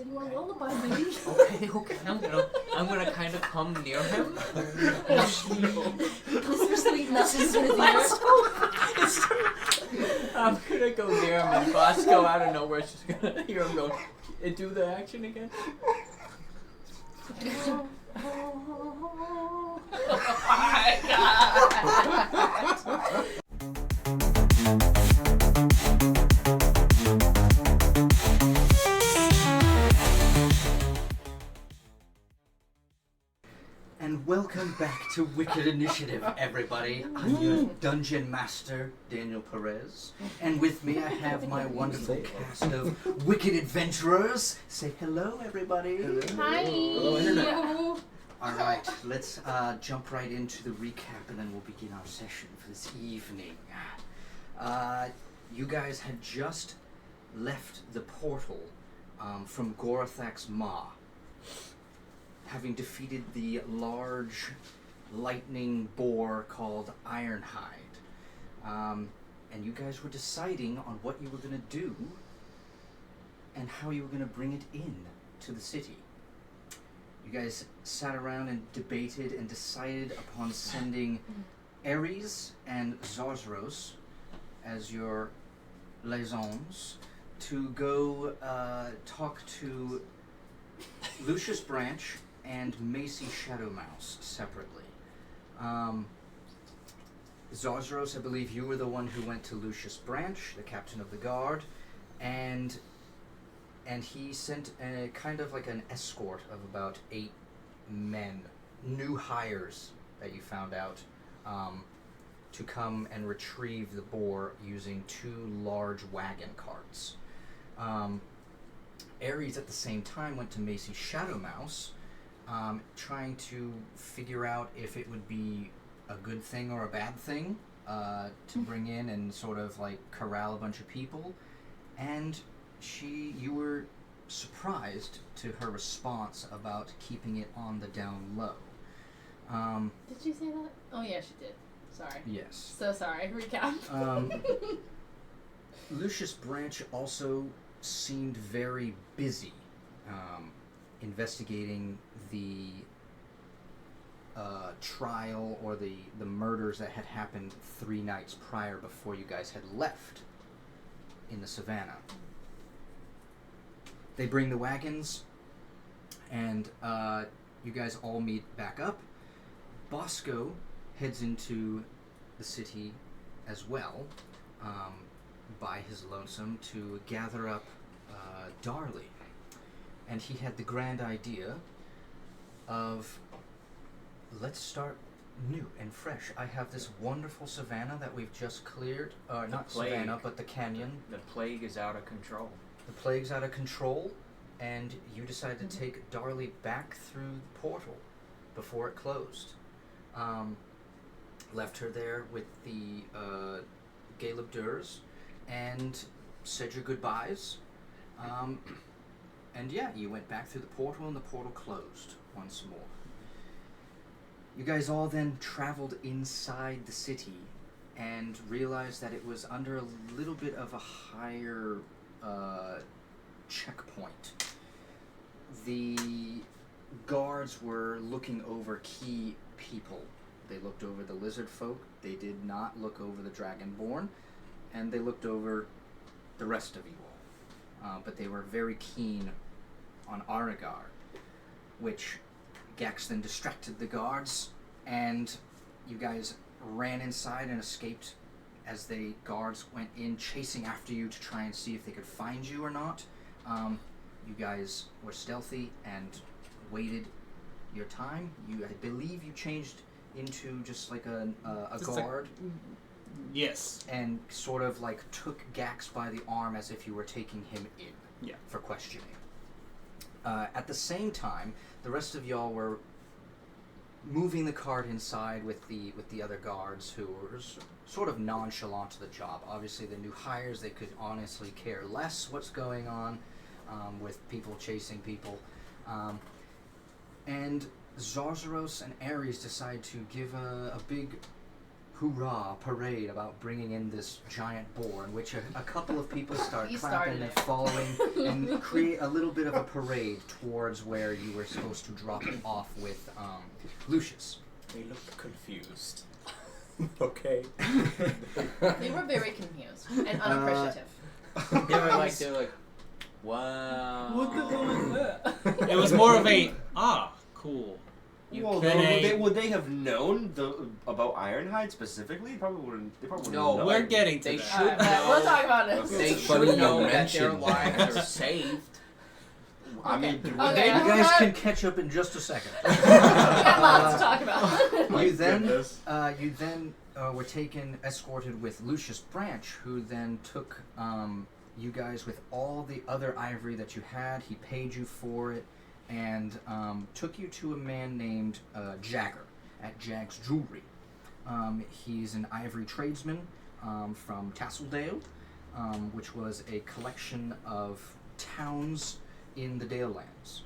sing you a lullaby, maybe. Okay. I'm gonna kind of come near him. Whisper sweet nothings in his ear. I'm gonna go near him, and Bosco out of nowhere is just gonna hear him go, do the action again. Oh my God. And welcome back to Wicked Initiative, everybody. I'm your Dungeon Master, Daniel Perez. And with me I have my wonderful cast of Wicked Adventurers. Say hello, everybody. Hello. Hi. Hello, Internet. Alright, let's jump right into the recap and then we'll begin our session for this evening. You guys had just left the portal from Gorathak's Maw, having defeated the large lightning boar called Ironhide. And you guys were deciding on what you were going to do and how you were going to bring it in to the city. You guys sat around and debated and decided upon sending Ares and Zarzaros as your liaisons to go talk to Lucius Branch and Macy Shadowmouse separately. Zarzaros, I believe you were the one who went to Lucius Branch, the captain of the guard, and he sent a kind of like an escort of about 8 men, new hires that you found out, to come and retrieve the boar using 2 large wagon carts. Ares at the same time went to Macy Shadowmouse, trying to figure out if it would be a good thing or a bad thing to bring in and sort of like corral a bunch of people. And you were surprised to her response about keeping it on the down low. Did she say that? Oh yeah, she did. Sorry. Yes. So sorry. Recap. Lucius Branch also seemed very busy investigating the trial or the murders that had happened 3 nights prior before you guys had left in the savannah. They bring the wagons, and you guys all meet back up. Bosco heads into the city as well, by his lonesome, to gather up Darley. And he had the grand idea of, let's start new and fresh. I have this wonderful savannah that we've just cleared. Not plague. savannah, but the canyon. The plague is out of control. The plague's out of control, and you decided to take Darley back through the portal before it closed. Left her there with the Galeb Durs and said your goodbyes. And yeah, you went back through the portal and the portal closed once more. You guys all then traveled inside the city and realized that it was under a little bit of a higher checkpoint. The guards were looking over key people. They looked over the lizard folk, they did not look over the dragonborn, and they looked over the rest of you all. But they were very keen on Aragar, which Gax then distracted the guards, and you guys ran inside and escaped as the guards went in chasing after you to try and see if they could find you or not. You guys were stealthy and waited your time. I believe you changed into just like a guard. Yes. And sort of like took Gax by the arm as if you were taking him in. Yeah. For questioning. At the same time, the rest of y'all were moving the cart inside with the other guards who were sort of nonchalant to the job. Obviously, the new hires, they could honestly care less what's going on with people chasing people. And Zarzaros and Ares decide to give a big hoorah parade about bringing in this giant boar, in which a couple of people start You clapping started and it. following and create a little bit of a parade towards where you were supposed to drop it off with Lucius. They looked confused. Okay. They were very confused and unappreciative. They were like, wow. What the hell is that? It was more of a cool. Well, would they have known about Ironhide specifically? They probably wouldn't. They probably wouldn't No, know. We're getting to They that. should Alright, know. we'll talk about it. They Okay. should Funny you know that their mentioned lives are saved. I mean, Okay. would Okay. they? You guys can catch up in just a second. We got lots to talk about. My you then goodness. were escorted with Lucius Branch, who then took you guys with all the other ivory that you had. He paid you for it, and took you to a man named Jagger at Jag's Jewelry. He's an ivory tradesman from Tasseldale, which was a collection of towns in the Dale Lands.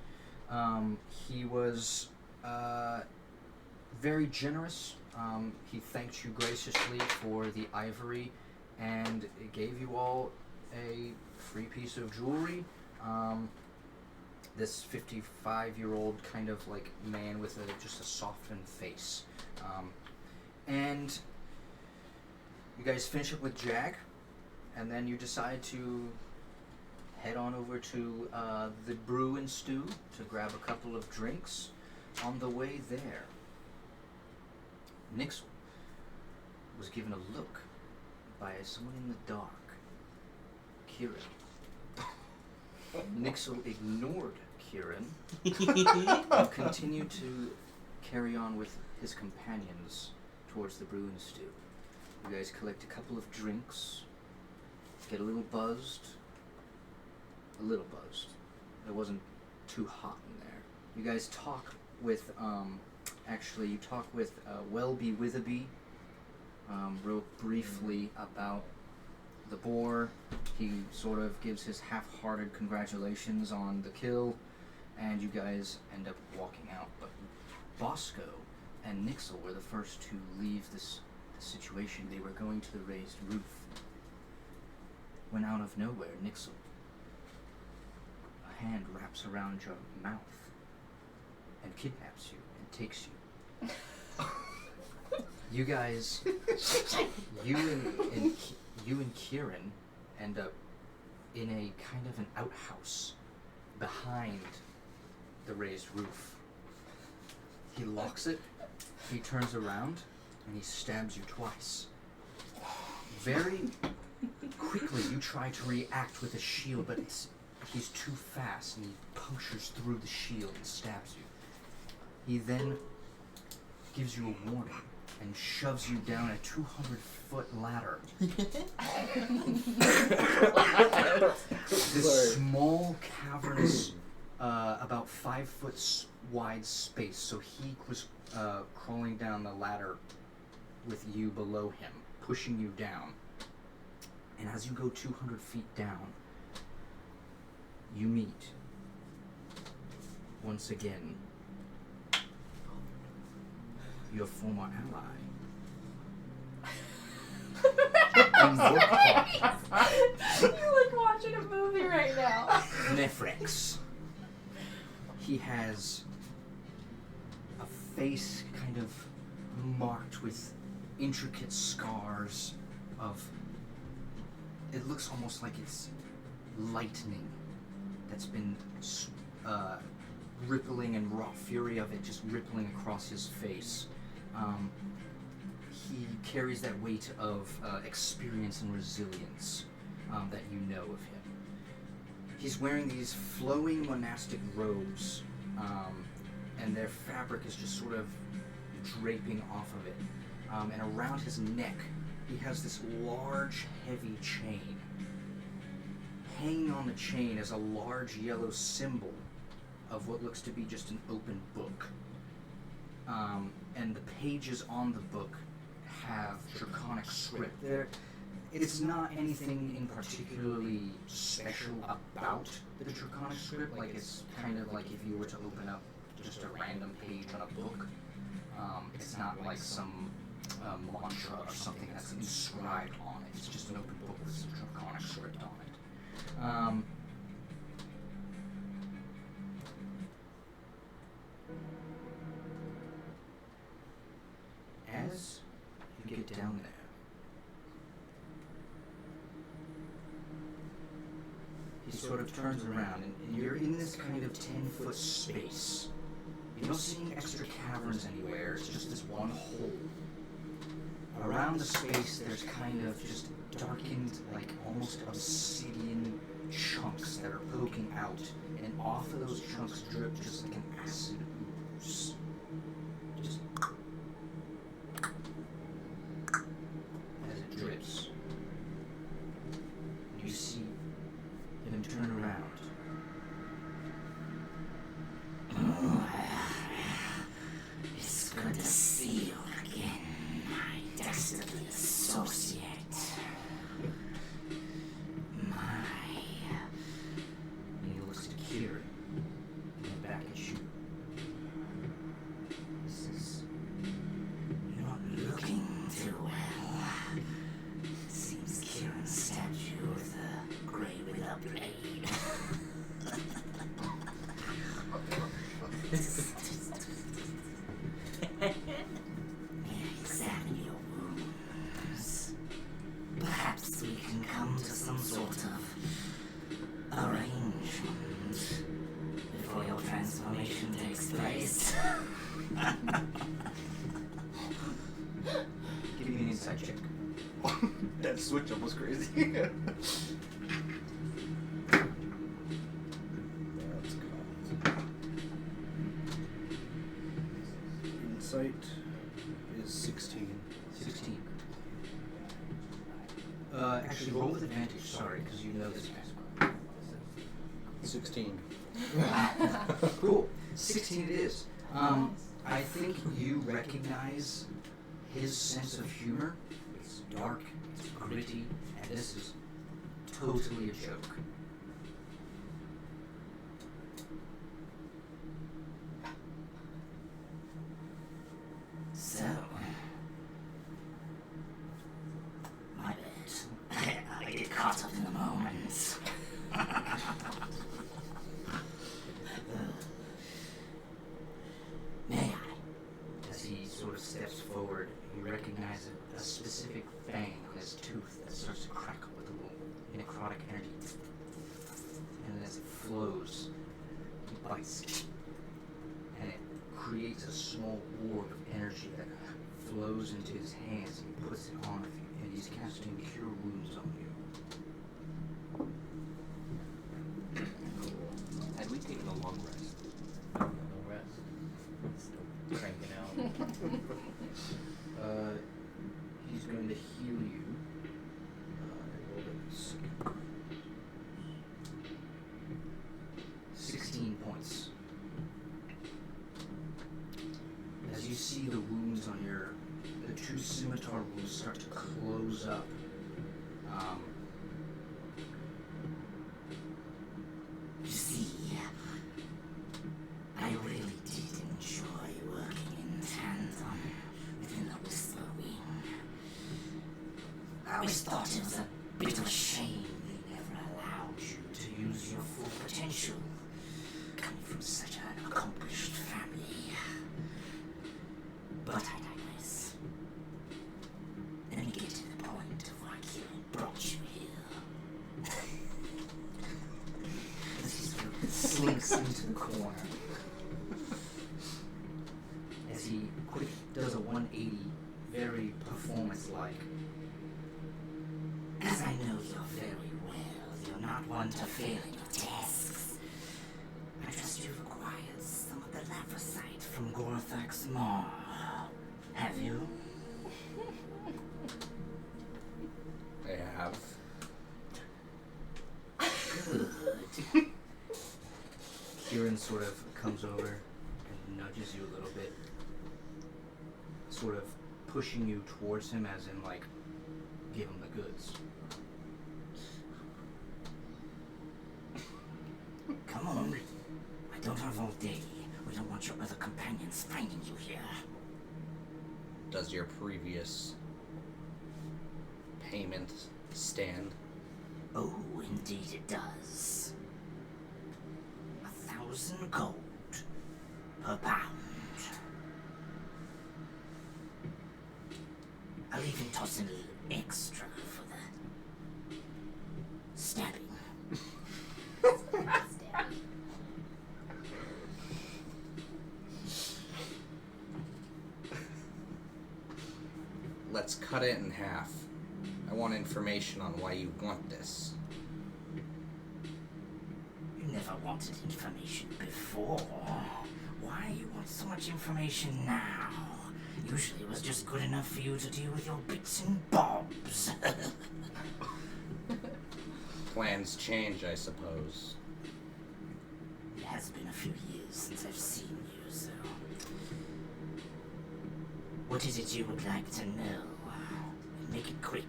He was very generous. He thanked you graciously for the ivory and gave you all a free piece of jewelry. This 55-year-old kind of like man with just a softened face. And you guys finish up with Jag, and then you decide to head on over to the Brew and Stew to grab a couple of drinks. On the way there, Nixxle was given a look by someone in the dark, Kieran. Nixxle ignored Kieran and continued to carry on with his companions towards the Brew and Stew. You guys collect a couple of drinks, get a little buzzed. It wasn't too hot in there. You guys talk with, Welby Witherby, real briefly about the boar. He sort of gives his half-hearted congratulations on the kill, and you guys end up walking out. But Bosco and Nixxle were the first to leave this situation. They were going to the raised roof, when out of nowhere, Nixxle, a hand wraps around your mouth and kidnaps you and takes you. You guys, you and Kieran end up in a kind of an outhouse behind the raised roof. He locks it, he turns around, and he stabs you twice. Very quickly, you try to react with a shield, but he's too fast, and he punctures through the shield and stabs you. He then gives you a warning and shoves you down a 200-foot ladder. This small, cavernous, about 5 foot wide space. So he was crawling down the ladder with you below him, pushing you down. And as you go 200 feet down, you meet, once again, your former ally. And your partner, You're like watching a movie right now. Nefrex. He has a face kind of marked with intricate scars of, it looks almost like it's lightning that's been rippling, and raw fury of it just rippling across his face. He carries that weight of experience and resilience that you know of him. He's wearing these flowing monastic robes, and their fabric is just sort of draping off of it. And around his neck, he has this large, heavy chain. Hanging on the chain is a large yellow symbol of what looks to be just an open book. And the pages on the book have Draconic script. It's not anything in particularly special about the Draconic script. Like, it's kind of like if you were to open up just a random page on a book. It's not like some mantra or something that's inscribed on it. It's just an open book with some draconic script on it. As you get down there, he sort of turns around, and you're in this kind of 10-foot space. You don't see any extra caverns anywhere, it's just this one hole. Around the space, there's kind of just darkened, like almost obsidian chunks that are poking out, and off of those chunks drip just like an acid ooze. Just as it drips. You see him turn around. It's good to see you again, my dastardly associate. And he looks to Kieran and back at you. He says, You're not looking too well. Seems Kieran stabbed you with a grey with a blade. Examine your wounds. Perhaps we can come to some sort of arrangement before your transformation takes place. give me an insight check. That switch up was crazy. That's good. Insight is 16. 16. Actually, roll with advantage, sorry, because you know this guy. 16. Cool. 16 it is. I think you recognize his sense of humor. It's dark, it's gritty, and this is totally a joke. So, my bad. I get caught up in the moment. May I? As he sort of steps forward, you recognize a specific fang on his tooth that starts to crackle with a little necrotic energy. And as it flows, he bites. And it creates a small orb of energy that flows into his hands, and he puts it on you, and he's casting Cure Wounds on you. Had we taken a long rest? No rest. Still cranking out. He's going to heal you. I rolled a 16 points. As you see the wounds on the two scimitar wounds start to close up. You see, I really did enjoy working in tandem within the Whisper Wing. I always thought it was a bit of a shame they never allowed you to use your full potential, coming from such an accomplished family. But I digress. Let me get to the point of why Kieran brought you here. As he sort of slinks into the corner. As he quick does a 180, very performance-like. As I know you very well, you're not one to fail in your tasks. I trust you've acquired some of the laphrosite from Gorthak's maw. Have you? I have. Good. Kieran sort of comes over and nudges you a little bit, sort of pushing you towards him as in like, give him the goods. Come on. I don't have all day. We don't want your other companions finding you here. Does your previous payment stand? Oh, indeed it does. 1,000 gold per pound. I'll even toss in a little extra for the stabbing. Let's cut it in half. I want information on why you want this. You never wanted information before. Why you want so much information now? Usually it was just good enough for you to deal with your bits and bobs. Plans change, I suppose. It has been a few years since I've seen you, so... What is it you would like to know? Make it quick.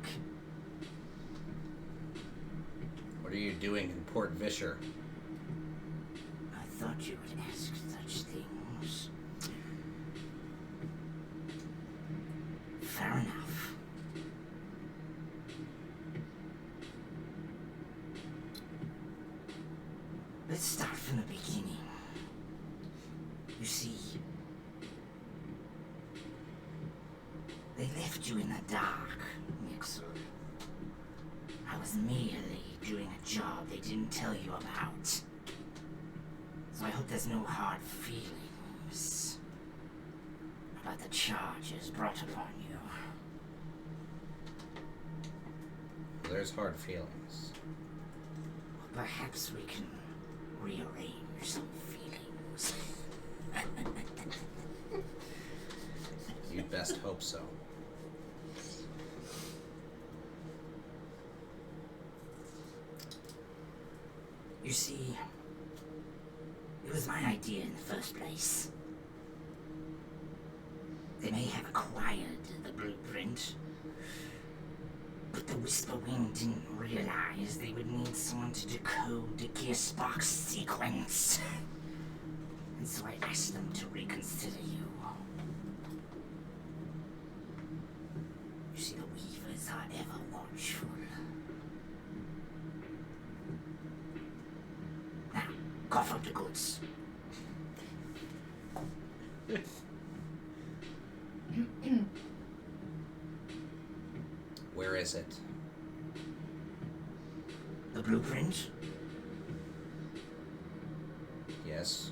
What are you doing in Port Vischer? I thought you would ask such things. Fair enough. Let's start from the beginning. You see, they left you in the dark, Nixxle. I was merely doing a job they didn't tell you about. So I hope there's no hard feelings about the charges brought upon you. There's hard feelings. Perhaps we can rearrange some feelings. You'd best hope so. You see, it was my idea in the first place. They may have acquired the blueprint, but the Whisper Wing didn't realize they would need someone to decode the Gearspark sequence. And so I asked them to reconsider you. You see, the Weavers are ever watchful. Now, cough up the goods. Where is it? The blueprint? Yes.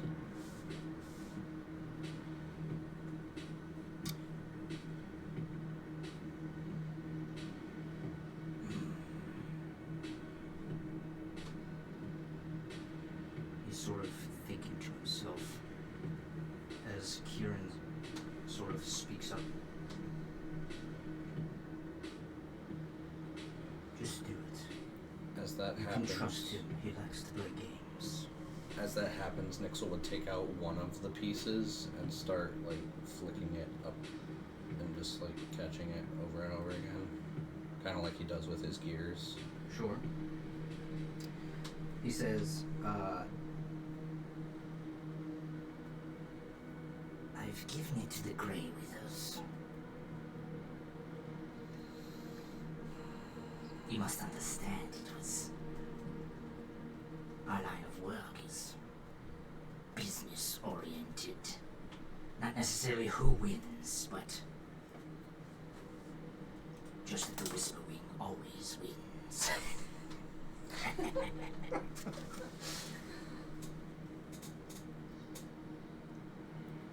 He's sort of thinking to himself as Kieran sort of speaks up. Just do it. As that You can happens, trust him. He likes to play games. as that happens, Nixxle would take out one of the pieces and start like flicking it up and just like catching it over and over again, kind of like he does with his gears. Sure. He says, I've given it to the Grey Withers. You must understand it was... Our line of work is business-oriented. Not necessarily who wins, but just that the Whisper Wing always wins.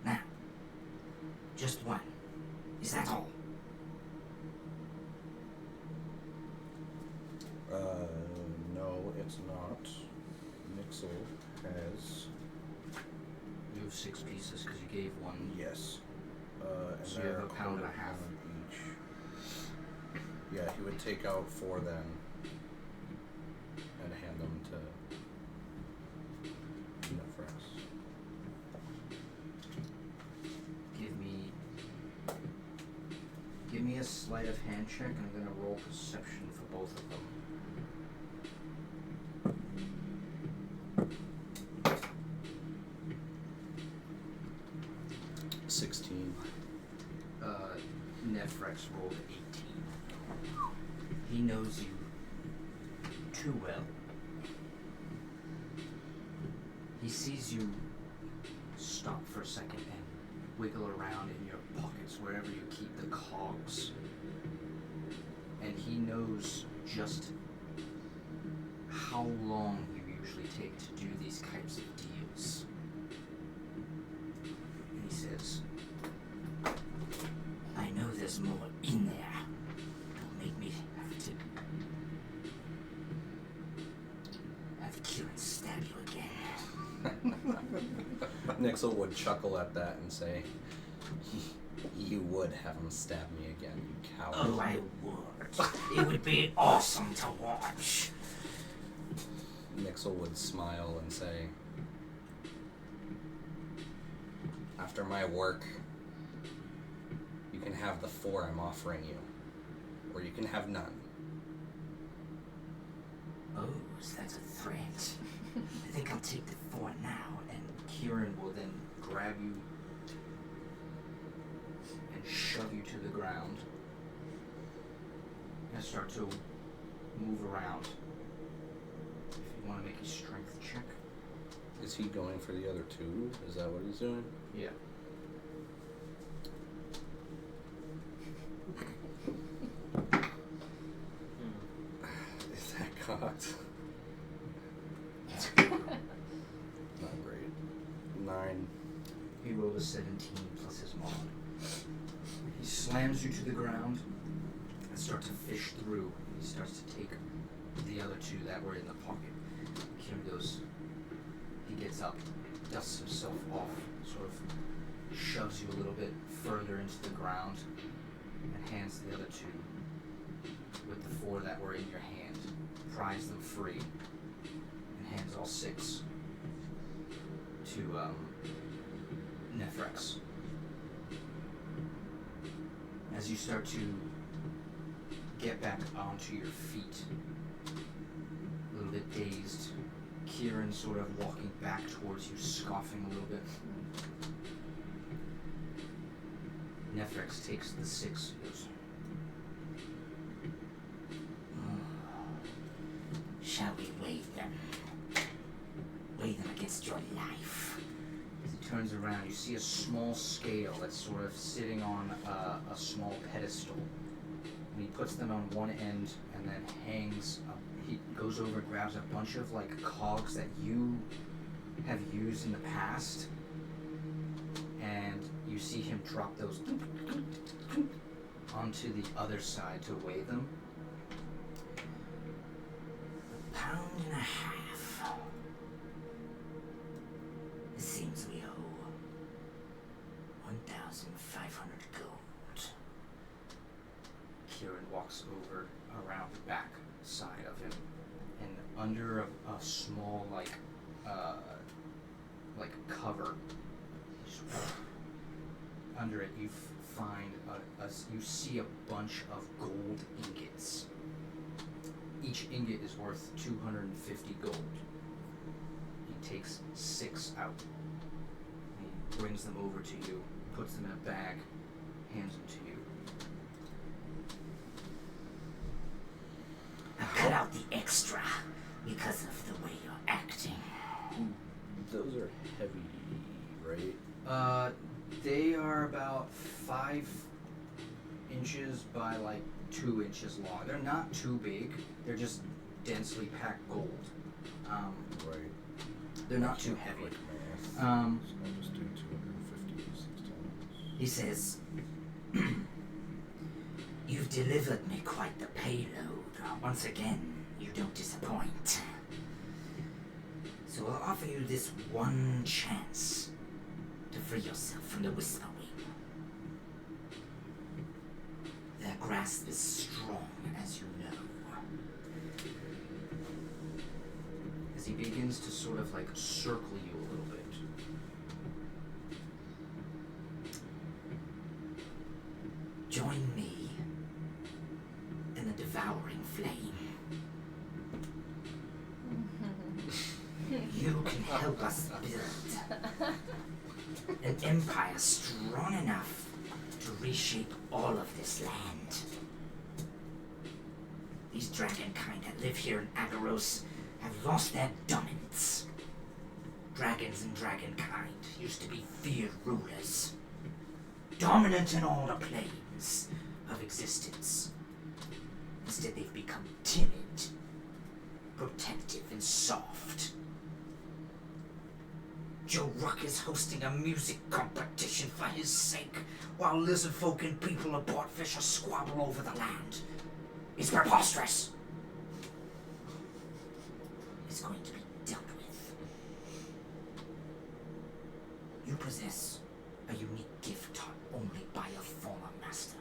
Now, just one. Is that all? No, it's not. Nixxle has... you have 6 pieces because you gave one. Yes. And So you they're have a pound and a half. each. Yeah, he would take out 4 then and hand them to Nefrex. Give me a sleight of hand check, and I'm gonna roll perception for both of them. Nefrex rolled 18. He knows you too well. He sees you stop for a second and wiggle around in your pockets wherever you keep the cogs. And he knows just how long you usually take to do these types of deals. And he says, I know there's more in there. Don't make me have Kieran stab you again. Nixxle would chuckle at that and say, "You would have him stab me again, you coward." Oh, I would. It would be awesome to watch. Nixxle would smile and say, "After my work, you can have the 4 I'm offering you, or you can have none." Oh, is that a threat? I think I'll take the 4 now. and Kieran will then grab you and shove you to the ground and start to move around. If you want to make a strength check. Is he going for the other 2? Is that what he's doing? Yeah. Is that cocked? Not great. 9. He rolled a 17 plus his mod. He slams you to the ground and starts to fish through. He starts to take the other 2 that were in the pocket. Kieran goes, he gets up, dusts himself off, sort of shoves you a little bit further into the ground, and hands the other 2 with the 4 that were in your hand, pries them free, and hands all 6 to Nefrex. As you start to get back onto your feet, a little bit dazed, Kieran sort of walking back towards you, scoffing a little bit. Nefrex takes the 6 and goes, Shall we weigh them? Weigh them against your life. as he turns around, you see a small scale that's sort of sitting on a small pedestal. And he puts them on one end and then hangs up. He goes over, grabs a bunch of like cogs that you have used in the past, and you see him drop those onto the other side to weigh them. 1.5 pounds. It seems we owe 1,500 gold. Kieran walks over around the back side of him, and under a small like cover, just under it you find you see a bunch of gold ingots. Each ingot is worth 250 gold. He takes 6 out. He brings them over to you, puts them in a bag, hands them to you. I'll cut out the extra because of the way you're acting. Those are heavy, right? They are about 5 inches by like 2 inches long. They're not too big. They're just densely packed gold. Right. They're not too heavy. Quick math. Um, So I'll just do 250 6 times. He says, You've delivered me quite the payload. Once again, you don't disappoint. So I'll offer you this one chance to free yourself from the Whisper Wing. Their grasp is strong, as you know. as he begins to sort of like circle you a little bit. Join me in the devouring flame. You can help us build an empire strong enough to reshape all of this land. These dragonkind that live here in Agaros have lost their dominance. Dragons and dragonkind used to be feared rulers, dominant in all the planes of existence. Instead, they've become timid, protective, and soft. Joe Ruck is hosting a music competition for his sake, while lizard folk and people of Portfish squabble over the land. It's preposterous. It's going to be dealt with. You possess a unique gift taught only by a former master.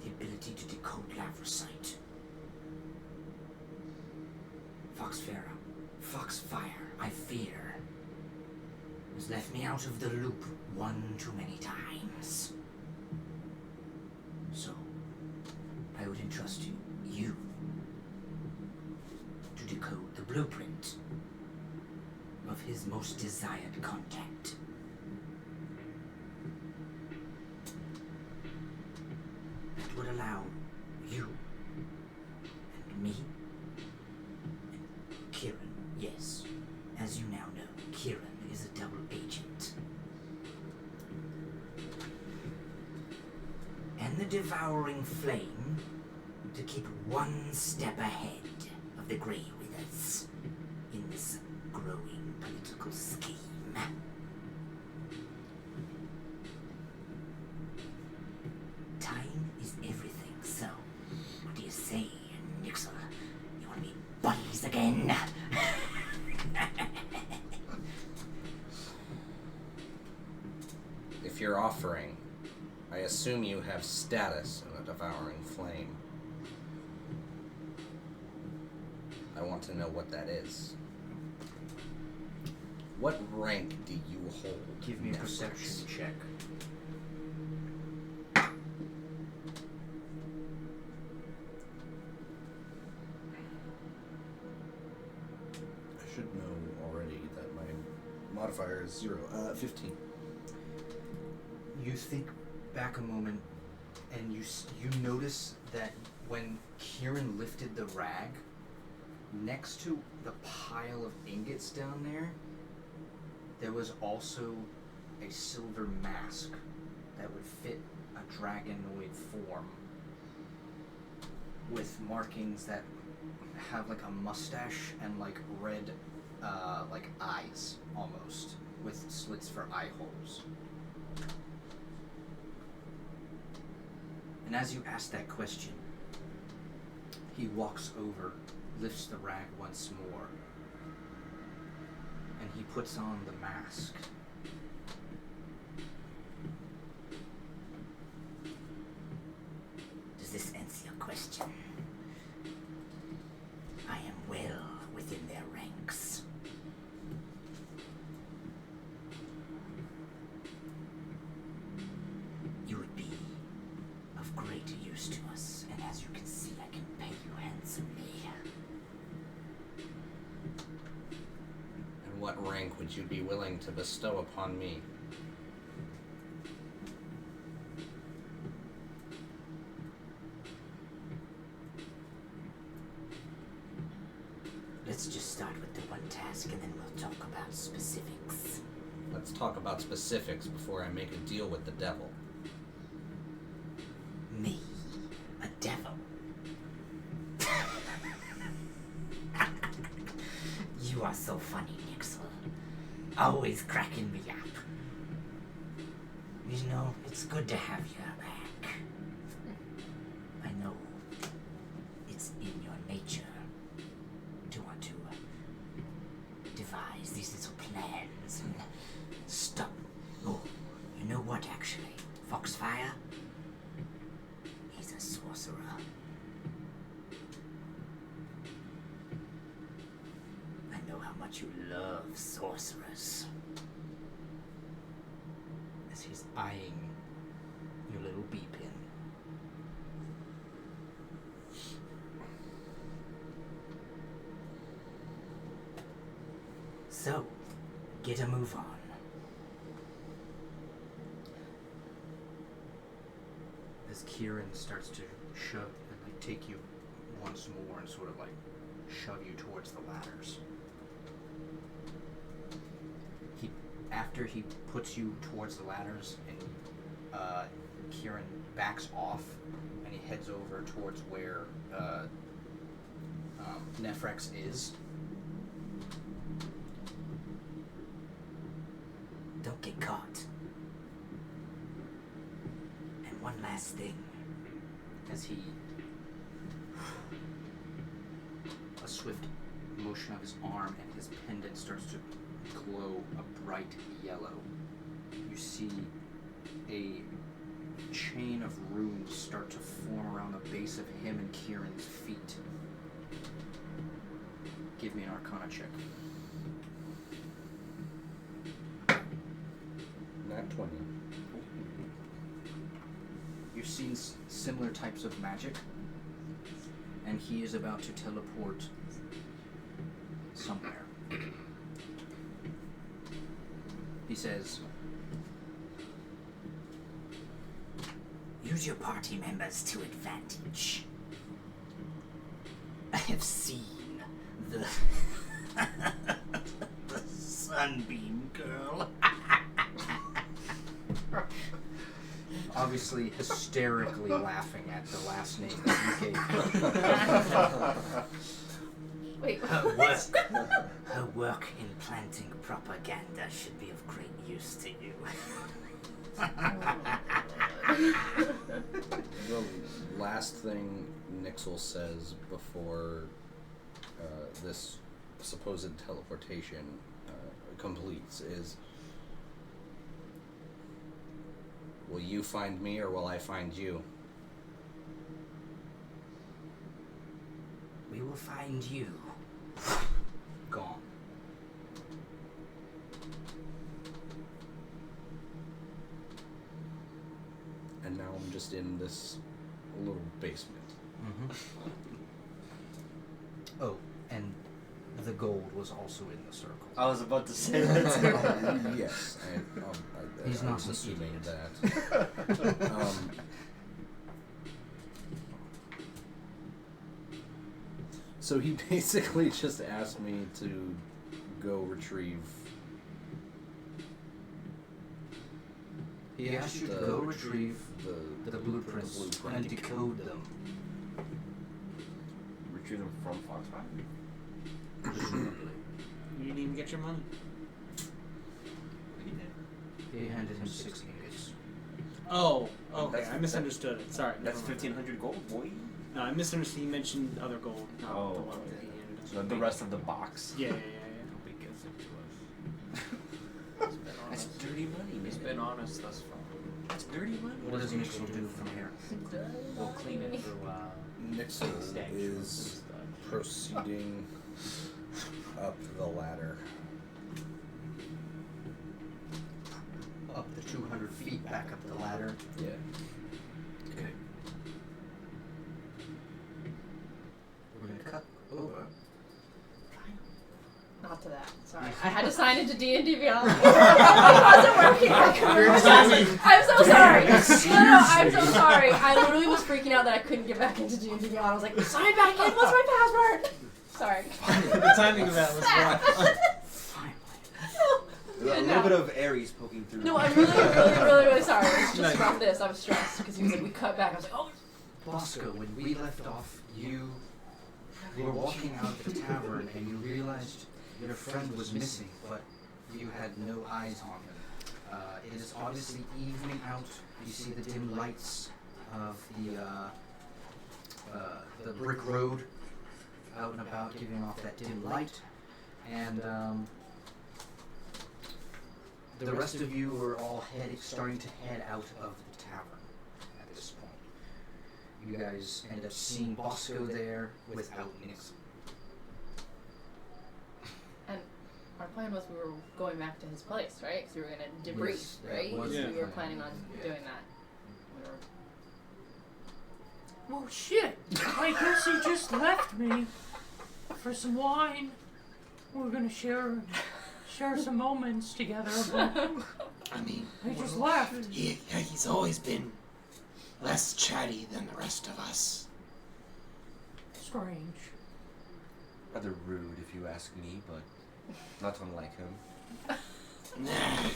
The ability to decode Lavrosite. Foxfire, I fear, has left me out of the loop one too many times. So, I would entrust you to decode the blueprint of his most desired contact. That would allow you and me and Kieran, yes, as you now know, Kieran is a double agent. And the devouring flame to keep one step ahead of the Grey Withers in this growing political scheme. Time is everything, so what do you say, Nixxle? You want to be buddies again? If you're offering, I assume you have status in the devouring flame. I want to know what that is. What rank do you hold? Give me a Nexus? perception check. I should know already that my modifier is 0. 15. You think back a moment, and you notice that when Kieran lifted the rag, next to the pile of ingots down there was also a silver mask that would fit a dragonoid form with markings that have like a mustache and like red like eyes almost, with slits for eye holes. And as you ask that question, he walks over, lifts the rag once more, and he puts on the mask. Does this answer your question? I am well within their ranks. You would be of great use to us, and as you can see, I can pay you handsomely. And what rank would you be willing to bestow upon me? Let's just start with the one task, and then we'll talk about specifics. Let's talk about specifics before I make a deal with the devil. Me, a devil. You are so funny, Nixxle. Always cracking me up. You know, it's good to have you back. I know it's in your nature to want to devise these little plans and stuff. Oh, you know what, actually? Foxfire? He's a sorcerer. I know how much you love sorcerers. As he's eyeing your little bee pin. So, get a move on. as Kieran starts to shove and like take you once more and sort of like shove you towards the ladders. After he puts you towards the ladders, and Kieran backs off, and he heads over towards where Nefrex is. Don't get caught. And one last thing. As he, a swift motion of his arm, and his pendant starts to glow a bright yellow. You see a chain of runes start to form around the base of him and Kieran's feet. Give me an Arcana check. Nat 20. You've seen similar types of magic, and he is about to teleport somewhere. He says, Use your party members to advantage. I have seen the the Sunbeam Girl. obviously hysterically laughing at the last name that you gave her. Wait, Her work in planting propaganda should be of great use to you. The last thing Nixxle says before this supposed teleportation completes is, will you find me or will I find you? We will find you. Gone. And now I'm just in this little basement. Mm-hmm. Oh, and the gold was also in the circle. I was about to say that too. Yes, He's I not was an assuming idiot. that. So he basically just asked me to go retrieve. He asked you to go retrieve the blueprints and decode them. Retrieve them from Foxfire? Presumably. You didn't even get your money. He handed him 6 ingots. Oh, okay. That's- I misunderstood it. Sorry. That's never mind. 1,500 gold, boy. No, I misunderstood. He mentioned other gold. Not Oh, the one okay. that he handed us. So the rest of the box. Yeah. Nobody gives it to us. He's been That's honest. dirty money, He's man. been honest thus far. That's dirty money. What does Nixxle do from here? We'll clean it for a while. Nixxle is proceeding up the ladder. Up the 200 feet, back up the ladder. Yeah. Okay. We're gonna cut over. not to that. Sorry, I had to sign into D&D Beyond. It wasn't working. I'm so sorry. No, I'm so sorry. I literally was freaking out that I couldn't get back into D&D Beyond. I was like, sign back in. What's my password? Sorry. The timing of that was wrong. A little bit of Aries poking through. No, I'm really sorry. It was just about this. I was stressed because he was like, we cut back. I was like, oh. Bosco, when we left off, you were walking out of the tavern and you realized your friend was missing, but you had no eyes on him. It is obviously evening out. You see the dim lights of the brick road out and about, giving off that dim light. And the rest of you are all starting to head out of the tavern at this point. You guys ended up seeing Bosco there without Nixxle. And our plan was we were going back to his place, right? Because we were going to debrief, Yes, that right? was So the we were plan. planning on doing that. We were... Well, shit. I guess he just left me for some wine. We're gonna share some moments together, but I mean, he just left. he's always been less chatty than the rest of us. Strange. Rather rude, if you ask me, but not unlike him. Nah,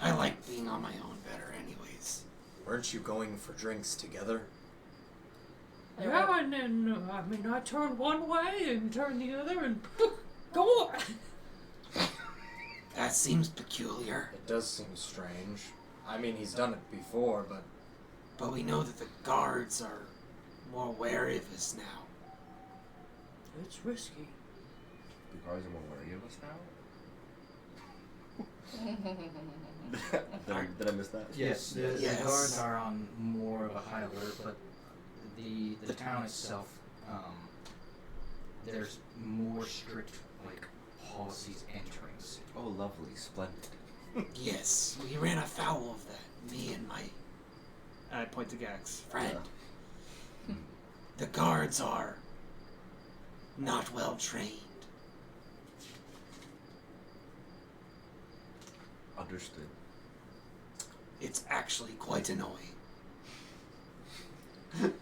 I like being on my own better anyways. Weren't you going for drinks together? Yeah, and then, I turn one way and turn the other and go on. That seems peculiar. It does seem strange. I mean, he's done it before, but... But we know that the guards are more wary of us now. It's risky. The guards are more wary of us now? Did I miss that? Yes, the Yes. guards are on more of a high alert, but the town itself, there's more strict policies entering the city. Oh, lovely, splendid. Yes, we ran afoul of that. Me and my And I point to Gax. friend. The guards are not well trained. Understood. It's actually quite annoying.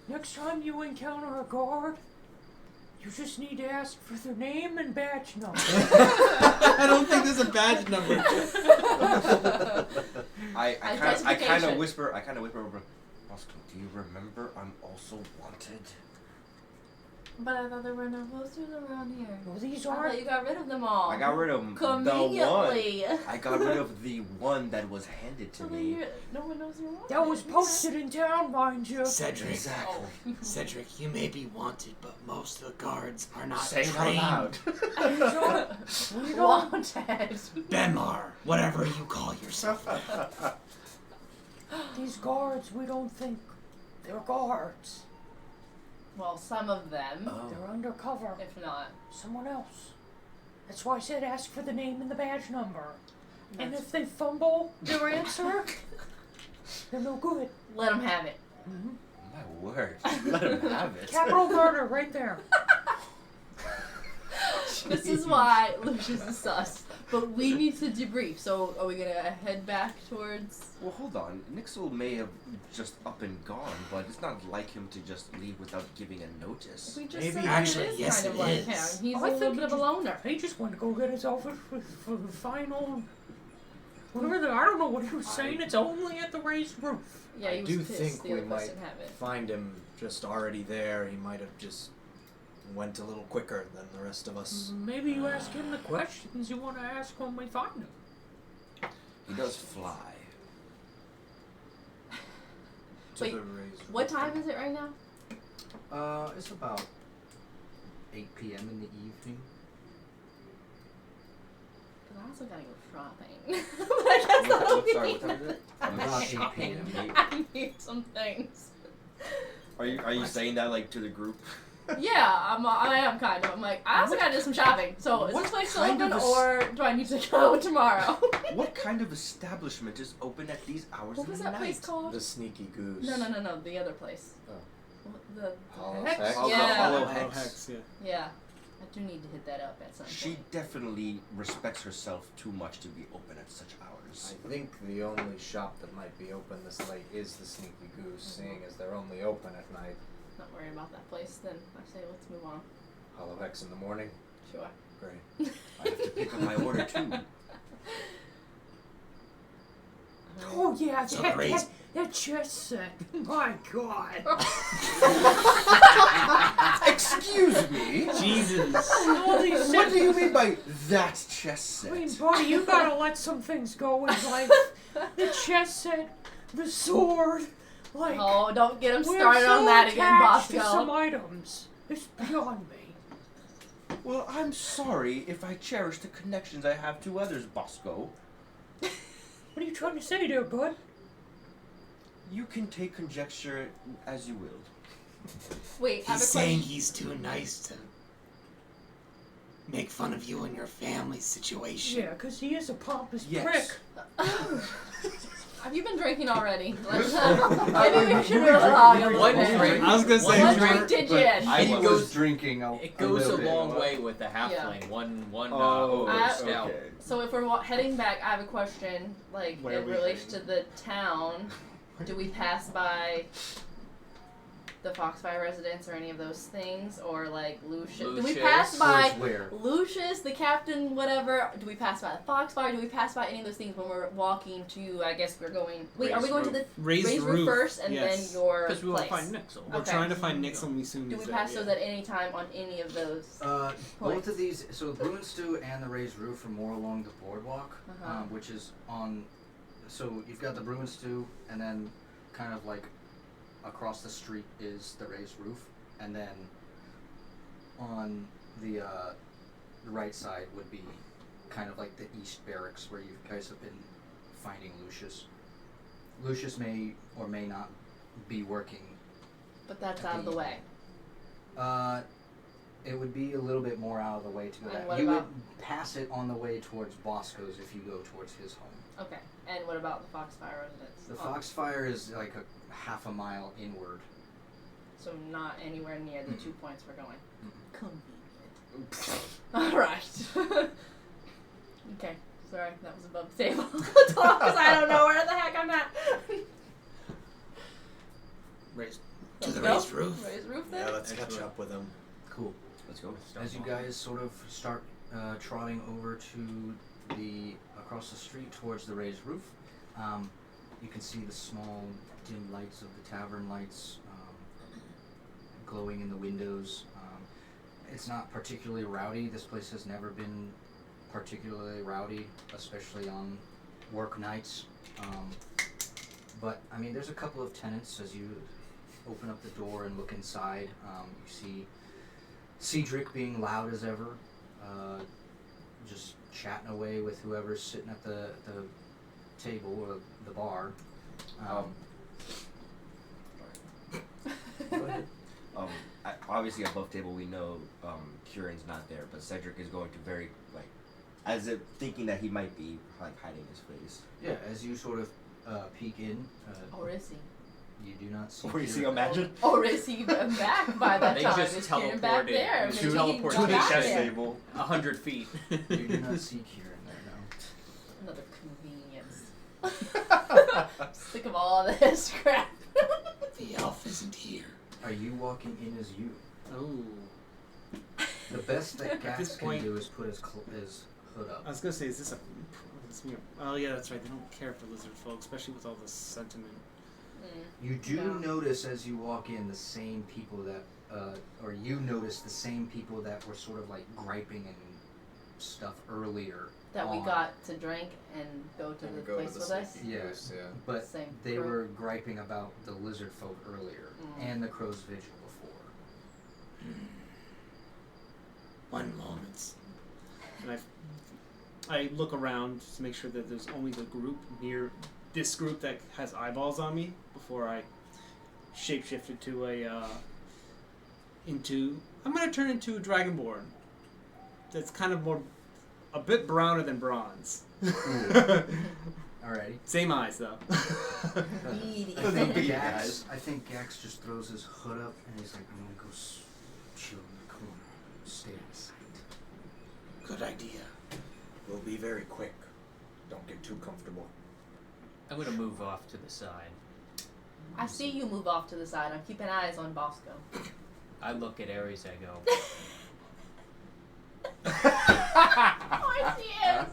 Next time you encounter a guard, you just need to ask for their name and badge number. I don't think there's a badge number. I kind of Identification. whisper over. Bosco, do you remember I'm also wanted? But I thought there were no posters around here. Well, these I thought aren't. you got rid of them all. I got rid of the one. Conveniently. I got rid of the one that was handed to So then me. no one knows you're wanted. That was posted in town, mind you. Cedric, Exactly. Cedric, you may be wanted, but most of the guards are not Say it out trained. loud. We don't. Wanted. Bemar, whatever you call yourself. These guards, we don't think they're guards. Well, some of them. They're undercover. If not. Someone else. That's why I said ask for the name and the badge number. And That's- if they fumble their answer, they're no good. Let them have it. My word. Let him have it. Capital murder right there. This is why Lucius is sus. But we need to debrief. So are we gonna head back towards? Well, hold on. Nixxle may have just up and gone, but it's not like him to just leave without giving a notice. We just Maybe said actually, it is yes, kind of it like is. him. He's Oh, a I little think bit he of a just- loner. He just went to go get his outfit for the final. Whatever I don't know what he was saying. It's only at the raised roof. Yeah, he I was do pissed think the we other might person have it. find him just already there. He might have just went a little quicker than the rest of us. Maybe you ask him the questions you want to ask when we find him. He does fly. To Wait, the raised What roof. time is it right now? It's about 8 p.m. in the evening. Because I also gotta go shopping. But I guess that'll be. Sorry, what time is it? About 8 p.m. I need some things. Are you saying that like to the group? Yeah, I am kind of. I'm like, I also gotta do some shopping. So is What this place still kind open of a or do I need to go tomorrow? What kind of establishment is open at these hours What of was the that night? place called? The sneaky goose. No, the other place. Oh. The Hollow Hex? Hex? Hollow- Yeah. Hollow Oh, Hex. Hex, yeah. yeah. I do need to hit that up at some She point. definitely respects herself too much to be open at such hours. I think the only shop that might be open this late is the Sneaky Goose, seeing as they're only open at night. Not worried about that place. Then I say let's move on. Hollow Hex in the morning. Sure. Great. I have to pick up my order too. Oh yeah, So that crazy. that chess set. My God. Excuse me? Jesus. All these What sets. do you mean by that chess I mean, set? buddy, you gotta let some things go in life. The chess set, the sword, like Oh, don't get him we're started so on that again, attached to some Bosco. items. It's beyond me. Well, I'm sorry if I cherish the connections I have to others, Bosco. What are you trying to say there, bud? You can take conjecture as you will. Wait, I have a He's saying question. he's too nice to make fun of you and your family situation. Yeah, 'cause he is a pompous Yes. prick. Have you been drinking already? Maybe we should really log a little One bit. drink. I was gonna say, One we're- drink did you in? I He was- was drinking It goes a little bit. long way with the halfling. Yeah. One Oh, stout. okay. So if we're heading back, I have a question. Like Where are in we relation to heading? the town, do we pass by the Foxfire residence or any of those things, or like Lucius? Do we Lucius. pass by Where? Lucius, the captain, whatever? Do we pass by the Foxfire? Do we pass by any of those things when we're walking to? I guess we're going. Wait, are we going to the Raised roof first and yes. then your Because we want place? to find Nixxle. We're Okay. trying to find Nixxle and we soon Do we as pass that, those at any time on any of those? Both Points. of these, so the Brew and Stew and the Raised Roof are more along the boardwalk, Uh-huh. which is on. So you've got the Brew and Stew, and then kind of like across the street is the Raised Roof, and then on the right side would be kind of like the East Barracks where you guys have been finding Lucius. Lucius may or may not be working. But that's out of the way. It would be a little bit more out of the way to go And that. what You would about- pass it on the way towards Bosco's if you go towards his home. Okay. And what about the Foxfire residence? The Oh, Foxfire is like a half a mile inward. So not anywhere near the 2 points we're going. Mm-mm. Convenient. Alright. Okay. Sorry, that was above the table. Because I don't know where the heck I'm at. Raised. Let's the go. raised roof? Raised roof then? Yeah, let's catch Excellent. up with him. Cool. Let's go. As you guys sort of start trotting over to the across the street towards the raised roof, you can see the small dim lights of the tavern lights glowing in the windows. It's not particularly rowdy. This place has never been particularly rowdy, especially on work nights. But I mean, there's a couple of tenants as you open up the door and look inside. You see Cedric being loud as ever, just chatting away with whoever's sitting at the table or the bar. Go ahead. Obviously above table we know Kieran's not there, but Cedric is going to very like, as if thinking that he might be like hiding his face. Yeah, as you sort of peek in, Or is he? you do not see. Or you see, Kieran. imagine. Or is he back by that They time? just Is Kieran back teleported there? to- Maybe he teleport got to the back chess there. table. 100 feet. You do not see Kieran there, no. Another convenience. Sick of all this crap. The elf isn't here. Are you walking in as you? Oh. The best that At this Gax can point- do is put his hood up. I was gonna say, is this a? Oh yeah, that's right. They don't care for lizard folk, especially with all this sentiment. You do No. notice as you walk in the same people that, or you notice the same people that were sort of like griping and stuff earlier. That we on. got to drink and go to And the go place to with the us. sneaky Yeah. goose, yeah. But Same they crew. were griping about the lizard folk earlier and the crow's vigil before. One moment. And I look around to make sure that there's only the group near this group that has eyeballs on me before I shapeshifted to I'm gonna turn into a dragonborn. That's kind of a bit browner than bronze. Alrighty. Same eyes though. Gax, I think Gax just throws his hood up and he's like, I'm gonna go chill in the corner, stay out of sight. Good idea. We'll be very quick. Don't get too comfortable. I'm going to move off to the side. I see you move off to the side. I'm keeping eyes on Bosco. I look at Ares, I go, I see him.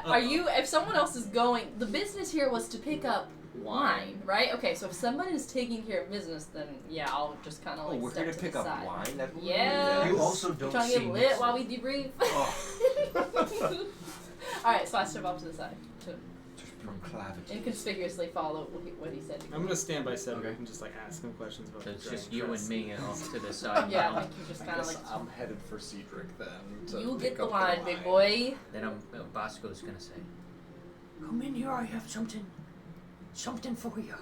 Are you? If someone else is going, the business here was to pick up wine, right? Okay, so if someone is taking care of business, then yeah, I'll just kind of Oh, like we're step here to to pick the up side. wine. That's what we're Yeah. doing. You also don't Trying see to get lit Nixxle. while we debrief. Oh. All right, so I step off to the side to Just proclivity. inconspicuously follow what he said. I'm gonna stand by Cedric Okay. and just like ask him questions about so the it's just dragon you crest. and me and off to the side. Yeah, now. like you just I kind of guess like I'm headed for Cedric then. To you pick get the up wine, big boy. Then Bosco's going to say, Come in here, I have something for you.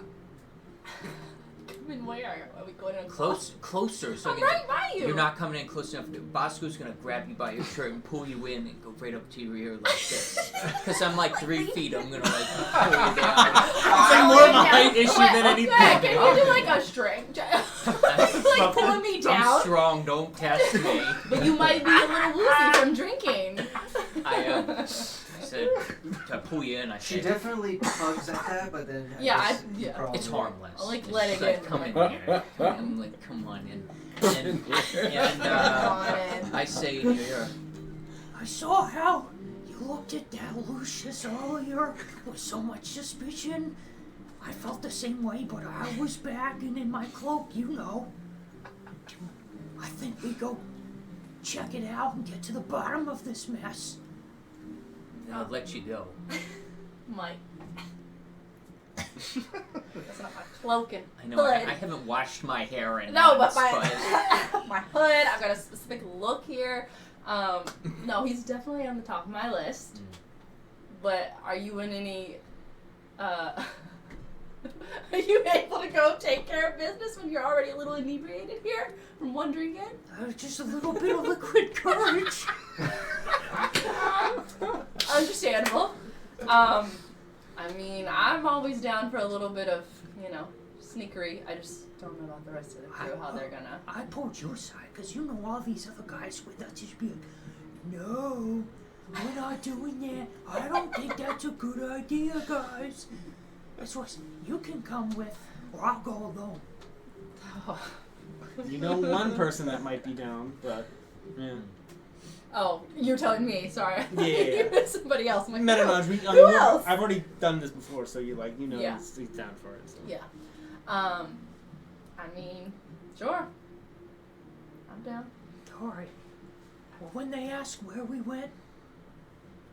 Come in where? Are we going in closer. So I'm I can- right by you. You're not coming in close enough. Bosco's gonna grab you by your shirt and pull you in and go right up to your ear like this. Because I'm like 3 feet. I'm gonna like pull you down. It's like more of a height issue than anything. Can you do like a strength? like pulling me I'm down? strong. Don't test me. But you might be a little woozy from drinking. I said to pull you in. I She said, definitely tugs at that, but then it's harmless. I like Just letting like, it- come in here. I'm like, come on in. And I say in your ear, I saw how you looked at that Lucius earlier with so much suspicion. I felt the same way, but I was back and in my cloak, you know. I think we go check it out and get to the bottom of this mess. I'll let you go. My. That's not my cloak and I know hood. I haven't washed my hair in No, months, but my hood. I've got a specific look here. No, he's definitely on the top of my list. But are you in any? Are you able to go take care of business when you're already a little inebriated here from one drink in? Just a little bit of liquid courage. Understandable. I mean, I'm always down for a little bit of, sneakery. I just don't know about the rest of the crew, how they're gonna. I pulled your side because you know all these other guys with us just be like, no, we're not doing that. I don't think that's a good idea, guys. That's what you can come with, or I'll go alone. Oh. You know one person that might be down, but yeah. Oh, you're telling me. Sorry. Yeah. Somebody else. I'm like, No. Who else? I've already done this before, so you Yeah. he's down for it. So. Yeah. I mean, sure. I'm down. All right. Well, when they ask where we went,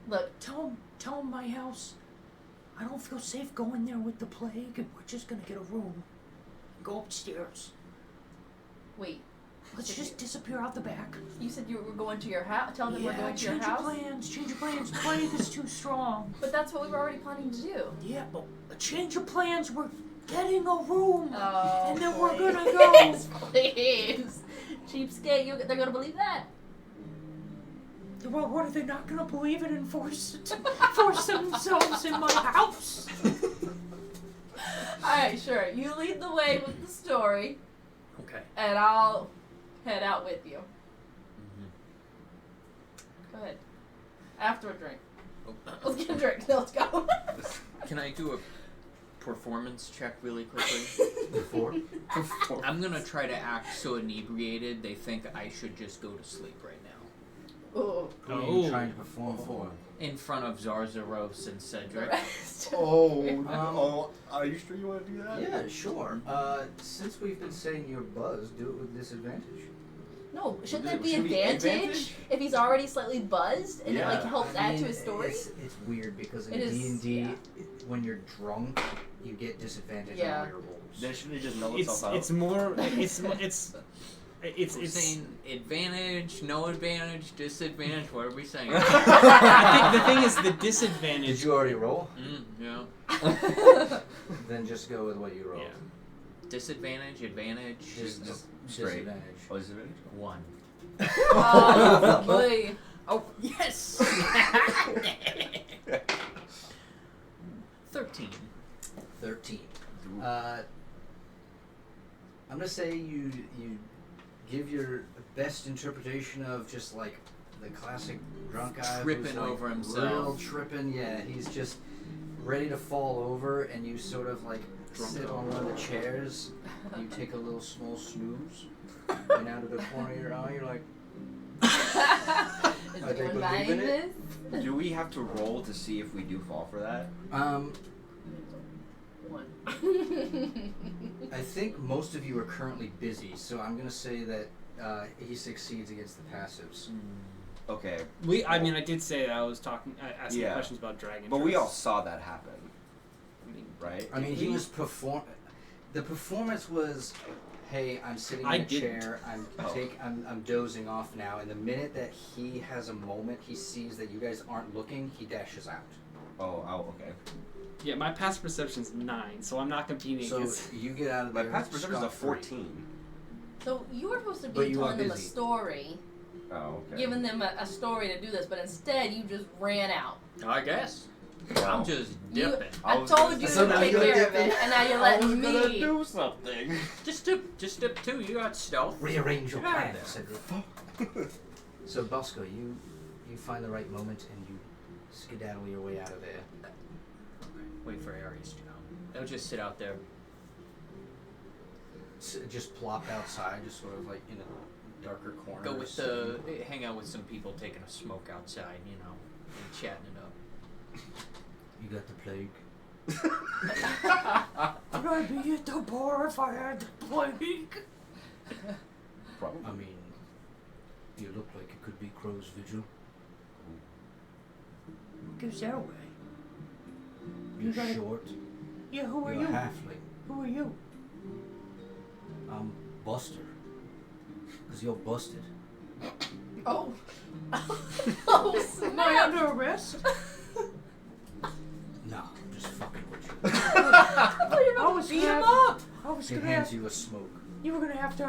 Look, tell them my house. I don't feel safe going there with the plague, and we're just gonna get a room and go upstairs. wait. Let's just disappear out the back. You said you were going to your house. Tell them we're going to your house. Change your plans. Plague is too strong. But that's what we were already planning to do. Yeah, but a change of plans. We're getting a room, Oh, and then we're gonna please, go. please. Cheapskate, they're gonna believe that. Well, what are they not gonna believe it and force themselves in my house? Alright, sure. You lead the way with the story, Okay. and I'll head out with you. Go ahead. After a drink. Let's get a drink. Let's go. Can I do a performance check really quickly? Before? I'm gonna try to act so inebriated they think I should just go to sleep right now. Ooh. Who are you trying to perform for? In front of Zarzaros and Cedric. Are you sure you want to do that? Yeah, sure. Since we've been saying you're buzzed, do it with disadvantage. No, shouldn't there Should be we advantage if he's already slightly buzzed and it helps add to his story? It's weird because in It is, D&D, when you're drunk, you get disadvantage on all your rolls. Then shouldn't it just null itself out? It's more. It's We're saying advantage, no advantage, disadvantage. What are we saying? I think the thing is the disadvantage. Did you already roll? Yeah. Then just go with what you rolled. Yeah. Disadvantage, advantage. Just straight. disadvantage. Oh, is it finished? 1. Oh, boy. Oh yes. 13. 13. I'm gonna say you give your best interpretation of just like the classic drunk guy Tripping who's, like, over himself. real tripping. Yeah, he's just ready to fall over, and you sort of like Drunk sit on over. one of the chairs. You take a little small snooze, and out of the corner of your eye, you're like, Is Are they anyone buying believing this? it? Do we have to roll to see if we do fall for that? One. I think most of you are currently busy, so I'm gonna say that he succeeds against the passives. Okay. I mean, I did say that I was asking Yeah. questions about dragon. But we tricks. all saw that happen, I mean, right? I mean, he was the performance was, hey, I'm sitting in I a didn't. chair, Oh. I'm dozing off now, and the minute that he has a moment, he sees that you guys aren't looking, he dashes out. Oh, okay. yeah, my passive perception's 9, so I'm not competing So against. you get out of My there. passive perception is a scot-free. 14. So you were supposed to But be you are telling them a busy. story, Oh, okay. giving them a story to do this, but instead you just ran out. I guess. Wow. I'm just You, dipping. I was told gonna you So to now take you're care of dipping? it, and now you're I was letting gonna me. do something. Just dip 2. You got stealth. Rearrange your Get out of plans, Cedric. So Bosco, you You find the right moment and you skedaddle your way out of there. Wait for Aries to come. They'll just sit out there. Just plop outside, just sort of like in a darker corner. Go with hang out with some people taking a smoke outside, you know, and chatting it up. You got the plague? Would I be at the bar if I had the plague? Probably. I mean, you look like it could be Crow's Vigil. Who gives that away? You're gotta- short. Yeah, who are You're you? a halfling. Who are you? I'm Buster. Because you're busted. Oh. Am I under arrest? No, I'm just fucking with you. I was beat him up. I was He gonna hands have, you a smoke. you were gonna have to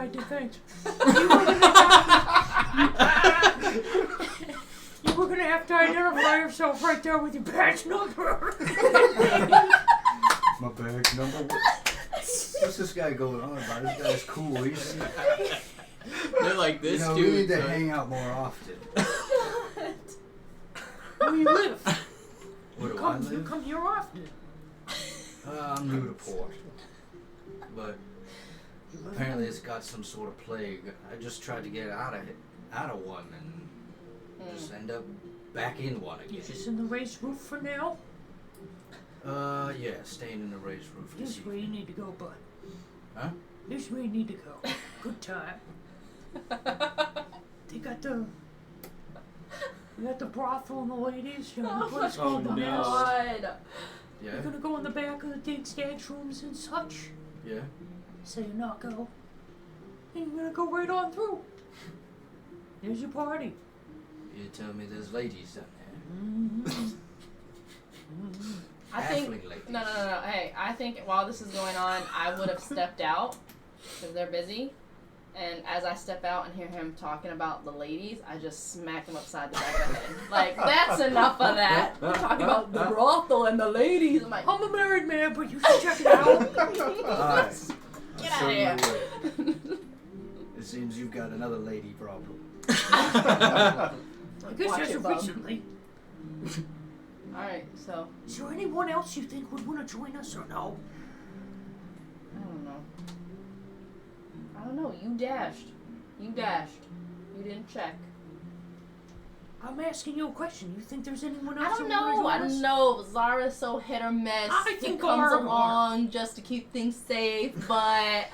you were gonna have to identify yourself right there with your badge number. My bag number? What's this guy going on about? This guy's cool. He's, They're like this, you know, dude. we need to hang out more often. Where you live? Where do I You live? come here often. I'm new to port. But apparently it's got some sort of plague. I just tried to get out of one and just end up back in one again. You're just in the raised roof for now? Yeah, staying in the raised roof. This is where you need to go, bud. Huh? This is where you need to go. Good time. They got the brothel and the ladies. You know, the place Oh, called the no. Nest. God. Yeah? You're gonna go in the back of the Dig's dance rooms and such. Yeah? Say you're not go. And you're gonna go right on through. There's your party. You tell me there's ladies down there. I think Halfling ladies. no. Hey, I think while this is going on, I would have stepped out because they're busy. And as I step out and hear him talking about the ladies, I just smack him upside the back of the head. Like, that's enough of that. You're talking about the brothel and the ladies. I'm like, I'm a married man, but you should check it out. Alright. Get out of here. It seems you've got another lady problem. I guess Watch as it, of bub. recently. Alright, so, Is there anyone else you think would want to join us or no? I don't know. You dashed. You didn't check. I'm asking you a question. You think there's anyone I else don't who would know. want I to join us? don't know. Zara's so hit or miss. I He think comes Argar. along just to keep things safe, but...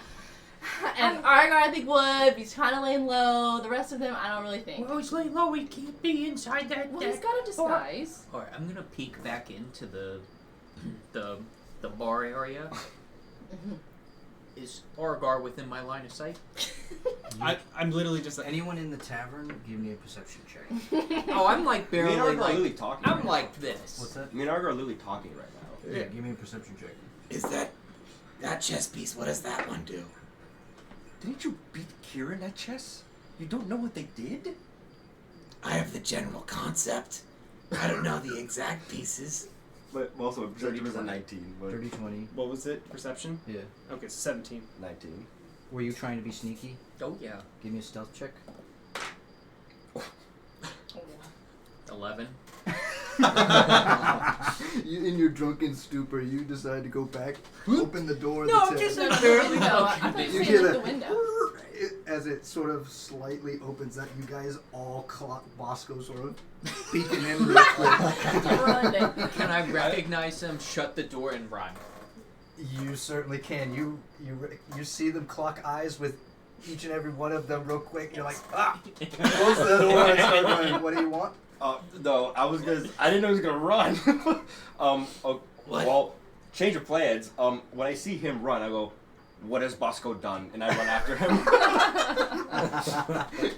And Argar, I think, would. He's kind of laying low. The rest of them, I don't really think. Well, he's laying low. He can't be inside that. Well, that he's got a disguise. Alright, I'm gonna peek back into the bar area. Is Argar within my line of sight? I'm literally just like, Anyone in the tavern, give me a perception check. Oh, I'm like Me and barely Argar are like literally talking. I'm right like this. What's that? now. Me and Argar are literally talking right now. Yeah, give me a perception check. Is that chess piece? What does that one do? Didn't you beat Kieran at chess? You don't know what they did? I have the general concept. I don't know the exact pieces. But also, Dirty was a 20. 19. But Dirty 20. what was it? Perception? Yeah. Okay, so 17. 19. Were you trying to be sneaky? Oh yeah. Give me a stealth check. 11. In your drunken stupor, you decide to go back, open the door of No, the just tent. No, the window. I thought you You were hear saying that the window. as it sort of slightly opens up. You guys all clock Bosco sort of peeking in real quick. Running. Can I recognize him, shut the door, and run? You certainly can. You see them clock eyes with each and every one of them real quick. You're like, close the door and start running. What do you want? No, I didn't know he was gonna run. Well, change of plans. When I see him run, I go, "What has Bosco done?" And I run after him.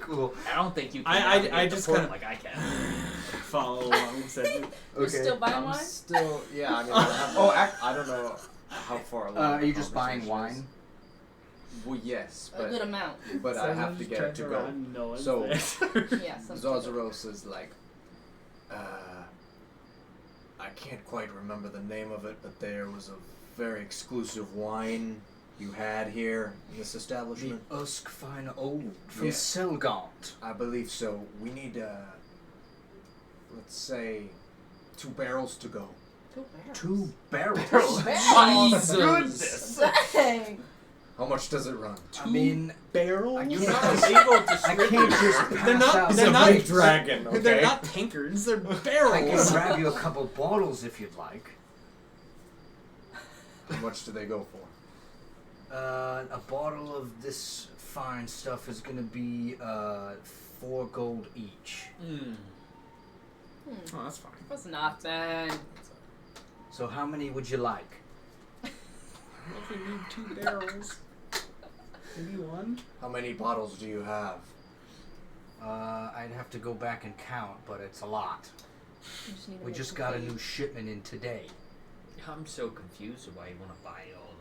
Cool. I don't think you can. I navigate the just port kinda- like I can. Follow along. Said, You're still buying I'm wine? still, yeah, I mean, I have, I don't know how far along. Are the you just buying conversation is. wine? Well, yes, A good but amount. I have to get it to go. No one's So- there. Yeah, something. Zozaros is like, I can't quite remember the name of it, but there was a very exclusive wine you had here in this The establishment. Usk Fine Old from Yeah. Selgaunt. I believe so. We need let's say 2 barrels to go. 2 2 barrels. Jesus. Dang. How much does it run? I mean, Barrel? I You're can't not just, able to I swim. can't just pass They're not- out. they're It's not- a big dragon, okay? They're not tankards, they're I barrels. can grab you a couple bottles if you'd like. How much do they go for? A bottle of this fine stuff is gonna be 4 gold each. Oh, that's fine. That's not bad. So how many would you like? I don't know if we need 2 barrels. Maybe 1? How many bottles do you have? I'd have to go back and count, but it's a lot. We just got a new shipment in today. I'm so confused why you want to buy all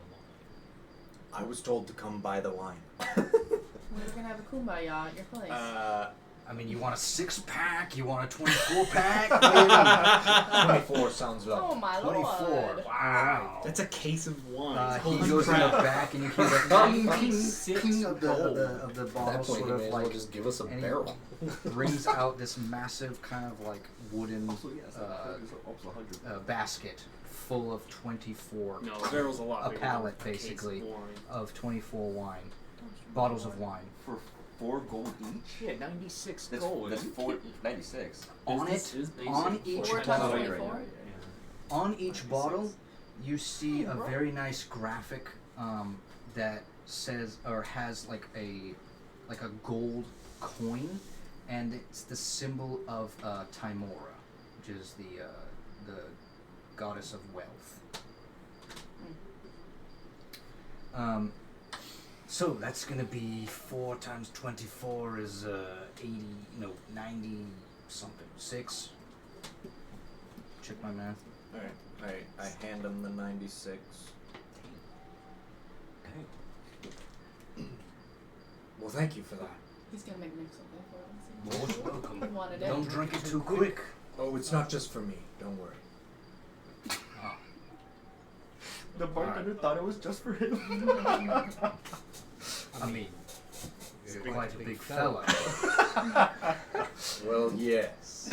the I was told to come buy the wine. We're gonna have a kumbaya at your place. I mean, you want a 6-pack? You want a 24-pack? 24 sounds oh low. my 24. lord. Wow. That's a case of wine. He goes in the back and you hear the ping, ping of the At bottle, that point, sort you of may as well like just give us a and he barrel. brings out this massive kind of like wooden basket full of 24. No, the barrel's a lot A bigger pallet, than a case basically, of wine. of 24 wine. Bottles of wine. For 4 gold each? Yeah, 96 That's, gold. that's 496. On This it, is basic on for each 4 bottle, times right, 24? right, on each bottle, you see a very nice graphic that says or has like a gold coin, and it's the symbol of Timora, which is the goddess of wealth. So that's gonna be 4 times 24 is 90 something. 6. Check my math. Alright, I hand him the 96. Well, thank you for that. He's gonna make Nixxle pay for it. Most welcome. He wanted it. Don't drink it too quick. Oh, it's not just for me. Don't worry. The bartender thought it was just for him. I mean, you're quite a big fella. Well, yes.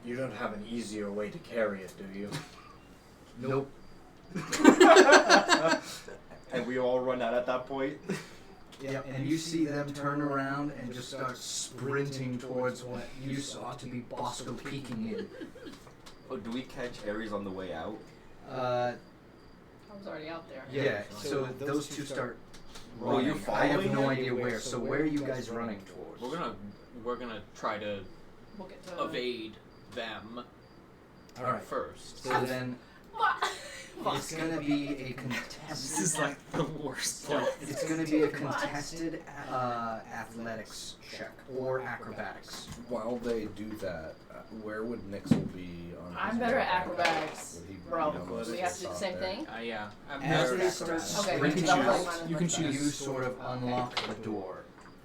You don't have an easier way to carry it, do you? Nope. And we all run out at that point. Yep. And you see them turn around and just start sprinting towards what you saw to be Bosco peeking in. Oh, do we catch Ares on the way out? I was already out there. Yeah. So those two start Oh, running. you're I have following no them? idea where. So where are you guys running towards? We're gonna try to We'll get to evade them All right. first. So then it's gonna be a This contested. is like the worst place. It's gonna be a contested athletics check or acrobatics. While they do that, where would Nixxle be on I'm his better way at back? acrobatics, Would he be bro. on most We of have to do the top same there? thing? Yeah. I'm As better they at start acrobatics. Okay, sprinting that's out, like mine. You can That's choose. you sort of unlock the door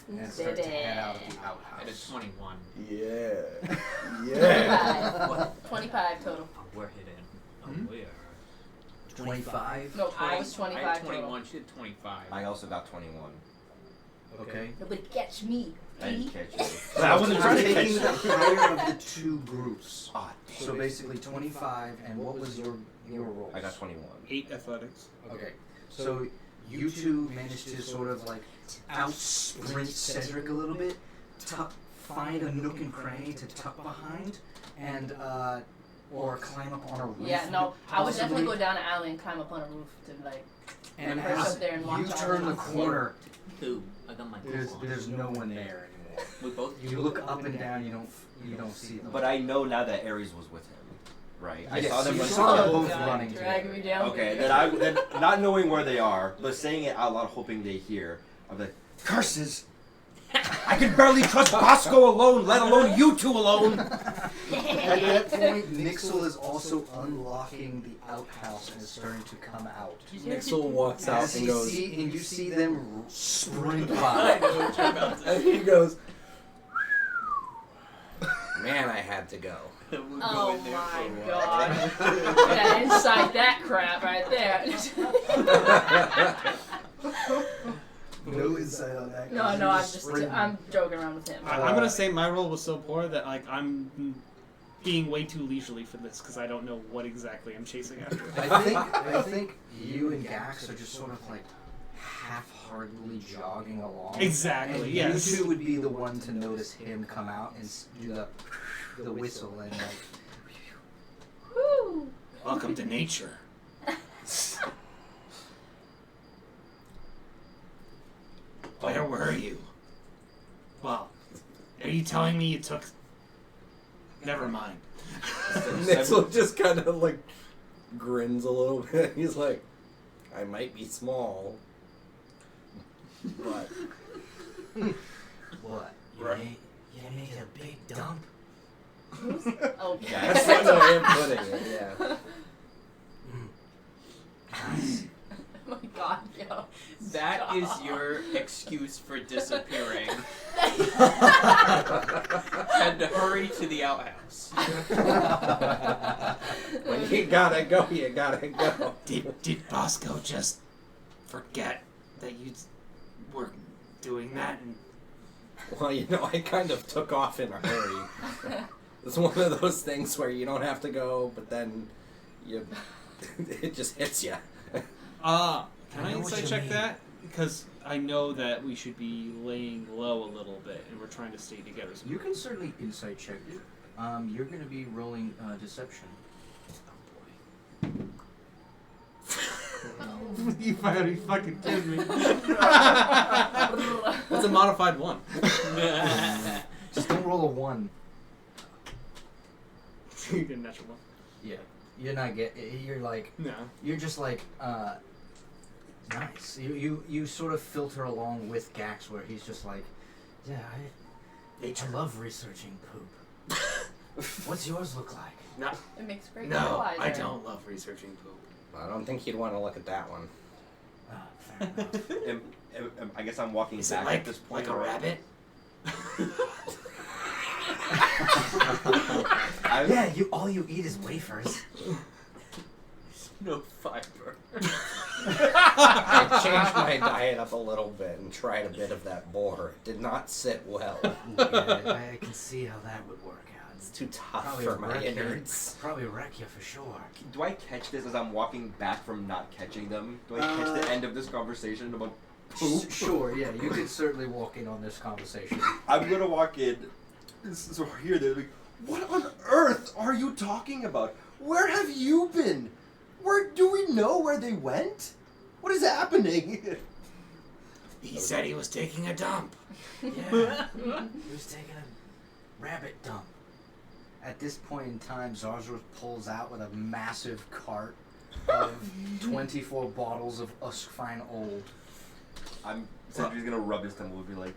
and start to head out of the outhouse. At a 21. Yeah. 25. 25 total. Oh, we're hidden. Oh, we are. 25. No, I was I 25 had total. 21. She had 25. I also got 21. Okay. Nobody catch me. I didn't catch you. So I wasn't trying to catch taking you. the higher of the two groups. Ah, So basically 25, and what was your roll? I got 21. 8 athletics. Okay. So you two managed to sort of like out sprint Cedric a little bit, find a nook and cranny to tuck behind, and or climb up on a roof. Yeah, no, I would definitely possibly. go down an alley and climb up on a roof to like. And perch as up there and you watch all turn the this. corner, Who? I got my there's no one there anymore. We both. You look up and down, you don't see them. But I know now that Ares was with him, right? I Yes, saw them you run saw them together. both God, running dragging me down. Okay, then not knowing where they are, but saying it out loud, hoping they hear. I'm like, curses! I can barely trust Bosco alone, let alone you two alone. At that point, Nixxle is also unlocking the outhouse and is starting to come out. Nixxle walks out As and you see them sprint by. and he goes, man, I had to go. Oh my god. Yeah, inside that crap right there. No insight on that. No, I'm joking around with him. I'm gonna say my roll was so poor that like I'm being way too leisurely for this because I don't know what exactly I'm chasing after. I think you and Gax are just sort of like half-heartedly jogging along. Exactly. And yes. you two would be the one to notice him come out and do the whistle and like. Woo! Welcome to nature. Where were you? Well, are you telling me you took... Never mind. Nixxle just kind of like grins a little bit. He's like, I might be small, but... What? You made a big dump. Okay. That's the way I'm putting it, yeah. Oh my god, yo. That is your excuse for disappearing. And to hurry to the outhouse. When you gotta go, you gotta go. Did Bosco just forget that you were doing that? And... Well, you know, I kind of took off in a hurry. It's one of those things where you don't have to go, but then it just hits you. Can I insight check that? Because I know that we should be laying low a little bit, and we're trying to stay together. So You can certainly insight check it. You're going to be rolling deception. you finally fucking kidding me. That's a modified 1. Just don't roll a 1. You get a natural 1. Yeah. You're not you're like, No. you're just like, nice. You sort of filter along with Gax where he's just like, yeah, I love researching poop. What's yours look like? No, It makes great no, fertilizer. I don't love researching poop. I don't think you'd want to look at that one. Fair enough. I guess I'm walking Is it back like, at this point. like a rabbit? Yeah, all you eat is wafers. No fiber. I changed my diet up a little bit and tried a bit of that boar. It did not sit well. Yeah, I can see how that would work out. It's too tough Probably for my wreck you. innards. Probably wreck you for sure. Do I catch this as I'm walking back from not catching them? Do I catch the end of this conversation about poop? Sure, yeah, you could certainly walk in on this conversation. I'm gonna walk in. So here they're like, what on earth are you talking about? Where have you been? Where do we know where they went? What is happening? He said he was taking a dump. Yeah, he was taking a rabbit dump. At this point in time, Zarzor pulls out with a massive cart of 24 bottles of Uskfine Old. Cedric's gonna rub his temple and be like,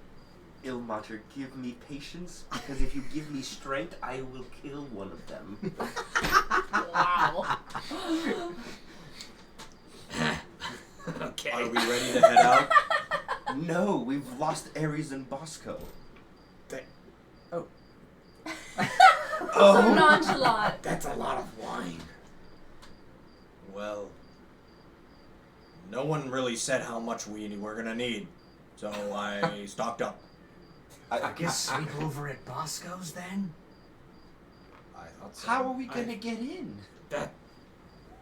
Ilmater, give me patience, because if you give me strength, I will kill one of them. Wow. Okay. Are we ready to head out? No, we've lost Ares and Bosco. So nonchalant. That's a lot of wine. Well, no one really said how much we were gonna need, so I stocked up. I guess sleep over at Bosco's then? I thought so. How are we gonna get in? That,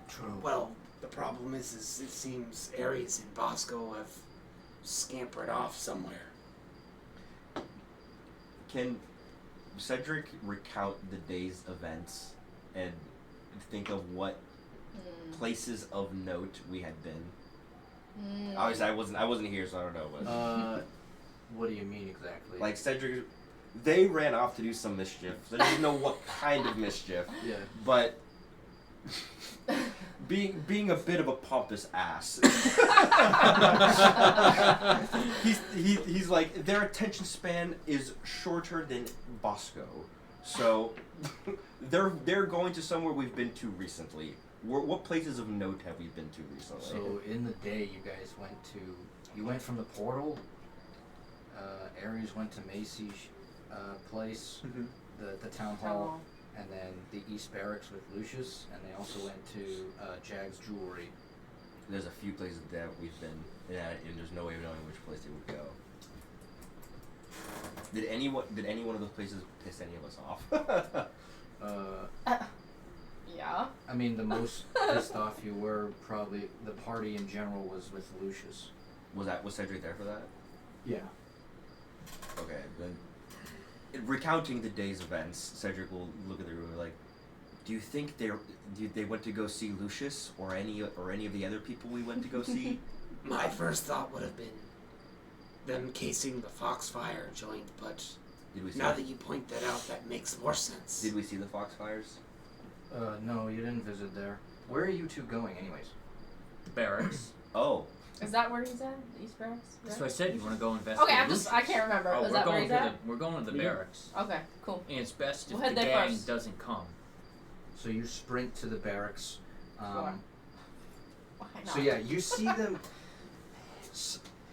True. well, the problem is it seems Ares and Bosco have scampered off somewhere. Can Cedric recount the day's events and think of what places of note we had been? Obviously, I wasn't here, so I don't know. But What do you mean exactly? like Cedric, they ran off to do some mischief. So I didn't know what kind of mischief. Yeah. But being a bit of a pompous ass, he's like, their attention span is shorter than Bosco, so they're going to somewhere we've been to recently. What places of note have we been to recently? So in the day, you guys went from the portal. Ares went to Macy's place, the town hall, and then the East Barracks with Lucius, and they also went to Jag's Jewelry. there's a few places that we've been, and there's no way of knowing which place they would go. Did any one of those places piss any of us off? Yeah. I mean, the most pissed off you were probably the party in general was with Lucius. Was Cedric there for that? Yeah. Okay, then recounting the day's events, Cedric will look at the room and be like, do you think they went to go see Lucius or any of the other people we went to go see? My first thought would have been them casing the Foxfire joint, but Did we see now that you point that out, that makes more sense. Did we see the Foxfires? No, you didn't visit there. Where are you two going, anyways? Barracks. Oh. Is that where he's at? The East Barracks? That's what I said. You want to go investigate? Okay, I can't remember. Oh, Is that where he's at? we're going to the barracks. Okay, cool. And it's best if We'll head the there gang first. doesn't come. So you sprint to the barracks. Why So not? yeah, you see them.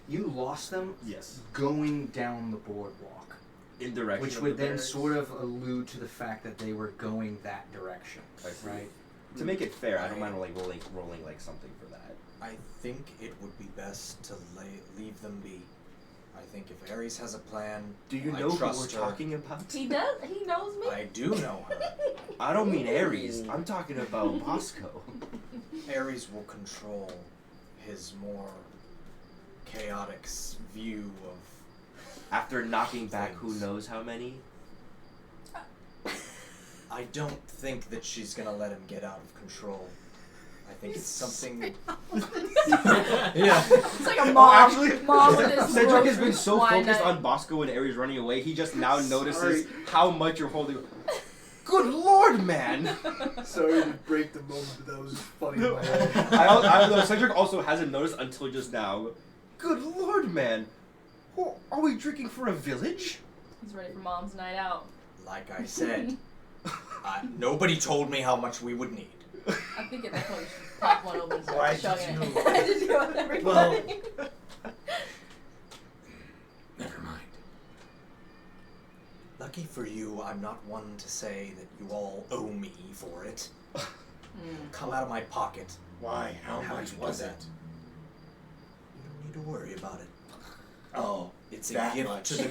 You lost them Yes. going down the boardwalk, In direction. which of would the then barracks? sort of allude to the fact that they were going that direction, I see. right? To make it fair, I don't mind like rolling like something for that. I think it would be best to leave them be. I think if Ares has a plan, Do you I know who trust we're her. talking about? He does? He knows me? I do know her. I don't mean Ares. I'm talking about Bosco. Ares will control his more chaotic view of. After knocking back who Things. knows how many? I don't think that she's gonna let him get out of control. I think it's something. Yeah. It's like a mom. Actually, Mom with his Cedric has been so wine focused night. on Bosco and Ares running away, he just now notices Sorry. how much you're holding. Good lord, man! Sorry to break the moment, but that was funny in my head. I know Cedric also hasn't noticed until just now. Good lord, man! Are we drinking for a village? He's ready for mom's night out. Like I said, nobody told me how much we would need. I think at that point you should pop one open and Why start did chugging you- it. I did you with everybody. Well- Never mind. Lucky for you, I'm not one to say that you all owe me for it. Come out of my pocket. Why? How How much you was do it? that? You don't need to worry about it. Oh, It's a that gift much. to the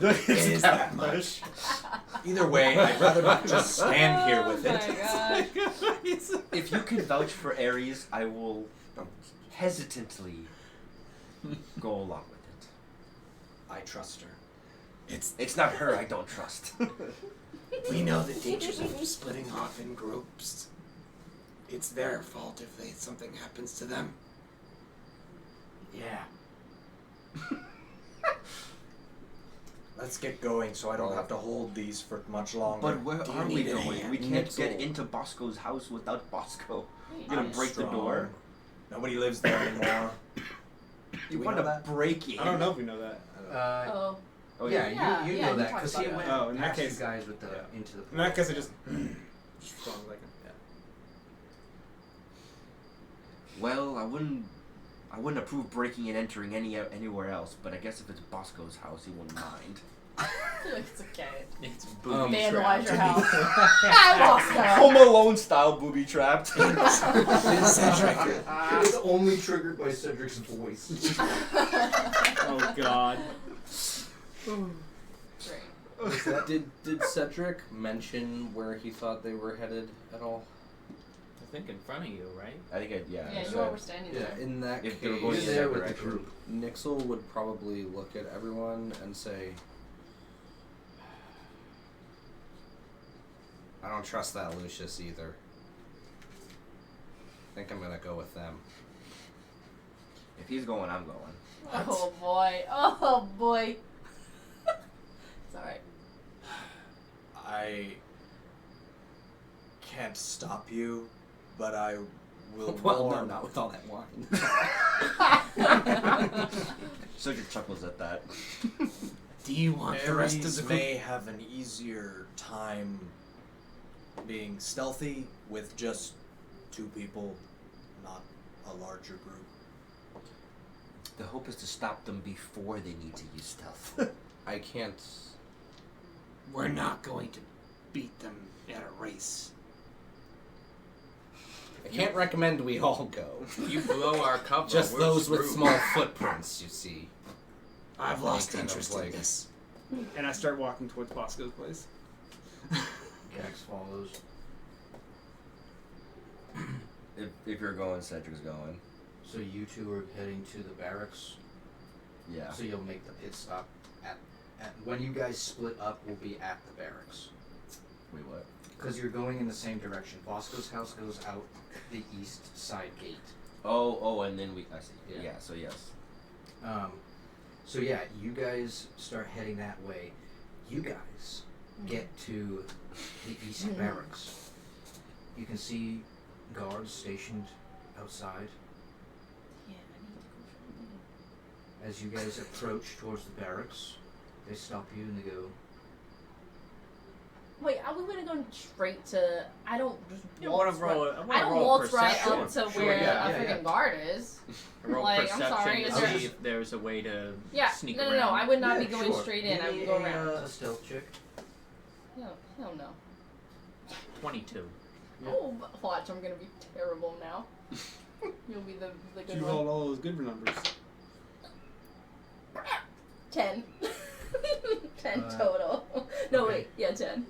group. It is that much. Either way, I'd rather not just stand here with Oh it. my gosh. If you can vouch for Ares, I will hesitantly go along with it. I trust her. It's not her I don't trust. We know the dangers of splitting off in groups. It's their fault if something happens to them. Yeah. Let's get going so I don't have to hold these for much longer. But where Do you are we need a going? hand? We can't Nixxle. get into Bosco's house without Bosco. You're gonna I'm break the strong. door. Nobody lives there anymore. You we want know to that? break in? I don't know if we know that. Oh. Oh, yeah, Yeah, you yeah, know you that talked because he about went that. Oh, in that past case- you guys with the yeah. into the. In that case, I just respond like yeah. Well, I wouldn't approve breaking and entering anywhere else. But I guess if it's Bosco's house, he wouldn't mind. It's okay. It's Vandalize your house. I lost her. Home Alone style booby trapped. Cedric. It's only triggered by Cedric's voice. Oh God. Great. Did Cedric mention where he thought they were headed at all? I think in front of you, right? I think Yeah, I you all were standing there. In that If case, they were going You're in there that with the direction. group. Nixxle would probably look at everyone and say, I don't trust that Lucius either. I think I'm gonna go with them. If he's going, I'm going. Oh boy. Oh boy. It's alright. I can't stop you, but I will Well, no, warn. not with all that wine. Cedric chuckles at that. Do you want the rest of Ares the group? may have an easier time being stealthy with just 2 people, not a larger group. The hope is to stop them before they need to use stealth. I can't. We're not going to beat them at a race. I can't recommend we all go. You blow our cover. Just we're those with screwed. small footprints, you see. I've lost Kind of interest in like- this. And I start walking towards Bosco's place. Gax follows. If you're going, Cedric's going. So you two are heading to the barracks. Yeah. So you'll make the pit stop at when you guys split up. Will be at the barracks Wait, what? because you're going in the same direction. Bosco's house goes out the east side gate. Oh, and then I see. Yeah. Yeah. So yes. So yeah, you guys start heading that way. You guys get to the East Barracks. You can see guards stationed outside. Yeah, I need to go. As you guys approach towards the barracks, they stop you and they go, Wait, are we gonna go straight to? I don't just. You wanna waltz roll? right- I I wanna don't roll waltz right perception. up to Sure, where yeah, a yeah, freaking yeah. guard is. Roll Like, I'm perception sorry, to is see there- if there's a way to Yeah, sneak no, around. I would not "Yeah, be going sure. straight in. Give I would me go a, around. a stealth check. Hell no. 22. Yeah. Oh, watch! I'm gonna be terrible now. You'll be the good You one. rolled all those good numbers. 10. 10 Uh, total. No, okay. wait. Yeah, 10.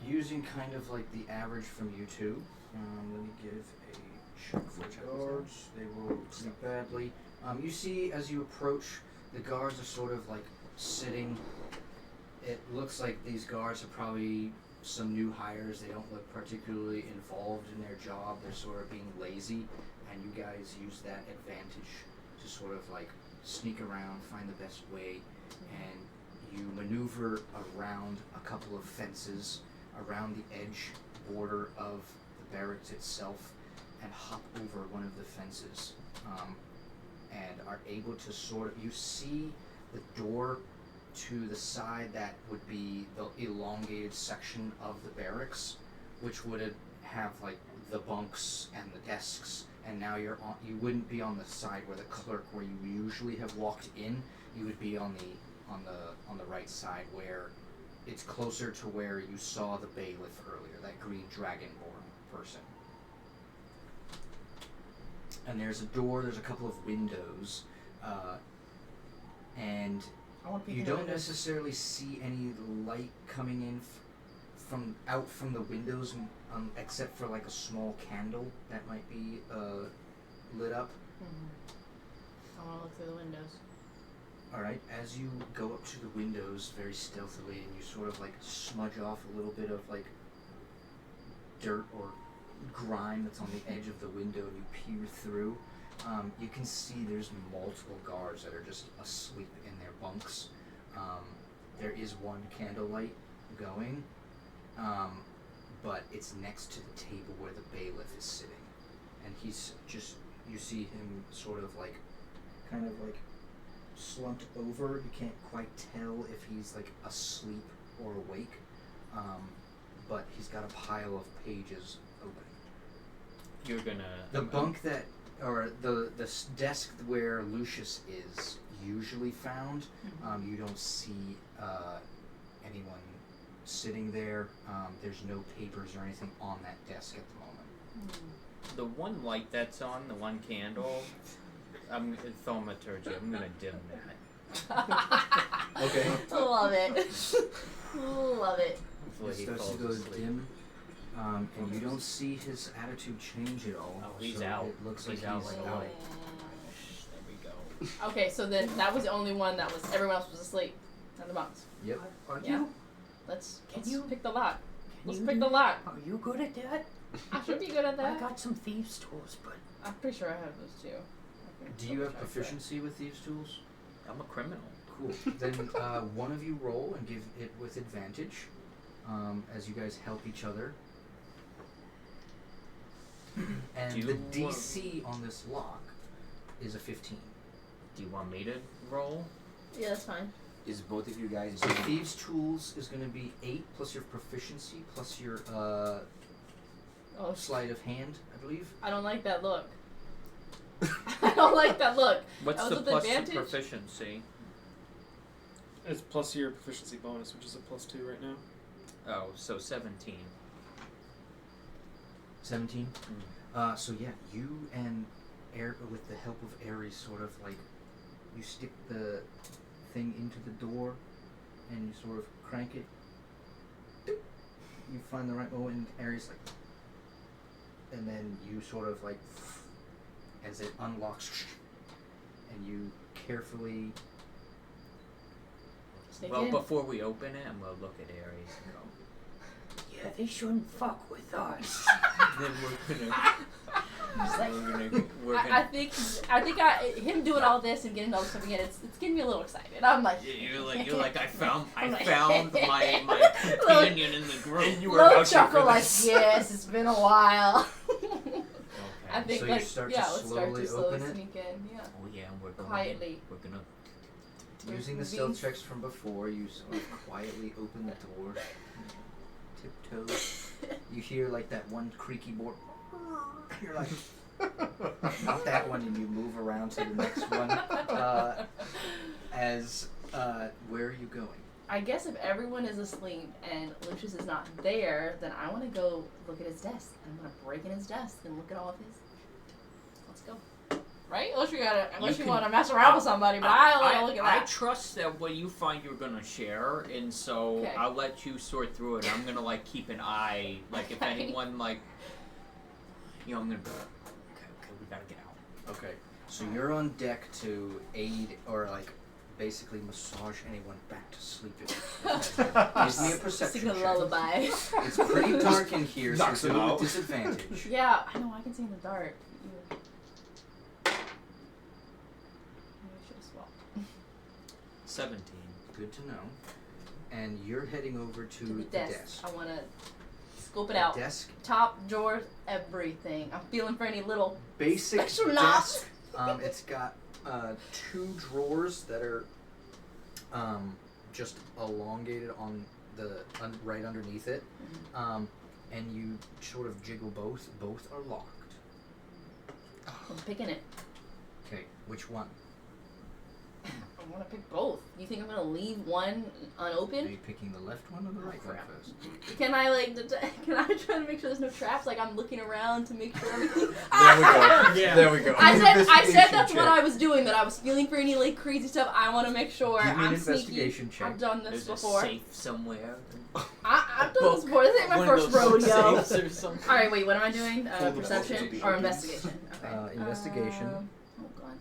Using kind of like the average from you two, let me give a check for the guards. They roll pretty badly. You see as you approach, the guards are sort of like sitting. It looks like these guards are probably some new hires. They don't look particularly involved in their job. They're sort of being lazy, and you guys use that advantage to sort of like sneak around, find the best way, and you maneuver around a couple of fences, around the edge border of the barracks itself, and hop over one of the fences, and are able to sort of, you see the door to the side that would be the elongated section of the barracks, which would have like the bunks and the desks, and now you wouldn't be on the side where the clerk where you usually have walked in. You would be on the right side where it's closer to where you saw the bailiff earlier, that green dragonborn person. And there's a door, there's a couple of windows, and I want to be you the don't windows. necessarily see any light coming in from out from the windows, except for like a small candle that might be lit up. I want to look through the windows. All right, as you go up to the windows very stealthily, and you sort of like smudge off a little bit of like dirt or grime that's on the edge of the window, and you peer through. You can see there's multiple guards that are just asleep in their bunks. There is one candlelight going, but it's next to the table where the bailiff is sitting, and he's just, you see him sort of like, kind of like slumped over. You can't quite tell if he's like asleep or awake, but he's got a pile of pages open. You're gonna. The bunk that, or the desk where Lucius is usually found, you don't see anyone sitting there. There's no papers or anything on that desk at the moment. The one light that's on, the one candle, thaumaturgy. I'm gonna dim that. Okay. Love it. Love it. Hopefully It he starts falls to go asleep. dim, and you don't see his attitude change at all. Oh, he's so out. It looks He's like out he's like a out. light. There we go. Okay, so then that was the only one that was. Everyone else was asleep. And the bunks. Yep. Are Yeah. you? Let's Can you- pick the lock. Can Let's you pick do- the lock. Are you good at that? I should be good at I that. got some thieves' tools, but I'm pretty sure I have those too. Okay, Do you have double check proficiency with thieves' tools? I'm a criminal. Cool. Then one of you roll and give it with advantage, as you guys help each other. And Do the you, DC on this lock is a 15. Do you want me to roll? that. Yeah, that's fine. Is both of you guys So thieves' tools is going to be 8 plus your proficiency plus your Oh, sleight of hand, I believe. I don't like that look. I don't like that look. What's That the was with plus to advantage? proficiency? It's plus your proficiency bonus, which is a +2 right now. Oh, so 17. 17. So yeah, you and with the help of Ares, sort of like you stick the thing into the door, and you sort of crank it. You find the right moment, and Ares like, and then you sort of like, as it unlocks, and you carefully. Well, before we open it, I'm gonna look at Ares and go. Yeah, they shouldn't fuck with us. Then I think him doing all this and getting all this stuff again, it's getting me a little excited. I'm like, you're like I found my Little- companion in the group. And you were little about to chuckle like, this. yes, it's been a while. Okay. I think So you like start yeah, to let's start slowly to slowly open it? sneak in. Yeah. Oh yeah, we're gonna Quietly. We're gonna. Using the stealth checks from before, you sort of quietly open the door, tiptoe. You hear like that one creaky board. You're like, not that one, and you move around to the next one. Where are you going? I guess if everyone is asleep and Lucius is not there, then I want to go look at his desk. I'm gonna break in his desk and look at all of his. Let's go. Right? Unless you want to mess around with somebody, but I want to look at I that. trust that what you find you're gonna share, and so Okay. I'll let you sort through it. I'm gonna like keep an eye, like if Okay. anyone like, I'm gonna. Okay, we gotta get out. Okay, so you're on deck to aid or like basically massage anyone back to sleep. Gives me a perception Sing a check. lullaby. It's pretty dark in here, so Knocks do him it out. with disadvantage. Yeah, I know. I can see in the dark. Maybe I should have swapped. 17. Good to know. And you're heading over to To the the desk. I want to scope it The out. desk, Top drawers, everything. I'm feeling for any little basic special knobs. desk. It's got 2 drawers that are just elongated on the right underneath it, and you sort of jiggle both. Both are locked. I'm picking it. Okay, which one? I want to pick both. You think I'm gonna leave one Are unopened? you picking the left one or the right one crap. first? Can I can I try to make sure there's no traps? Like I'm looking around to make sure everything. There we go. Yeah. There we go. I said Investigation that's what check. I was doing. That I was feeling for any like crazy stuff. I want to make sure Give me an I'm sneaky. investigation check. I've done this There's before. a safe somewhere. I've done this before. This ain't my One of first those rodeo. safes or something. All right, wait. What am I doing? Hold the Perception focus. or investigation? Okay. Investigation. Oh god.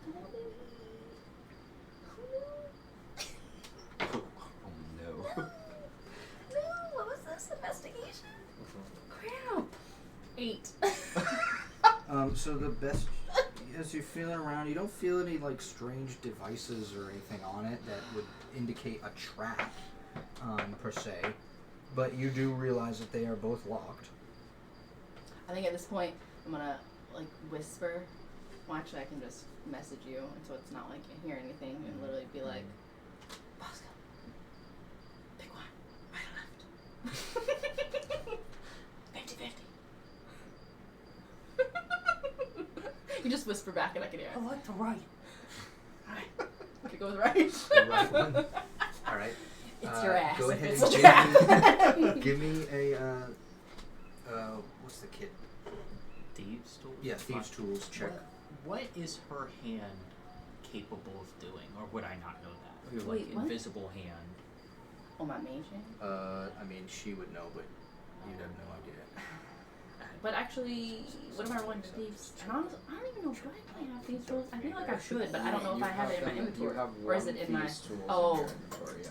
Oh no. No, what was this investigation? Crap. 8. So the best, as you're feeling around, you don't feel any like strange devices or anything on it that would indicate a trap, per se. But you do realize that they are both locked. I think at this point I'm gonna like whisper. Well, actually, I can just message you, and so it's not like I hear anything, and literally be like, "Bosco, pick one, right or left." 50-50. You just whisper back, and I can hear I it. like the right. Alright, okay, go with right. The right one. All right. It's your ass. Go if ahead it's and a trap. give me a what's the kit? Thieves' tools? Yeah, thieves' tools check. What is her hand capable of doing? Or would I not know that? Your Wait, like what? invisible hand. Oh, my mage hand? I mean, she would know, but you'd have no idea. But actually, what if I want thieves? And honestly, I don't even know. Should I play have thieves tools? I feel like I should, but I don't know if I have it in my inventory. You have Or is one it in my? thieves' tools Oh. in your inventory, yeah.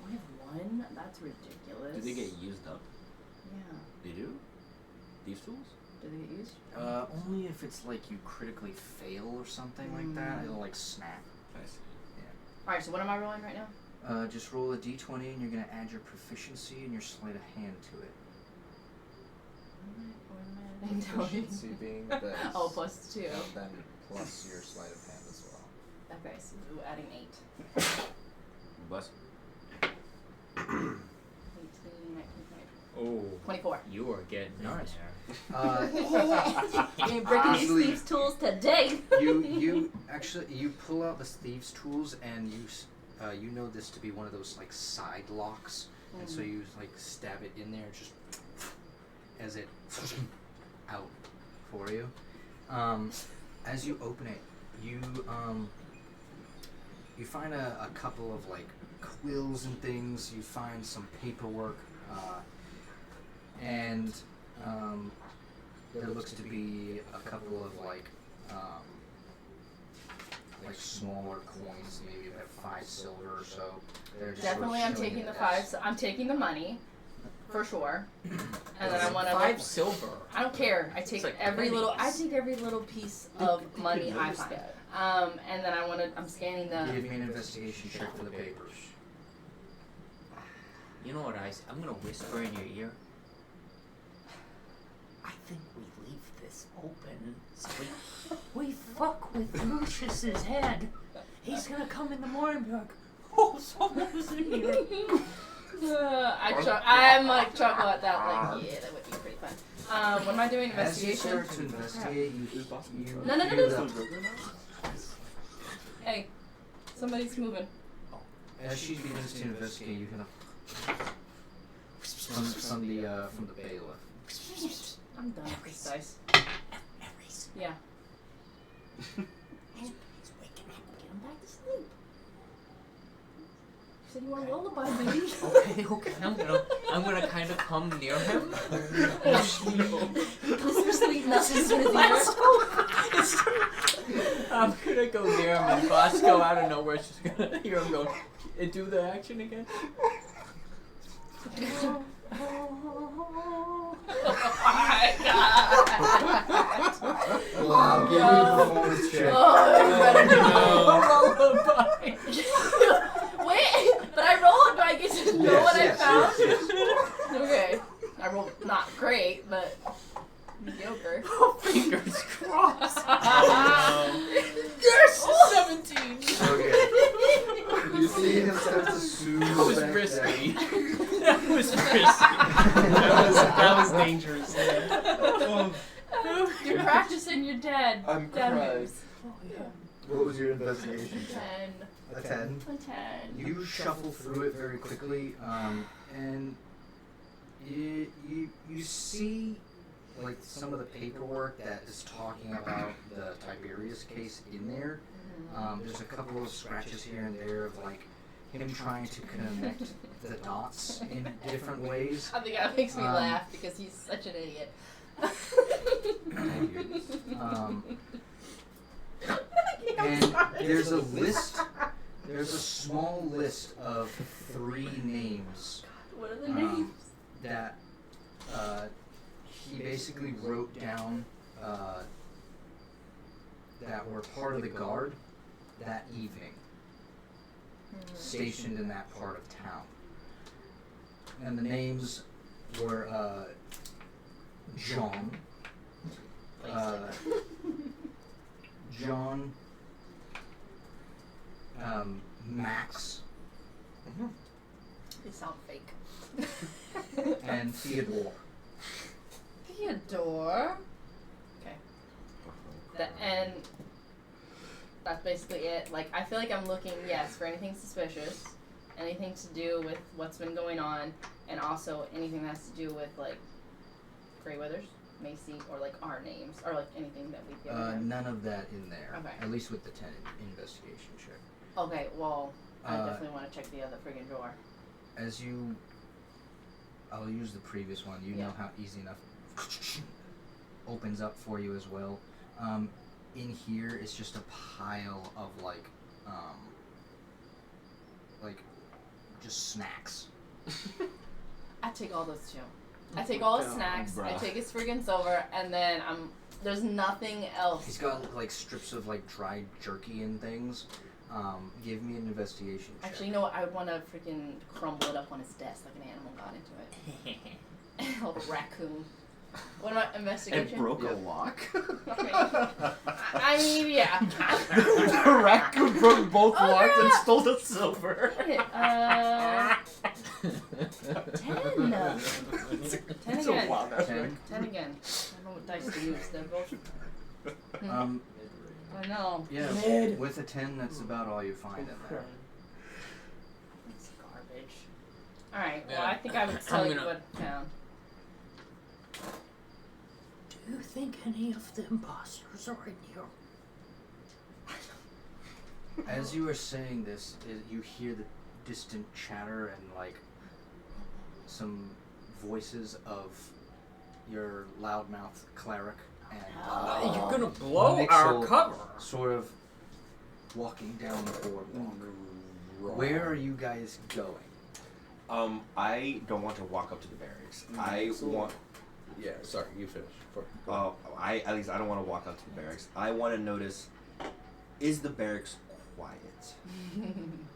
I have one? That's ridiculous. Do they get used up? Yeah. They do? These tools? Do they get used? Only if it's like you critically fail or something like that, it'll like snap. I see. Alright, so what am I rolling right now? Just roll a d20 and you're gonna add your proficiency and your sleight of hand to it. What am I adding to it? Proficiency being this. Oh, plus 2. And then plus your sleight of hand as well. Okay, so adding 8. Bless. 18, 19, 20. Oh. 24. You are getting in Nice. there. You ain't breaking these Honestly, thieves' tools today. you actually you pull out the thieves' tools and you know this to be one of those like side locks, and so you like stab it in there just as it out for you. As you open it, you find a couple of like quills and things. You find some paperwork, and there looks to be a couple of like smaller coins, maybe about 5 silver or so. They're just Definitely, sort I'm of chilling taking in the the 5. So I'm taking the money, for sure. And then I want to 5 silver. I don't care. I take like every little. I pennies. take every little piece of money I find. And then I want to. I'm scanning the. Give me an investigation check for the papers. You know what I'm gonna whisper in your ear. I think we leave this open so We fuck with Lucius's head. He's gonna come in the morning and be like, oh, someone's in here. I'm like chuckle at that. Like, yeah, that would be pretty fun. What am I doing? As you Investigation. start to investigate, you No. hear the- Hey, somebody's moving. As she begins to investigate, you hear the from the bailiff. I'm done with this dice. Aries, Yeah. he's waking up. Get him back to sleep. You said you want a lullaby, baby. Okay. I'm gonna kind of come near him. Whisper sweet nothings in his ear. I'm gonna go near him, and Bosco out of nowhere is just gonna hear him go. Do the action again. Oh my god. Wow, give me a performance check. Oh, you better do Lullaby. Wait, but I rolled. Do I get to know what I Yes, found? yes. Okay. I rolled not great, but mediocre. Fingers crossed. Yes! 17. Okay. You see him start to soothe That was back risky. down. That was risky. that was dangerous. You're practicing, you're dead. I'm Dead crying. moves. Oh, yeah. What was your investigation check? 10. A 10. A 10. You shuffle through it very quickly, and you see like some of the paperwork that is talking about the Tiberius case in there. There's a couple of scratches here and there of like him trying to connect the dots in different ways. I think that makes me laugh because he's such an idiot. Thank you. And there's a list. There's a small list of 3 names What are the names? that he basically wrote down that were part of the guard that evening, stationed in that part of town. And the names were John, John, Max, They sound fake. and Theodore. Theodore. Okay. And that's basically it. Like, I feel like I'm looking, yes, for anything suspicious, anything to do with what's been going on, and also anything that has to do with, like, Greyweathers, Macy, or, like, our names, or, like, anything that we've given him. None of that in there. Okay. At least with the 10 investigation check. Okay, well, I Uh, definitely want to check the other friggin' drawer. As you, I'll use the previous one. You know how easy enough opens up for you as well. In here is just a pile of like just snacks. I take all those too. I take all his snacks, I bruh. take his friggin' silver, and then there's nothing else. He's got like strips of like dried jerky and things. Give me an investigation check. Actually, you know what? I want to freaking crumble it up on his desk like an animal got into it. A little raccoon. What about investigation? It broke a lock. I mean, yeah. The raccoon broke both Oh, locks and yeah. stole the silver. 10. 10 It's again. a wild ass 10. raccoon. 10 again. I don't know what dice to use. They're both. I know. Yeah, with a 10, that's about all you find in there. It's garbage. Alright, well, Yeah. I think I would tell you what I found. Do Do you think any of the imposters are in here? As you are saying this, you hear the distant chatter and like some voices of your loudmouth cleric and You're gonna blow Nixxle our cover. sort of walking down the boardwalk. Where are you guys going? I don't want to walk up to the barracks. I want. Yeah, sorry, you finish. I don't want to walk up to the barracks. I want to notice, is the barracks quiet?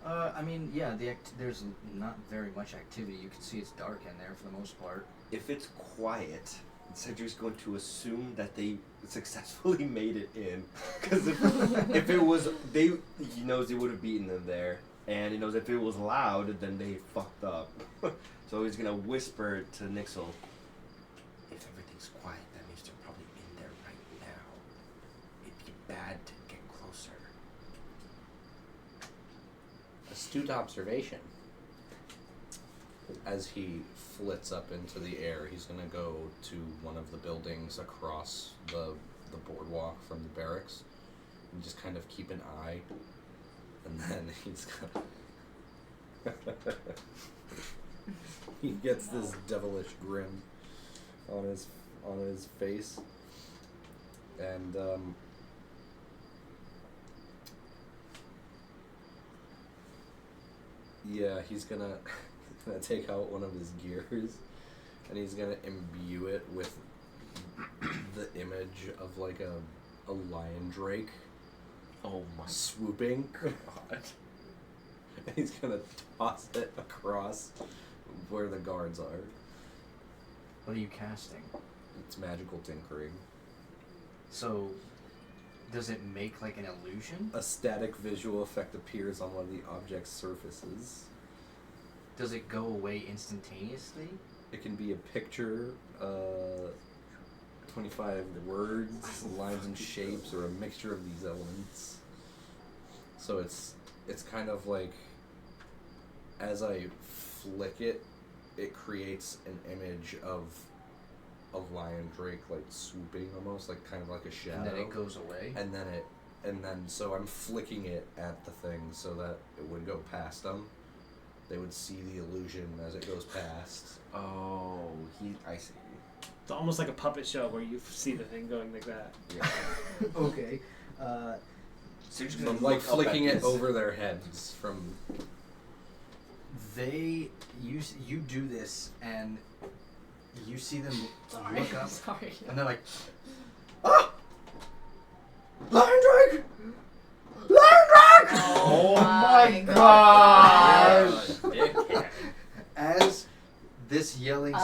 I mean, yeah, there's not very much activity. You can see it's dark in there for the most part. If it's quiet, Cedric's going to assume that they successfully made it in. Because if it was, he knows they would have beaten them there. And he knows if it was loud, then they fucked up. So he's going to whisper to Nixxle, if everything's quiet, that means they're probably in there right now. It'd be bad to get closer. Astute observation. As he flits up into the air, he's going to go to one of the buildings across the boardwalk from the barracks and just kind of keep an eye. And then he's gonna he gets this devilish grin on his face, and yeah, he's gonna take out one of his gears, and he's gonna imbue it with the image of like a lion drake. Oh my swooping. God. And he's gonna toss it across where the guards are. What are you casting? It's magical tinkering. So, does it make like an illusion? A static visual effect appears on one of the object's surfaces. Does it go away instantaneously? It can be a picture, 25 words, lines and shapes, or a mixture of these elements. So it's kind of like, as I flick it, it creates an image of a lion drake like swooping almost, like kind of like a shadow. And then it goes away? And then so I'm flicking it at the thing so that it would go past them. They would see the illusion as it goes past. Oh, I see. It's almost like a puppet show where you see the thing going like that. Yeah. Okay. So you're just So gonna I'm like look up flicking at it this. over their heads from. You do this, and you see them look up, Sorry. and they're like, "Ah! Lion Drake! Lion Drake!" Oh my gosh! As this yelling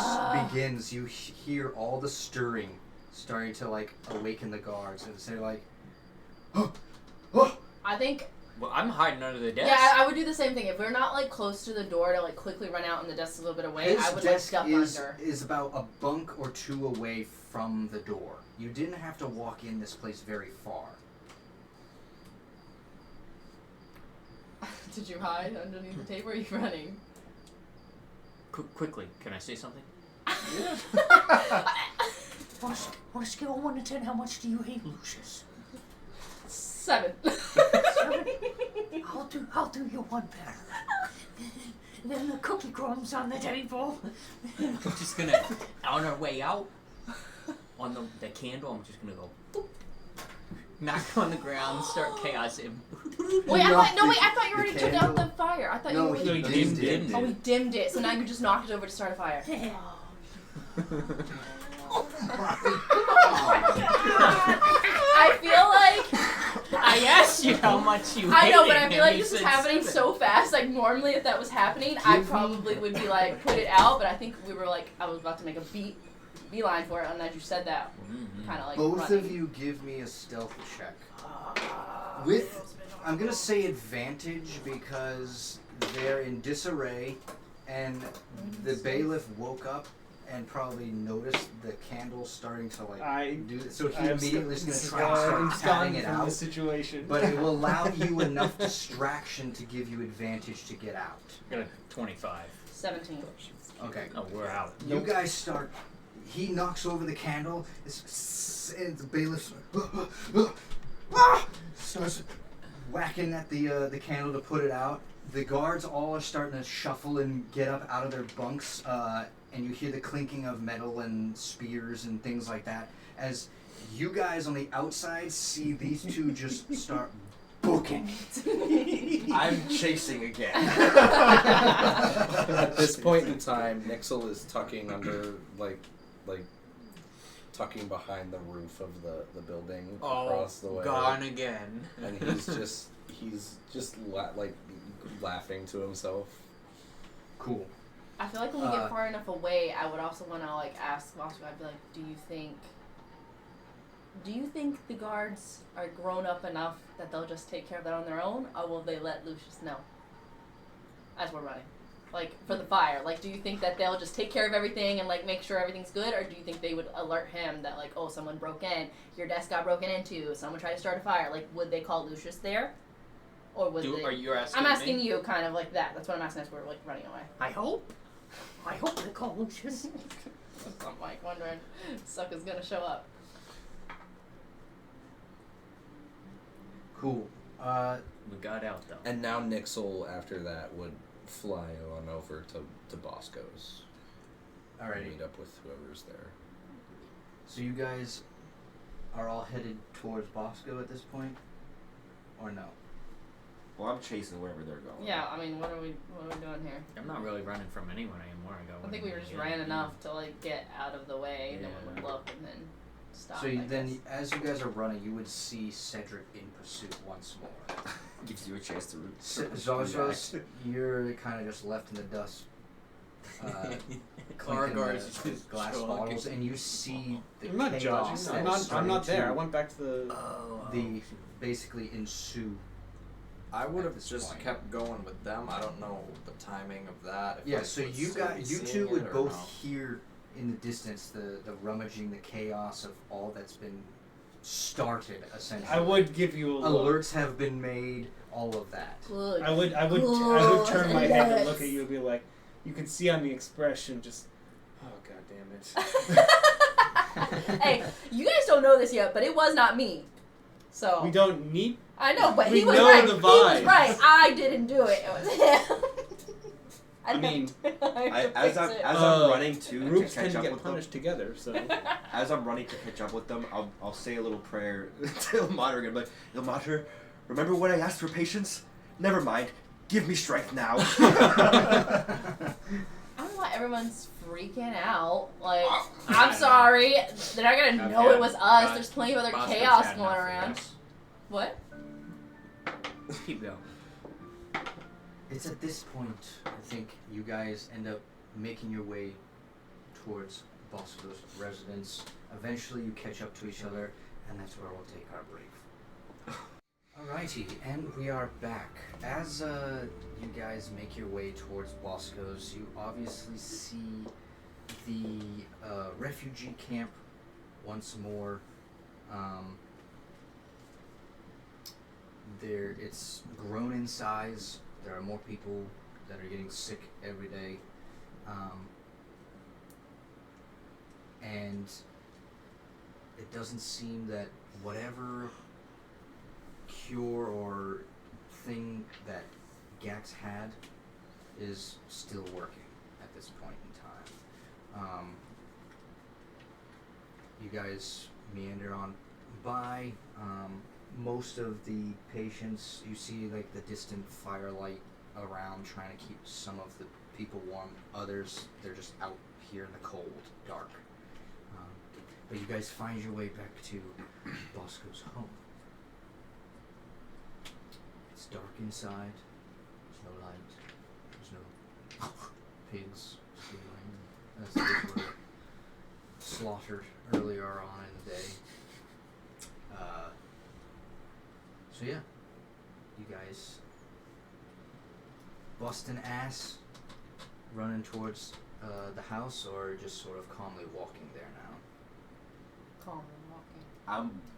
begins, you hear all the stirring starting to like awaken the guards, and they're like, "Oh, oh!" I think. Well, I'm hiding under the desk. Yeah, I would do the same thing. If we're not like close to the door to like quickly run out and the desk's a little bit away, His I would like desk duck under. is about a bunk or two away from the door. You didn't have to walk in this place very far. Did you hide underneath the table? Or are you running? Quickly, can I say something? On a scale of 1 to 10, how much do you hate Lucius? 7. I'll do you one better. Then the cookie crumbs on the table. I'm just gonna, on our way out, on the candle, I'm just gonna go, boop, knock on the ground, start chaos. Wait, I thought you already took out the fire. I thought No, you were. he dimmed dimmed it. it. Oh, we dimmed it, so now you just knocked it over to start a fire. I feel like I asked you how much you I know, hated but I feel him, like you this is said happening 7. so fast. Like normally, if that was happening, I probably would be like put it out. But I think we were like I was about to make a beeline for it, and as you said that, kind of like Both running. of you give me a stealth check. With, I'm gonna say advantage because they're in disarray, and the bailiff woke up and probably noticed the candle starting to like do this. So he immediately is gonna try and start patting it from out. the situation. But it will allow you enough distraction to give you advantage to get out. Got a 25. 17. Okay. Oh, we're out. You guys start he knocks over the candle, and the bailiff starts whacking at the candle to put it out. The guards all are starting to shuffle and get up out of their bunks, and you hear the clinking of metal and spears and things like that. As you guys on the outside see these two just start booking. I'm chasing again. At this point in time, Nixxle is tucking under, like tucking behind the roof of the building across the way. Gone again. And he's just laughing to himself. Cool. I feel like when we get far enough away, I would also want to like ask Bosco. I'd be like, do you think the guards are grown up enough that they'll just take care of that on their own, or will they let Lucius know as we're running? Like, for the fire, like, do you think that they'll just take care of everything and, like, make sure everything's good, or do you think they would alert him that, like, oh, someone broke in, your desk got broken into, someone tried to start a fire? Like, would they call Lucius there? Or would they... Are you asking I'm asking me? you kind of like that. That's what I'm asking as we're, like, running away. I hope they call Lucius. I'm, like, wondering, sucker's gonna show up. Cool. We got out, though. And now Nixxle, after that, would fly on over to Bosco's. Alrighty. Meet up with whoever's there. So you guys are all headed towards Bosco at this point? Or no? Well, I'm chasing wherever they're going. Yeah, I mean, what are we doing here? I'm not really running from anyone anymore. I think we were just ran enough to, like, get out of the way, no one would look, and then stop. So as you guys are running, you would see Cedric in pursuit once more. Gives you a chance to Zozos, you're kind of just left in the dust. Car clinking guards the just glass show bottles, and you see the I'm not chaos judging. that's I'm not there. I starting went back to to basically ensue. I would have this just point. kept going with them. I don't know the timing of that. If Yeah, I so would you still be two seeing would it or both no. hear in the distance the rummaging, the chaos of all that's been started, essentially. I would give you a look. Alerts have been made, all of that. Good. I would turn my head and look at you and be like, you can see on the expression just, oh god damn it. Hey, you guys don't know this yet, but it was not me. So We don't need. I know, but we he was know right. the He was vibe. right. I didn't do it. It was him. I mean, as I'm running to groups catch tend to up get with them, punished together, so. as I'm running to catch up with them, I'll say a little prayer to Ilmater again. Like, Ilmater, remember when I asked for patience? Never mind. Give me strength now. I don't know why everyone's freaking out. Like, I'm sorry. They're not gonna know it was us. There's plenty of other chaos going around. What? Keep going. It's at this point, I think, you guys end up making your way towards Bosco's residence. Eventually you catch up to each other, and that's where we'll take our break. Alrighty, and we are back. As you guys make your way towards Bosco's, you obviously see the refugee camp once more. It's grown in size. There are more people that are getting sick every day. And it doesn't seem that whatever cure or thing that Gax had is still working at this point in time. You guys meander on by. Most of the patients, you see like the distant firelight around trying to keep some of the people warm. Others, they're just out here in the cold, dark. But you guys find your way back to Bosco's home. It's dark inside. There's no light. There's no pigs stealing, as those were slaughtered earlier on in the day. So yeah, you guys busting ass, running towards the house, or just sort of calmly walking there now? Calmly walking.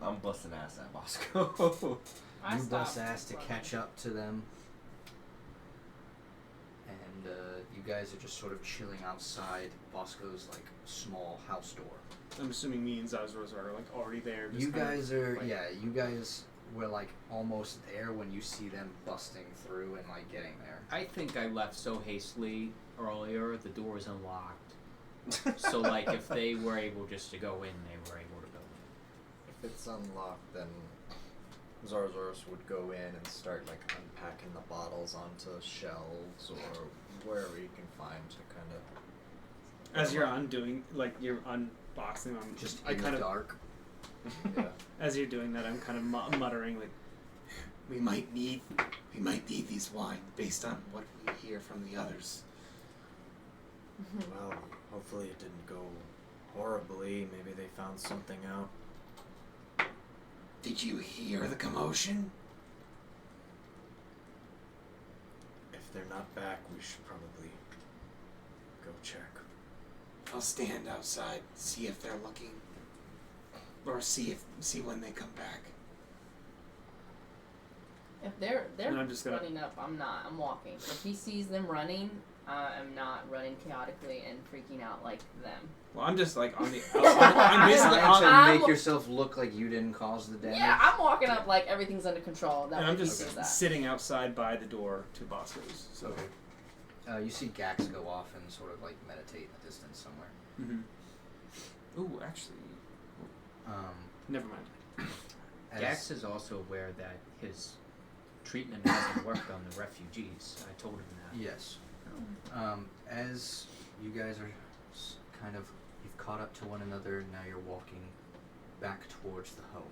I'm busting ass at Bosco. I You bust stopped ass to running. catch up to them, and you guys are just sort of chilling outside Bosco's like small house door. I'm assuming me and Zazros are like already there. You guys are like, you guys were like almost there when you see them busting through and like getting there. I think I left so hastily earlier, the door was unlocked. So, like, if they were able just to go in, they were able to go in. If it's unlocked, then Zarzoros would go in and start like unpacking the bottles onto shelves or wherever you can find to kind of. As you're undoing, like you're unboxing them, Just I in kind the of dark. Yeah. as you're doing that, I'm kind of muttering like, We might need these wine based on what we hear from the others. Well, hopefully it didn't go horribly. Maybe they found something out. Did you hear the commotion? If they're not back, we should probably go check. I'll stand outside, see if they're looking, or see when they come back. If they're And I'm just gonna- running up, I'm not. I'm walking. If he sees them running, I'm not running chaotically and freaking out like them. well, I'm just like on the. I'm basically Trying to on. make yourself look like you didn't cause the damage. Yeah, I'm walking up like everything's under control. That And way I'm he just sees that. sitting outside by the door to Bosco's. So. Okay. You see Gax go off and sort of like meditate in the distance somewhere. Mm-hmm. Ooh, actually, never mind. Gax is also aware that his treatment hasn't worked on the refugees. I told him that. Yes. As you guys are you've caught up to one another, now you're walking back towards the home.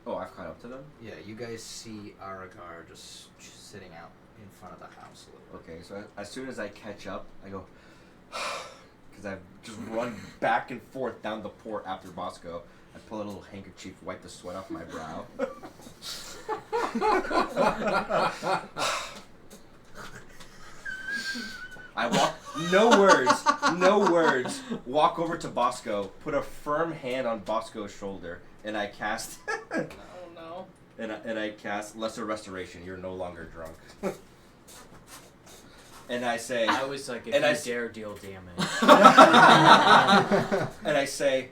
Oh, I've caught up to them? Yeah, you guys see Aragar just sitting out in front of the house a little bit. Okay, so as soon as I catch up, I go, because I've just run back and forth down the port after Bosco. I pull a little handkerchief, wipe the sweat off my brow. I walk, no words, walk over to Bosco, put a firm hand on Bosco's shoulder, and I cast, Oh no. and I cast Lesser Restoration. You're no longer drunk. And I say, I was like, if and you I dare deal damage. and I say,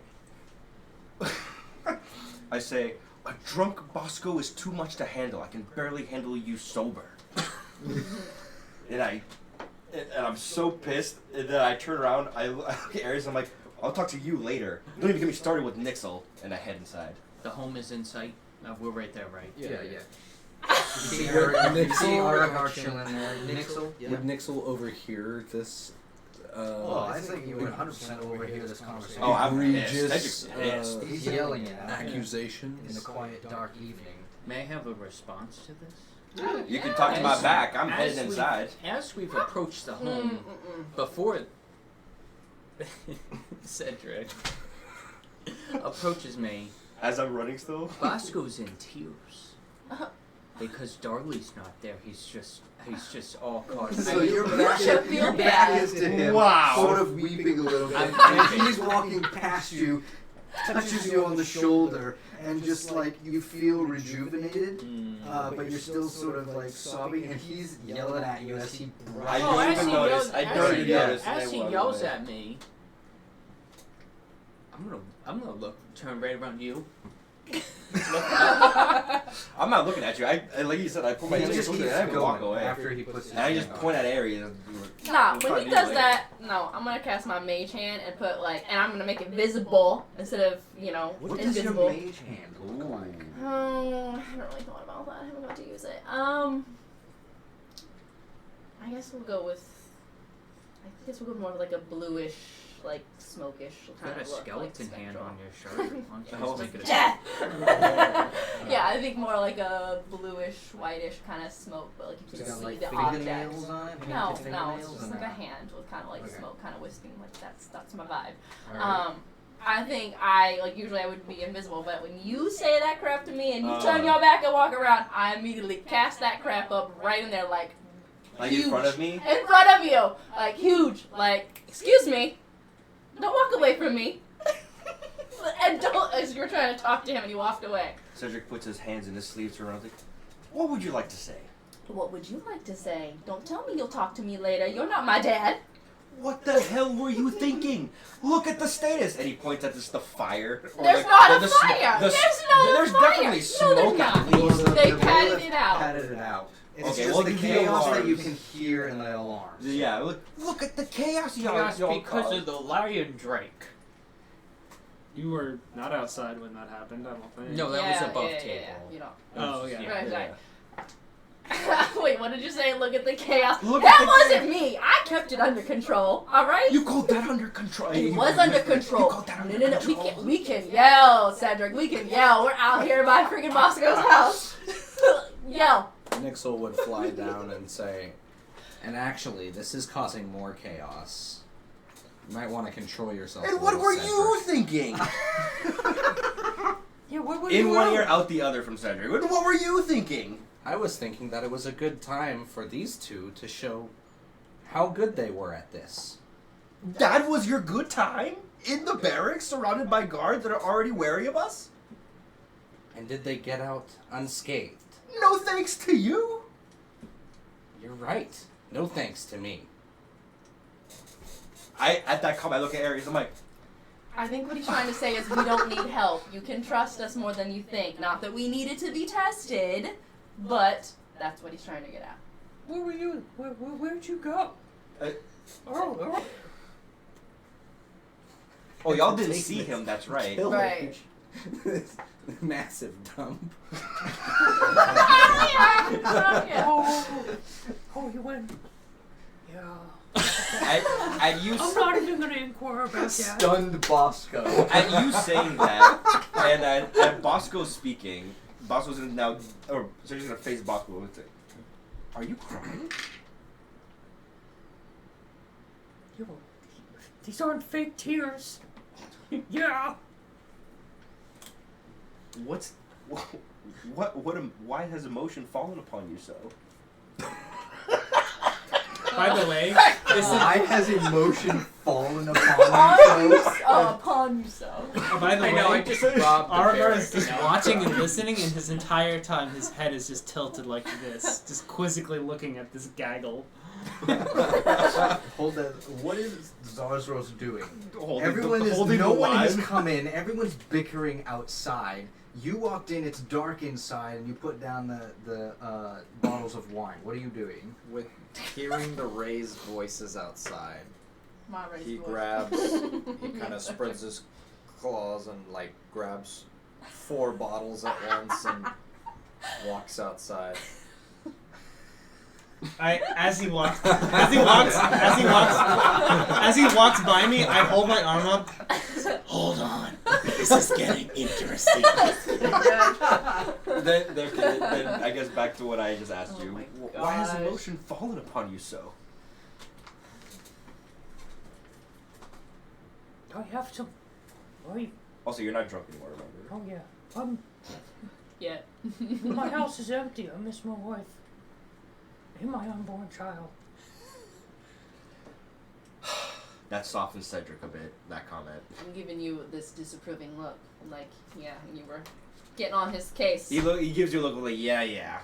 a drunk Bosco is too much to handle. I can barely handle you sober. and I'm so pissed. And then I turn around, I look at Ares, and I'm like, I'll talk to you later. Don't even get me started with Nixxle. And I head inside. The home is in sight. We're right there, right? Yeah. Would You see Nixxle- Aragar chilling there. Nixxle? Yeah. Would Nixxle overhear this? Oh, I think you would 100% overhear this conversation. Oh, I'm egregious, pissed. Cedric's pissed. He's yelling at accusations in the quiet, dark evening. May I have a response to this? You can talk to my back. I'm headed we've- inside. As we've approached the home, before Cedric approaches me, As I'm running still? Bosco's in tears. Because Darley's not there. He's just all caught. So your back is to him, Wow. sort of weeping a little bit. I'm And he's walking past you, touches you on the shoulder, and just like you feel rejuvenated, but you're still sort of like sobbing, and he's yelling at you as he I brushes. don't as even he notice. yells- I as don't he even yells- notice. and As I he walk yells away. at me, I'm gonna turn right around you. I'm not looking at you. I like you said, I put my He hand on your just shoulder keeps and I walk going away. after he puts his And I just hand point on. at areas. Nah, when he does that, no, I'm gonna cast my mage hand and put like, and I'm gonna make it visible instead of, What does your invisible. mage hand look like? Oh, I haven't really thought about that. I haven't got to use it. I guess we'll go with. I guess we'll go more with like a bluish, like smokish kind Got a of look. skeleton like hand spectral. on your shirt. Why don't you Oh, just make it a Death! Yeah, I think more like a bluish, whitish kind of smoke, but like you It's can got see like the object. fingernails on it? No, Painted no, it's fingernails just or like a not? hand with kind of like Okay. smoke, kind of wisping. Like that's my vibe. Alright. I think usually I would be invisible, but when you say that crap to me and you turn Uh. your back and walk around, I immediately cast that crap up right in there, like in front of me? in front of you, like huge, like excuse me, don't walk away from me, and don't as you're trying to talk to him and you walked away. Cedric puts his hands in his sleeves around like, what would you like to say? What would you like to say? Don't tell me you'll talk to me later. You're not my dad. What the hell were you thinking? Look at the status. And he points at the fire. There's not a fire. There's There's fire. definitely No, smoke there's at not. least. They patted it out. Patted it out. It's Okay, just well, the the chaos that alarms. you can hear in the alarms. Yeah, look at the chaos Chaos y'all because caused. of the lion drake. You were not outside when that happened, I don't think. No, that was above yeah, table. Yeah, you know. Oh, yeah. Right. Wait, what did you say? Look at the chaos. Look That at the wasn't me. I kept it under control. All right. You called that under control. It was under control. You called that under No. control. We can yell, Cedric. We can yell. We're out here by freaking Bosco's house. Yell. Nixxle would fly down and say, and actually, this is causing more chaos. You might want to control yourself. And a what little, were Cedric." you thinking? Yeah, what were In you one out? ear, out the other from Cedric. What were you thinking? I was thinking that it was a good time for these two to show how good they were at this. That was your good time? In the barracks, surrounded by guards that are already wary of us? And did they get out unscathed? No thanks to you. You're right. No thanks to me. At that comment, I look at Aries, I'm like, I think what he's trying to say is we don't need help. You can trust us more than you think. Not that we needed to be tested, but that's what he's trying to get at. Where were you? Where'd you go? Oh. oh, y'all didn't see him, that's right. Right. Massive dump. Oh, you went. Yeah. At you I'm not even gonna inquire about that. Stunned Bosco. at you saying that, and at Bosco speaking, Bosco's gonna now, or so he's gonna face Bosco and say, "Are you crying?" Yo, these aren't fake tears. Yeah. Why has emotion fallen upon you so? By the way, this is Why has emotion fallen upon you? Upon you so. by the I know, I way, just robbed the Arvar barracks, is just you know? watching and listening, and his entire time his head is just tilted like this, just quizzically looking at this gaggle. Hold that. What is Zarzros doing? Holding No the one has wine. come in. Everyone's bickering outside. You walked in. It's dark inside, and you put down the bottles of wine. What are you doing? With hearing the raised voices outside, My raised he voice. grabs, he kind of spreads his claws and like grabs 4 bottles at once and walks outside. As he walks by me, I hold my arm up. Hold on, this is getting interesting. Then I guess back to what I just asked you. my Why has gosh. emotion fallen upon you so? I have some. Wait. Also, you're not drunk anymore, remember? Oh yeah. Yeah. My house is empty. I miss my wife and my unborn child. That softens Cedric a bit, that comment. I'm giving you this disapproving look. Like, yeah, you were getting on his case. He gives you a look like, yeah.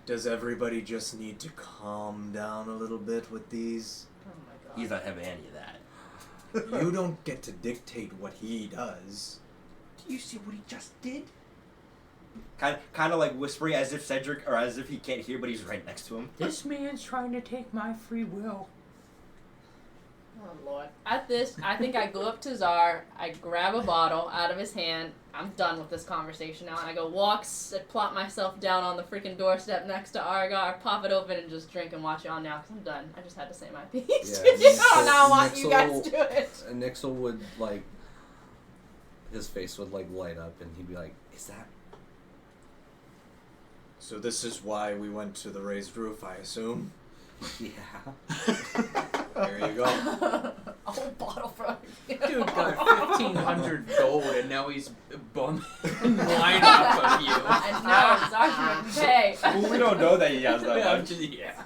Does everybody just need to calm down a little bit with these? Oh my god. He's not having any of that. You don't get to dictate what he does. Do you see what he just did? Kind of like whispering as if Cedric, or as if he can't hear, but he's right next to him. This man's trying to take my free will. Oh lord. At this, I think I go up to Czar, I grab a bottle out of his hand. I'm done with this conversation now. And I go plop myself down on the freaking doorstep next to Argar, pop it open, and just drink and watch y'all now, because I'm done. I just had to say my piece. Yeah, Now I want you guys Nixxle- to do it. And Nixxle would, like, his face would, like, light up, and he'd be like, is that... So this is why we went to the raised roof, I assume? Yeah. There you go. A whole bottle for you. Dude got 1,500 gold and now he's bumming wine off of you. And now Czar's gonna pay. Well, we don't know that he has that I'm much. just, yeah.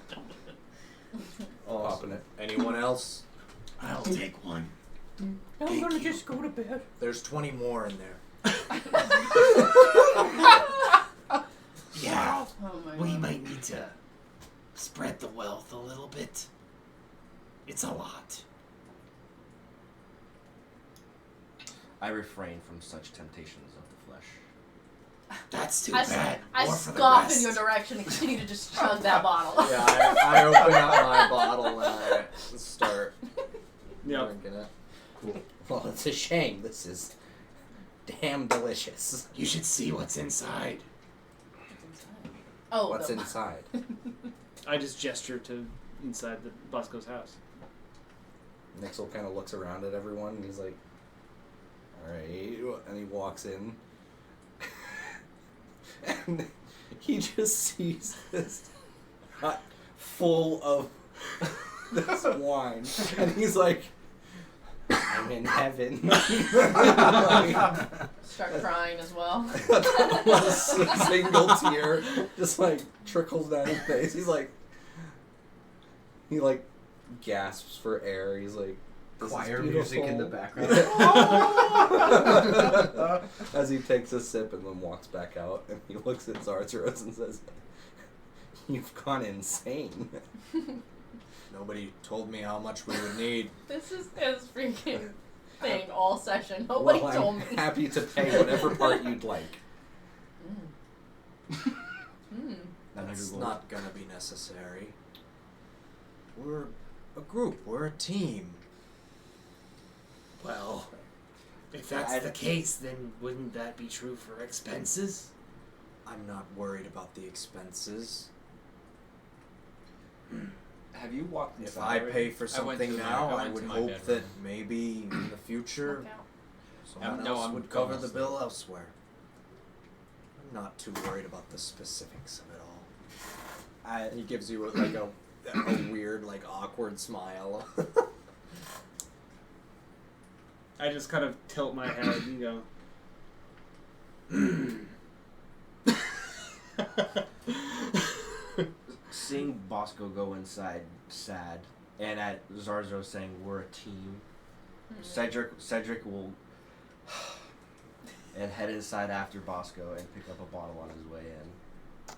Popping it. Anyone else? I'll take one. I'm gonna just go to bed. There's 20 more in there. Yeah, Oh my we god. might need to spread the wealth a little bit. It's a lot. I refrain from such temptations of the flesh. That's too I bad. More for the scoff rest. in your direction and continue to just chug that bottle. Yeah, I open up my bottle and I start Yep. drinking it. Well, it's a shame. This is damn delicious. You should see what's inside. Oh, What's the- inside? I just gesture to inside the Bosco's house. Nixxle kind of looks around at everyone and he's like, alright. And he walks in. And he just sees this hut full of this wine. And he's like, I'm in heaven. Like, Start crying as well. a single tear just like trickles down his face. He's like, he like gasps for air. He's like, this Choir is music in the beautiful. background. As he takes a sip and then walks back out, and he looks at Zarzaros and says, "You've gone insane." Nobody told me how much we would need. This is his freaking thing all session. Nobody Well, told I'm me. happy to pay whatever part you'd like. That's not gonna be necessary. We're a group. We're a team. Well, if that's the case, then wouldn't that be true for expenses? I'm not worried about the expenses. Have you walked If inside I already? pay for I went something to my- now, I I went would to my hope bedroom. that maybe in the future Look out. someone No, else I'm would cover going the to bill elsewhere. I'm not too worried about the specifics of it all. He gives you like a weird, like awkward smile. I just kind of tilt my head and go, Seeing Bosco go inside, sad, and at Zarzo saying we're a team, Cedric will and head inside after Bosco and pick up a bottle on his way in.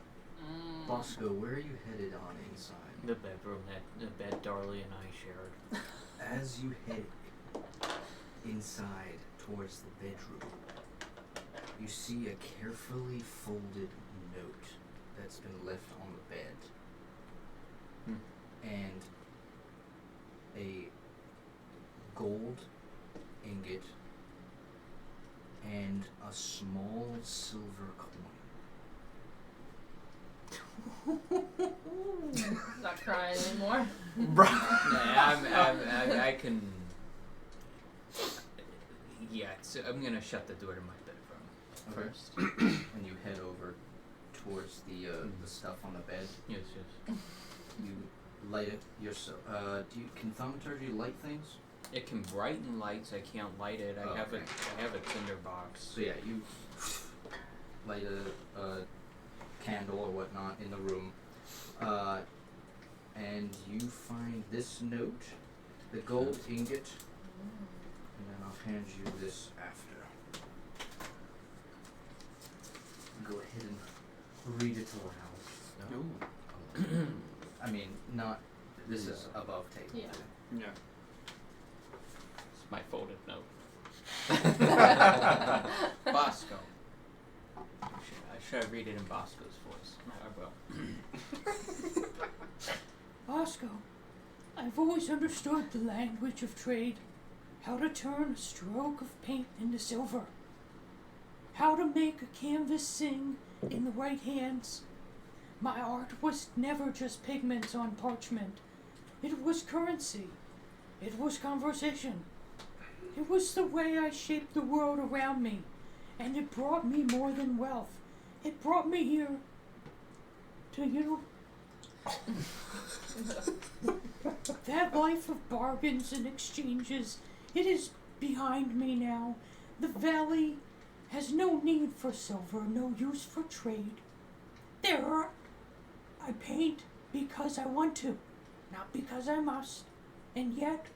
Bosco, where are you headed on inside? The bedroom that the bed Darley and I shared. As you head inside towards the bedroom, you see a carefully folded note that's been left on the bed. And a gold ingot and a small silver coin. Not crying anymore. I can. Yeah, so I'm gonna shut the door to my bedroom first. And you head over towards the stuff on the bed. Yes, yes. You light it yourself. Can thaumaturgy light things? It can brighten lights. I can't light it. I have a tinder box. So yeah, you light a candle or whatnot in the room, and you find this note, the gold ingot, and then I'll hand you this after. Go ahead and read it aloud. Ooh. I mean, not. This is above table. Yeah. yeah. It's my folded note. Bosco. Should I read it in Bosco's voice? I will. Bosco, I've always understood the language of trade, how to turn a stroke of paint into silver, how to make a canvas sing in the right hands. My art was never just pigments on parchment. It was currency. It was conversation. It was the way I shaped the world around me, and it brought me more than wealth. It brought me here to you. That life of bargains and exchanges, it is behind me now. The valley has no need for silver, no use for trade. I paint because I want to, not because I must. And yet,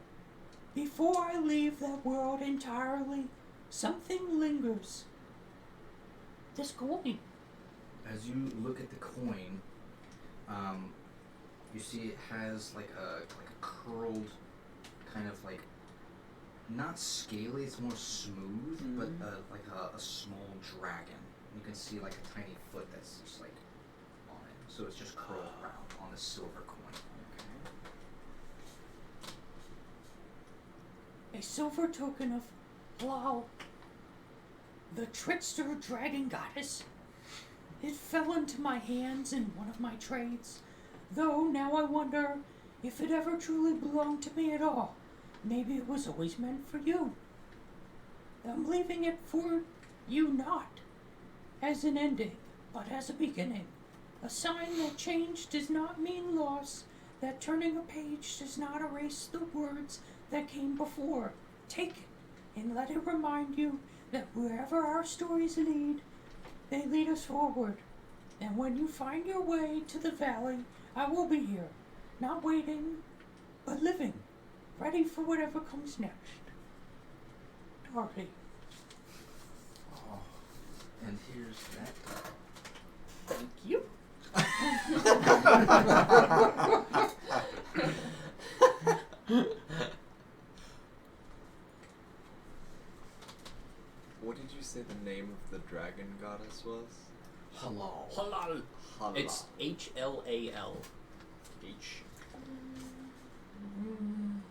before I leave that world entirely, something lingers. This coin. as you look at the coin, you see it has like a curled, kind of like, not scaly. It's more smooth, but like a small dragon. You can see like a tiny foot that's just like on it. So it's just curled around on the silver coin. A silver token of Blau, the trickster dragon goddess. It fell into my hands in one of my trades, though now I wonder if it ever truly belonged to me at all. Maybe it was always meant for you. I'm leaving it for you, not as an ending, but as a beginning. A sign that change does not mean loss, that turning a page does not erase the words that came before. Take it and let it remind you that wherever our stories lead, they lead us forward. And when you find your way to the valley, I will be here, not waiting, but living, ready for whatever comes next. Dorothy. Oh, and here's that. Thank you. What did you say the name of the dragon goddess was? Halal. Halal. Halal. It's HLAL. H.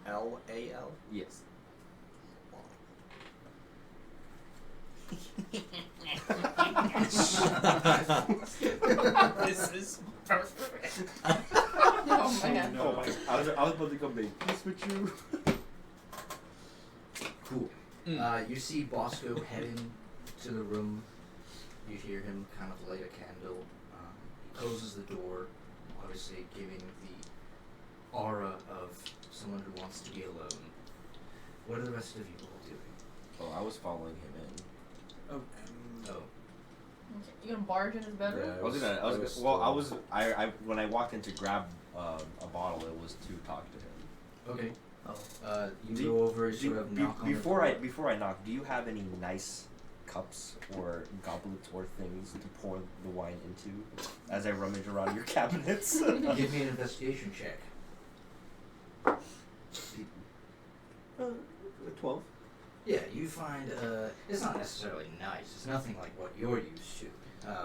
L-A-L? Yes. This is perfect. Oh man. Oh my! I was about to come make peace with you. Cool. You see Bosco head into the room. You hear him kind of light a candle. He closes the door, obviously giving the aura of someone who wants to be alone. What are the rest of you all doing? Oh, I was following him in. Oh. Oh. You gonna barge in his bedroom? Yeah. I was gonna. When I walked in to grab a bottle, it was to talk to him. Okay. Oh. You go over, sort of knock on the before door. before I knock, do you have any nice cups or goblets or things to pour the wine into as I rummage around your cabinets? Give me an investigation check. 12. Yeah, you find, it's not necessarily nice. It's nothing like what you're used to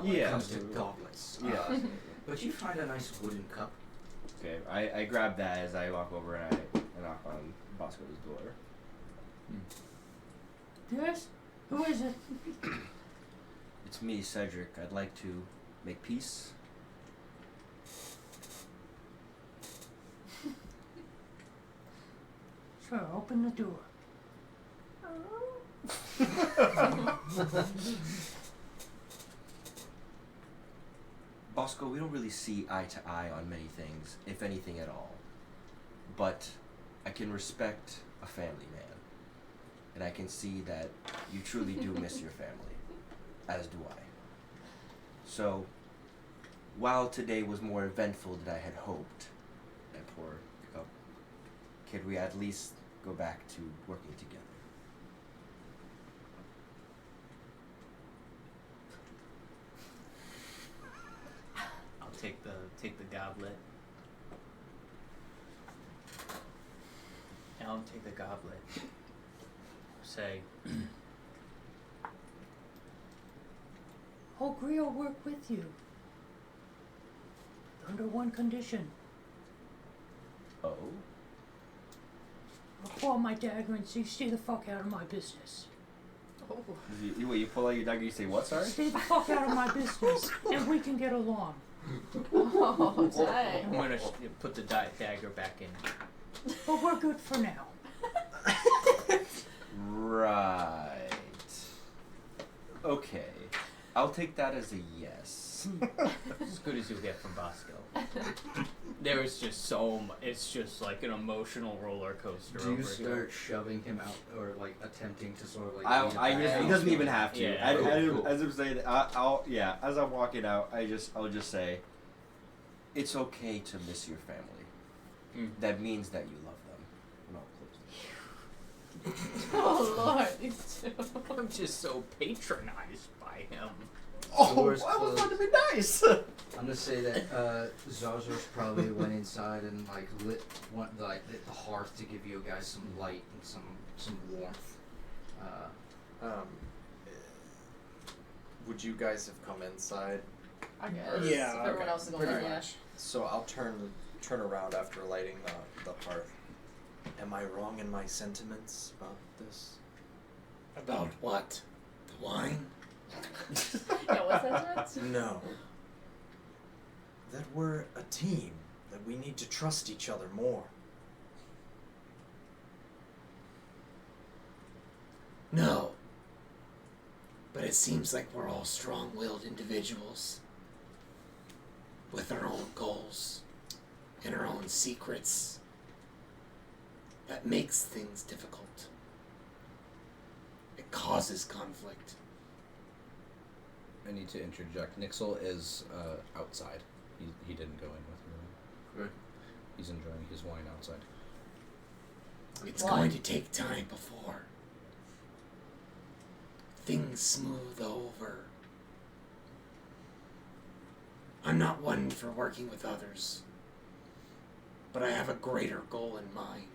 when it Yeah. comes to goblets. Yeah. But you find a nice wooden cup. Okay, I grab that as I walk over and I knock on Bosco's door. Yes? Who is it? It's me, Cedric. I'd like to make peace. Sure, open the door. Bosco, we don't really see eye to eye on many things, if anything at all. But I can respect a family man. And I can see that you truly do miss your family, as do I. So, while today was more eventful than I had hoped, that poor cup, could we at least go back to working together? I'll take the goblet. I'll take the goblet. Say, I'll agree, I'll work with you. Under one condition. Oh? I'll pull out my dagger and say, stay the fuck out of my business. Oh. You pull out your dagger, you say what, sorry? Stay the fuck out of my business, and we can get along. Oh, dang. I'm gonna put the dagger back in. But we're good for now. Right. Okay. I'll take that as a yes. As good as you'll get from Bosco. There is just so much. It's just like an emotional roller coaster. Do you over start here. shoving him out, or like attempting to sort of like? lead him back He out? doesn't even have to. Yeah. Cool. As I'm saying, as I'm walking out, I'll just say, it's okay to miss your family. That means that you love them. And I'll close the door. Oh Lord, these two. I'm just so patronized by him. Oh, Doors I was closed. trying to be nice. I'm gonna say that Zarzos probably went inside and like lit the hearth to give you guys some light and some warmth. Would you guys have come inside? I guess. Yeah, If everyone else is going Pretty in, yeah. much. So I'll turn around after lighting the hearth. Am I wrong in my sentiments about this? About what? The wine? Yeah, what's that? No. That we're a team. That we need to trust each other more. No. But it seems like we're all strong-willed individuals with our own goals and our own secrets. That makes things difficult. It causes conflict. I need to interject. Nixxle is outside. He didn't go in with her. Good. He's enjoying his wine outside. It's Why? going to take time before things smooth over. I'm not one for working with others, but I have a greater goal in mind.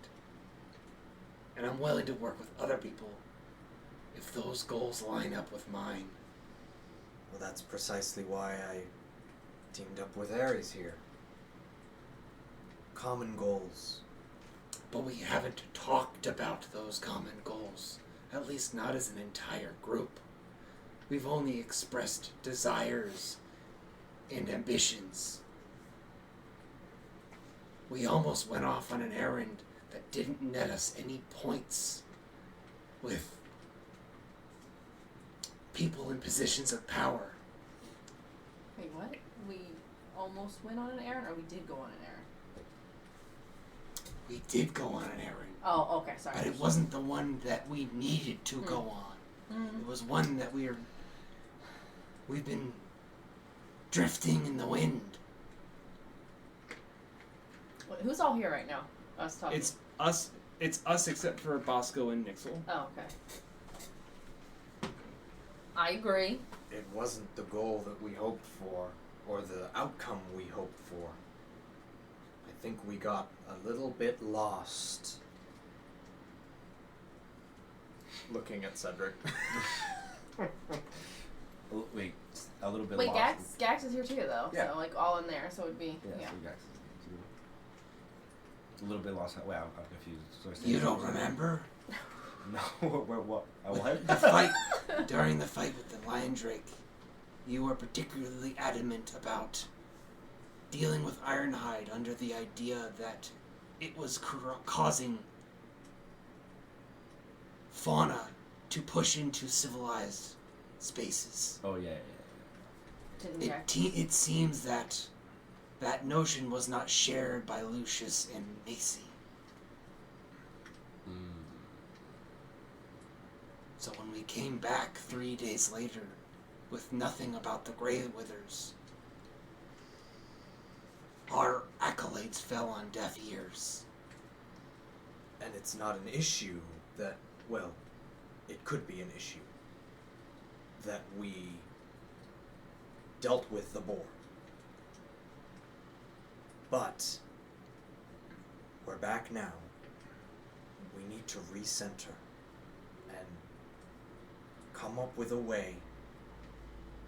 And I'm willing to work with other people if those goals line up with mine. Well, that's precisely why I teamed up with Ares here. Common goals. But we haven't talked about those common goals, at least not as an entire group. We've only expressed desires and ambitions. We almost went off on an errand that didn't net us any points with people in positions of power. Wait, what? We almost went on an errand, or we did go on an errand? We did go on an errand, Oh, okay, sorry. but it wasn't the one that we needed to go on. It was one that we've been drifting in the wind. Wait, who's all here right now? Us talking. It's us. It's us except for Bosco and Nixxle. Oh, okay. I agree. It wasn't the goal that we hoped for, or the outcome we hoped for. I think we got a little bit lost. Looking at Cedric. Oh, wait, a little bit Wait, lost. Gax is here too, though. Yeah. So like all in there, so it'd be Yeah, so you guys a little bit lost. Wait, I'm confused. So You don't remember? No, what? What? The fight, during the fight with the Lion Drake, you were particularly adamant about dealing with Ironhide under the idea that it was causing fauna to push into civilized spaces. Oh yeah. Didn't Gax. It seems that that notion was not shared by Lucius and Macy. So when we came back 3 days later with nothing about the Grey Withers, our accolades fell on deaf ears. And it's not an issue that, well, it could be an issue that we dealt with the boar. But we're back now. We need to recenter and come up with a way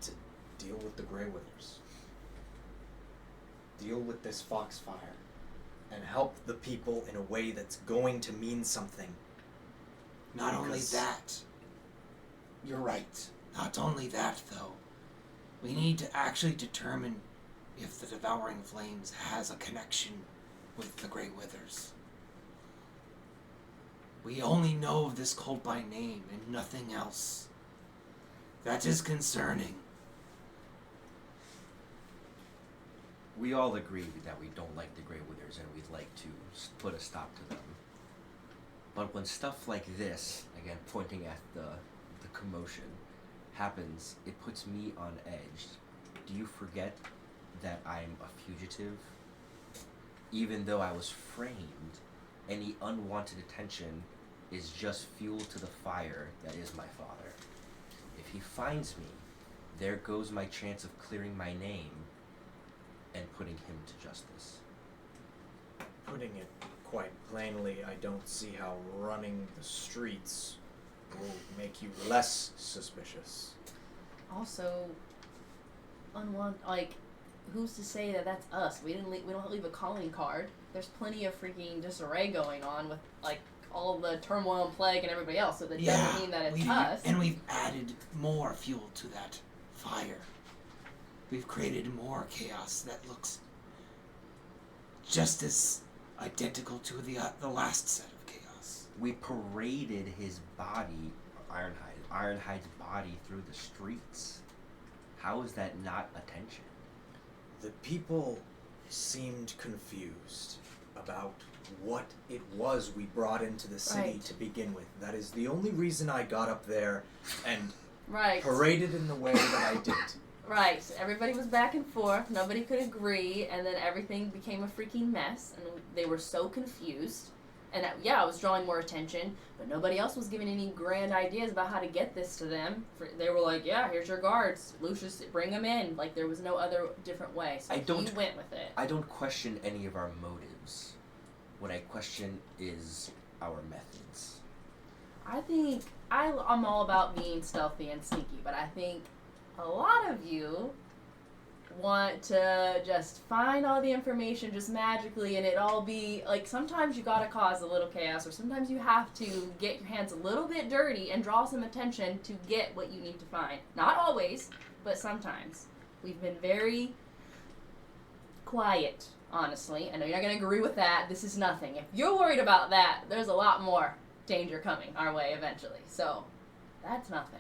to deal with the Grey Withers. Deal with this foxfire and help the people in a way that's going to mean something. Not only Because- that, you're right. Not only that, though, we need to actually determine if the Devouring Flames has a connection with the Grey Withers. We only know of this cult by name and nothing else. That is concerning. We all agree that we don't like the Grey Withers and we'd like to put a stop to them. But when stuff like this, again pointing at the commotion, happens, it puts me on edge. Do you forget that I'm a fugitive? Even though I was framed, any unwanted attention is just fuel to the fire that is my father. If he finds me, there goes my chance of clearing my name and putting him to justice. Putting it quite plainly, I don't see how running the streets will make you less suspicious. Also, who's to say that that's us? We don't leave a calling card. There's plenty of freaking disarray going on with like all the turmoil and plague and everybody else. So that doesn't mean that it's us. And we've added more fuel to that fire. We've created more chaos that looks just as identical to the last set of chaos. We paraded his body, Ironhide's body, through the streets. How is that not attention? The people seemed confused about what it was we brought into the city to begin with. That is the only reason I got up there and paraded in the way that I did. Right. Everybody was back and forth. Nobody could agree, and then everything became a freaking mess, and they were so confused. And I was drawing more attention, but nobody else was giving any grand ideas about how to get this to them. They were like, yeah, here's your guards. Lucius, bring them in. Like, there was no other different way. So he went with it. I don't question any of our motives. What I question is our methods. I think I'm all about being stealthy and sneaky, but I think a lot of you want to just find all the information just magically and it all be like, sometimes you gotta cause a little chaos, or sometimes you have to get your hands a little bit dirty and draw some attention to get what you need to find. Not always, but sometimes. We've been very quiet, honestly. I know you're not gonna agree with that. This is nothing. If you're worried about that, there's a lot more danger coming our way eventually. So that's nothing.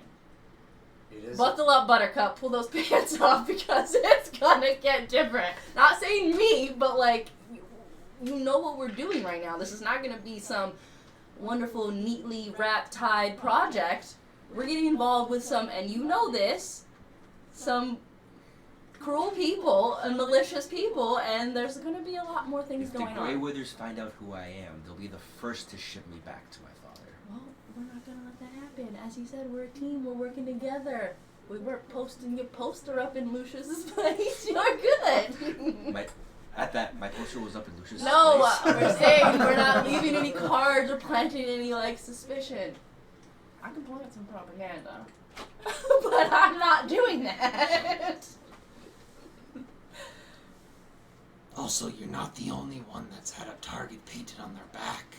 Buckle up, Buttercup. Pull those pants off because it's gonna get different. Not saying me, but like, you know what we're doing right now. This is not gonna be some wonderful, neatly wrapped, tied project. We're getting involved with some, and you know this, some cruel people and malicious people, and there's gonna be a lot more things going on. If the Grey Withers find out who I am, they'll be the first to ship me back to my father. Well, we're not gonna let that happen. As you said, we're a team. We're working together. We weren't posting your poster up in Lucius's place. You're good. My poster was up in Lucius's No, place. we're saying we're not leaving any cards or planting any suspicion. I can plant some propaganda, but I'm not doing that. Also, you're not the only one that's had a target painted on their back.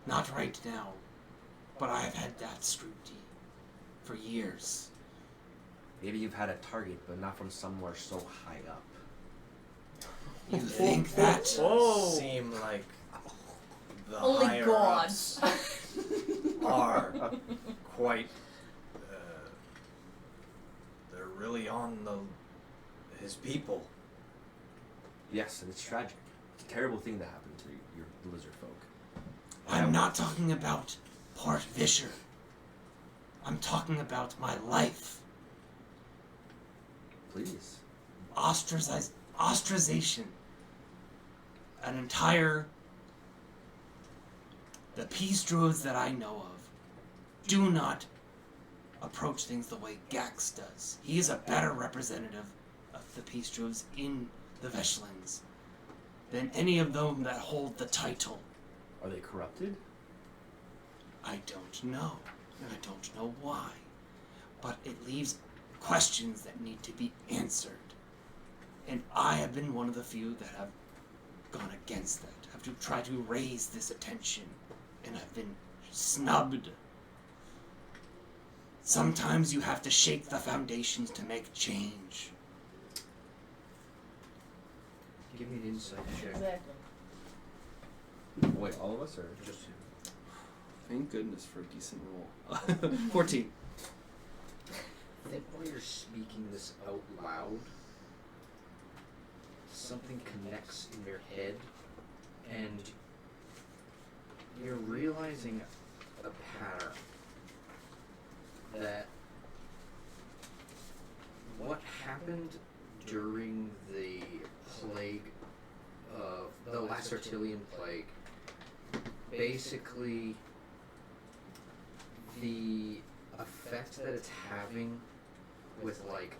Not right now, but I have had that scrutiny for years. Maybe you've had a target, but not from somewhere so high up. You think that? Seem like the only higher gods are quite. They're really on his people. Yes, and it's tragic. It's a terrible thing to happen to your lizard folk. I'm not talking about Port Vischer. I'm talking about my life. Please. Ostracization. An entire... The peace druids that I know of do not approach things the way Gax does. He is a better representative of the peace druids in the Veshlings than any of them that hold the title. Are they corrupted? I don't know, and I don't know why. But it leaves questions that need to be answered. And I have been one of the few that have gone against that, have to try to raise this attention, and have been snubbed. Sometimes you have to shake the foundations to make change. Give me an insight check. Exactly. Wait, all of us or Just you. Thank goodness for a decent roll. 14. I think while you're speaking this out loud, something connects in your head, and you're realizing a pattern that what happened during the plague of the Lacertilian plague, basically the effect effect that it's having with like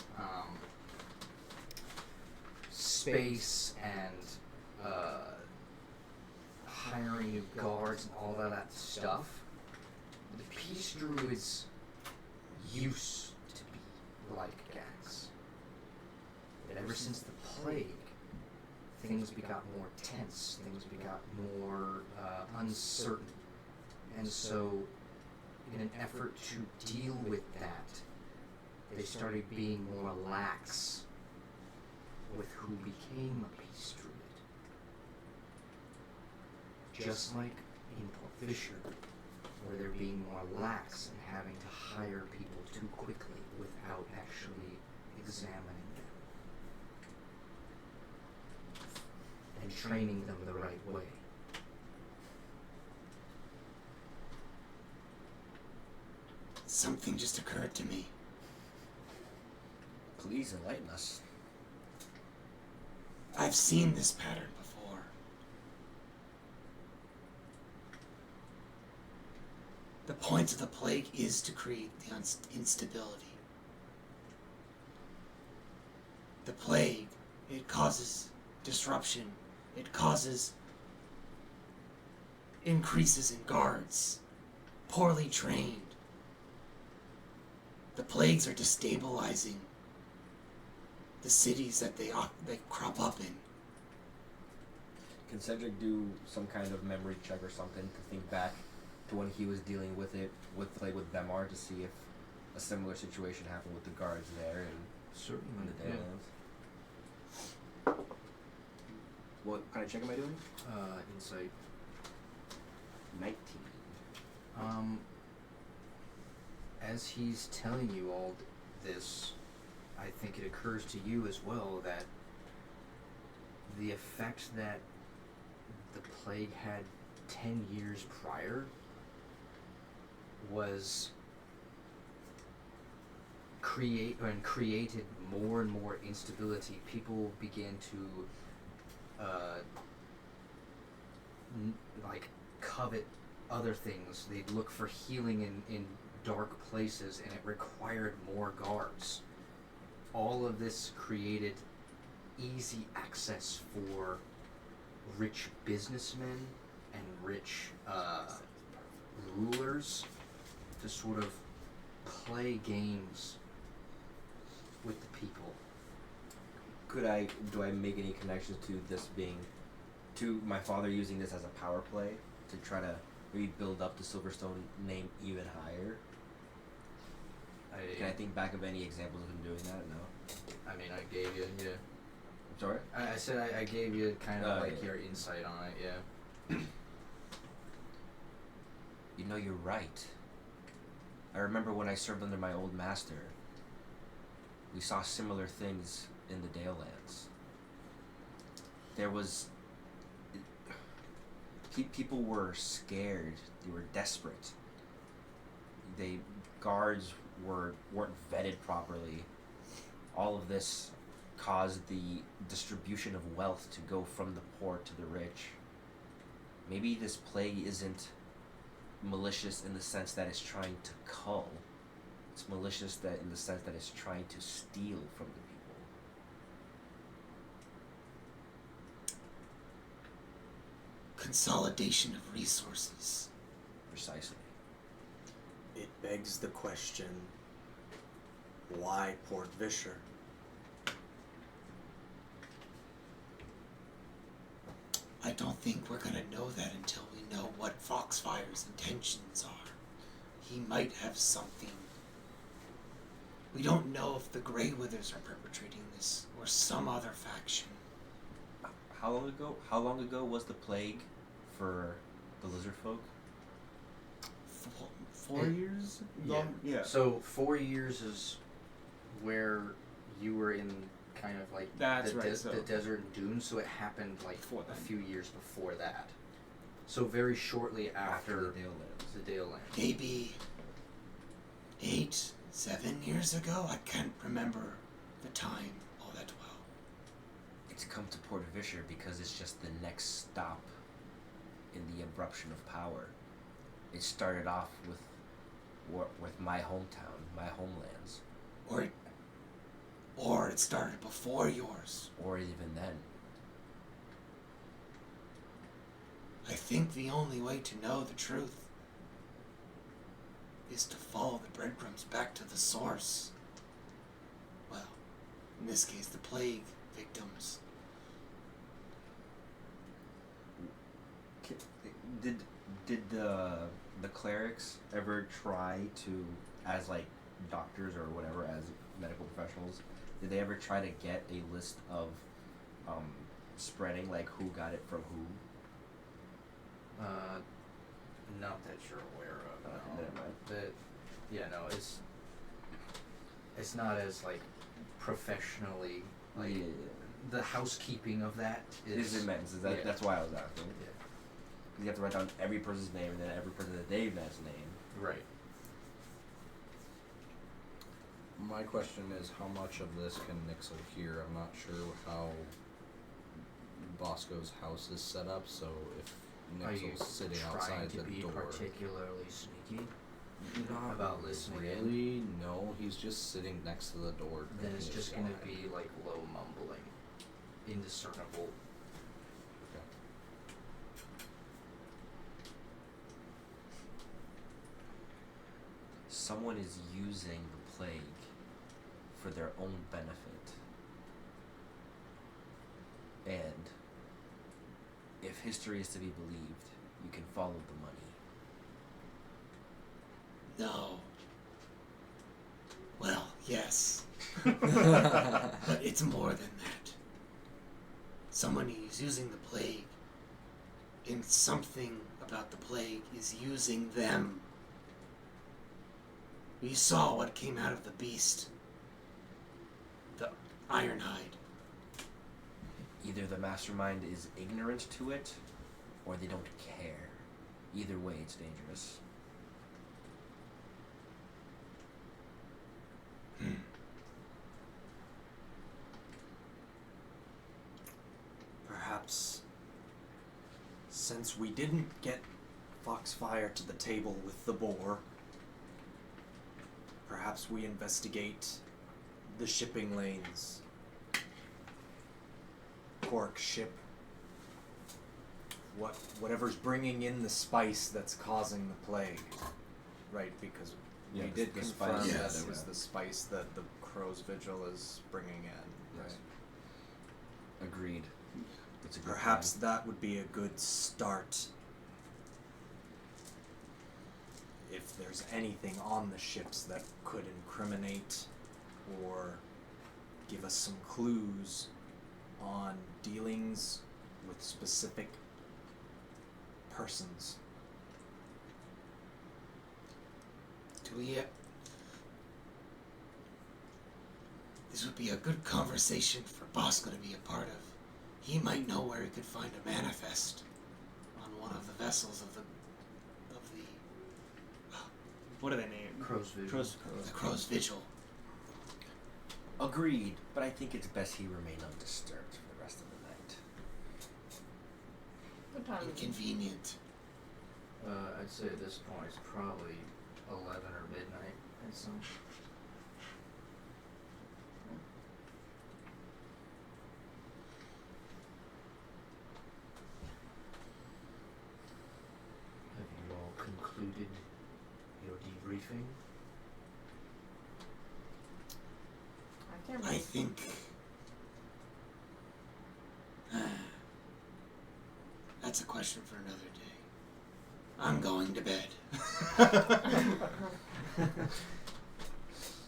space and hiring new guards and all of that stuff, the peace druids used to be like gangs. But ever since the plague, things got more tense, things got more uncertain. And so, in an effort to deal with that, they started being more lax with who became a peace druid. Just like in Port Fisher, where they're being more lax and having to hire people too quickly without actually examining them and training them the right way. Something just occurred to me. Please enlighten us. I've seen this pattern before. The point of the plague is to create the instability. The plague, it causes disruption. It causes increases in guards, poorly trained. The plagues are destabilizing the cities that they crop up in. Can Cedric do some kind of memory check or something to think back to when he was dealing with it with Bemar to see if a similar situation happened with the guards there and Certainly. in the Yeah. Daylands? What kind of check am I doing? Insight. 19. As he's telling you all this, I think it occurs to you as well that the effect that the plague had 10 years prior was created more and more instability. People began to covet other things. They'd look for healing in dark places, and it required more guards. All of this created easy access for rich businessmen and rich rulers to sort of play games with the people. Do I make any connections to this being, to my father using this as a power play to try to maybe build up the Silverstone name even higher? Can I think back of any examples of him doing that? No. I mean, I gave you, yeah. I'm sorry? I said I gave you kind of yeah. your insight on it, yeah. You know, you're right. I remember when I served under my old master, we saw similar things in the Dalelands. There was... people were scared. They were desperate. Guards weren't vetted properly. All of this caused the distribution of wealth to go from the poor to the rich. Maybe this plague isn't malicious in the sense that it's trying to cull. It's malicious in the sense that it's trying to steal from the people. Consolidation of resources. Precisely. It begs the question, why Port Vischer? I don't think we're gonna know that until we know what Foxfire's intentions are. He might have something. We don't know if the Grey Withers are perpetrating this or some other faction. How long ago was the plague for the lizard folk? 4 years? Yeah. Yeah. So 4 years is where you were in kind of like That's the, right, the desert dunes, so it happened like Before a that. few years before that. So very shortly after the Dalelands. the Dalelands. Maybe 8, 7 years ago? I can't remember the time all that well. It's come to Port Vischer because it's just the next stop in the eruption of power. It started off with with my hometown, my homelands, Or it started before yours. or even then. I think the only way to know the truth is to follow the breadcrumbs back to the source. Well, in this case, the plague victims. Did the clerics ever try to, as like doctors or whatever, as medical professionals, did they ever try to get a list of spreading, like who got it from who? Not that you're aware of. No. Never mind. It's not as like professionally like Yeah. the housekeeping of that Is immense. That's why I was asking. Yeah. You have to write down every person's name and then every person that they've know's name. Right. My question is, how much of this can Nixxle hear? I'm not sure how Bosco's house is set up, so if Are you Nixxle's sitting trying outside to the be door. particularly sneaky? Not about listening in? really. No, he's just sitting next to the door. Then it's drinking just his gonna wine. be like low mumbling, indiscernible. Okay. Someone is using the plague for their own benefit. And if history is to be believed, you can follow the money. No. Well, yes. But it's more than that. Someone is using the plague, and something about the plague is using them. We saw what came out of the beast. The Ironhide. Either the mastermind is ignorant to it, or they don't care. Either way, it's dangerous. Perhaps, since we didn't get Foxfire to the table with the boar, perhaps we investigate the shipping lanes. Cork ship. Whatever's bringing in the spice that's causing the plague, right? Because Yeah, we the- did the confirm spice, that yes. it was the spice that the Crow's Vigil is bringing in, Yes. right? Agreed. It's a good Perhaps plan. that would be a good start. If there's anything on the ships that could incriminate or give us some clues on dealings with specific persons. Do we... This would be a good conversation for Bosco to be a part of. He might know where he could find a manifest on one of the vessels of the What are they named? Crow's Vision. the Crow's Vigil. Agreed, but I think it's best he remain undisturbed for the rest of the night. What time is it? Inconvenient. I'd say at this point it's probably 11 or midnight. And some. Have you all concluded your debriefing? I can't I remember. think... That's a question for another day. I'm going to bed.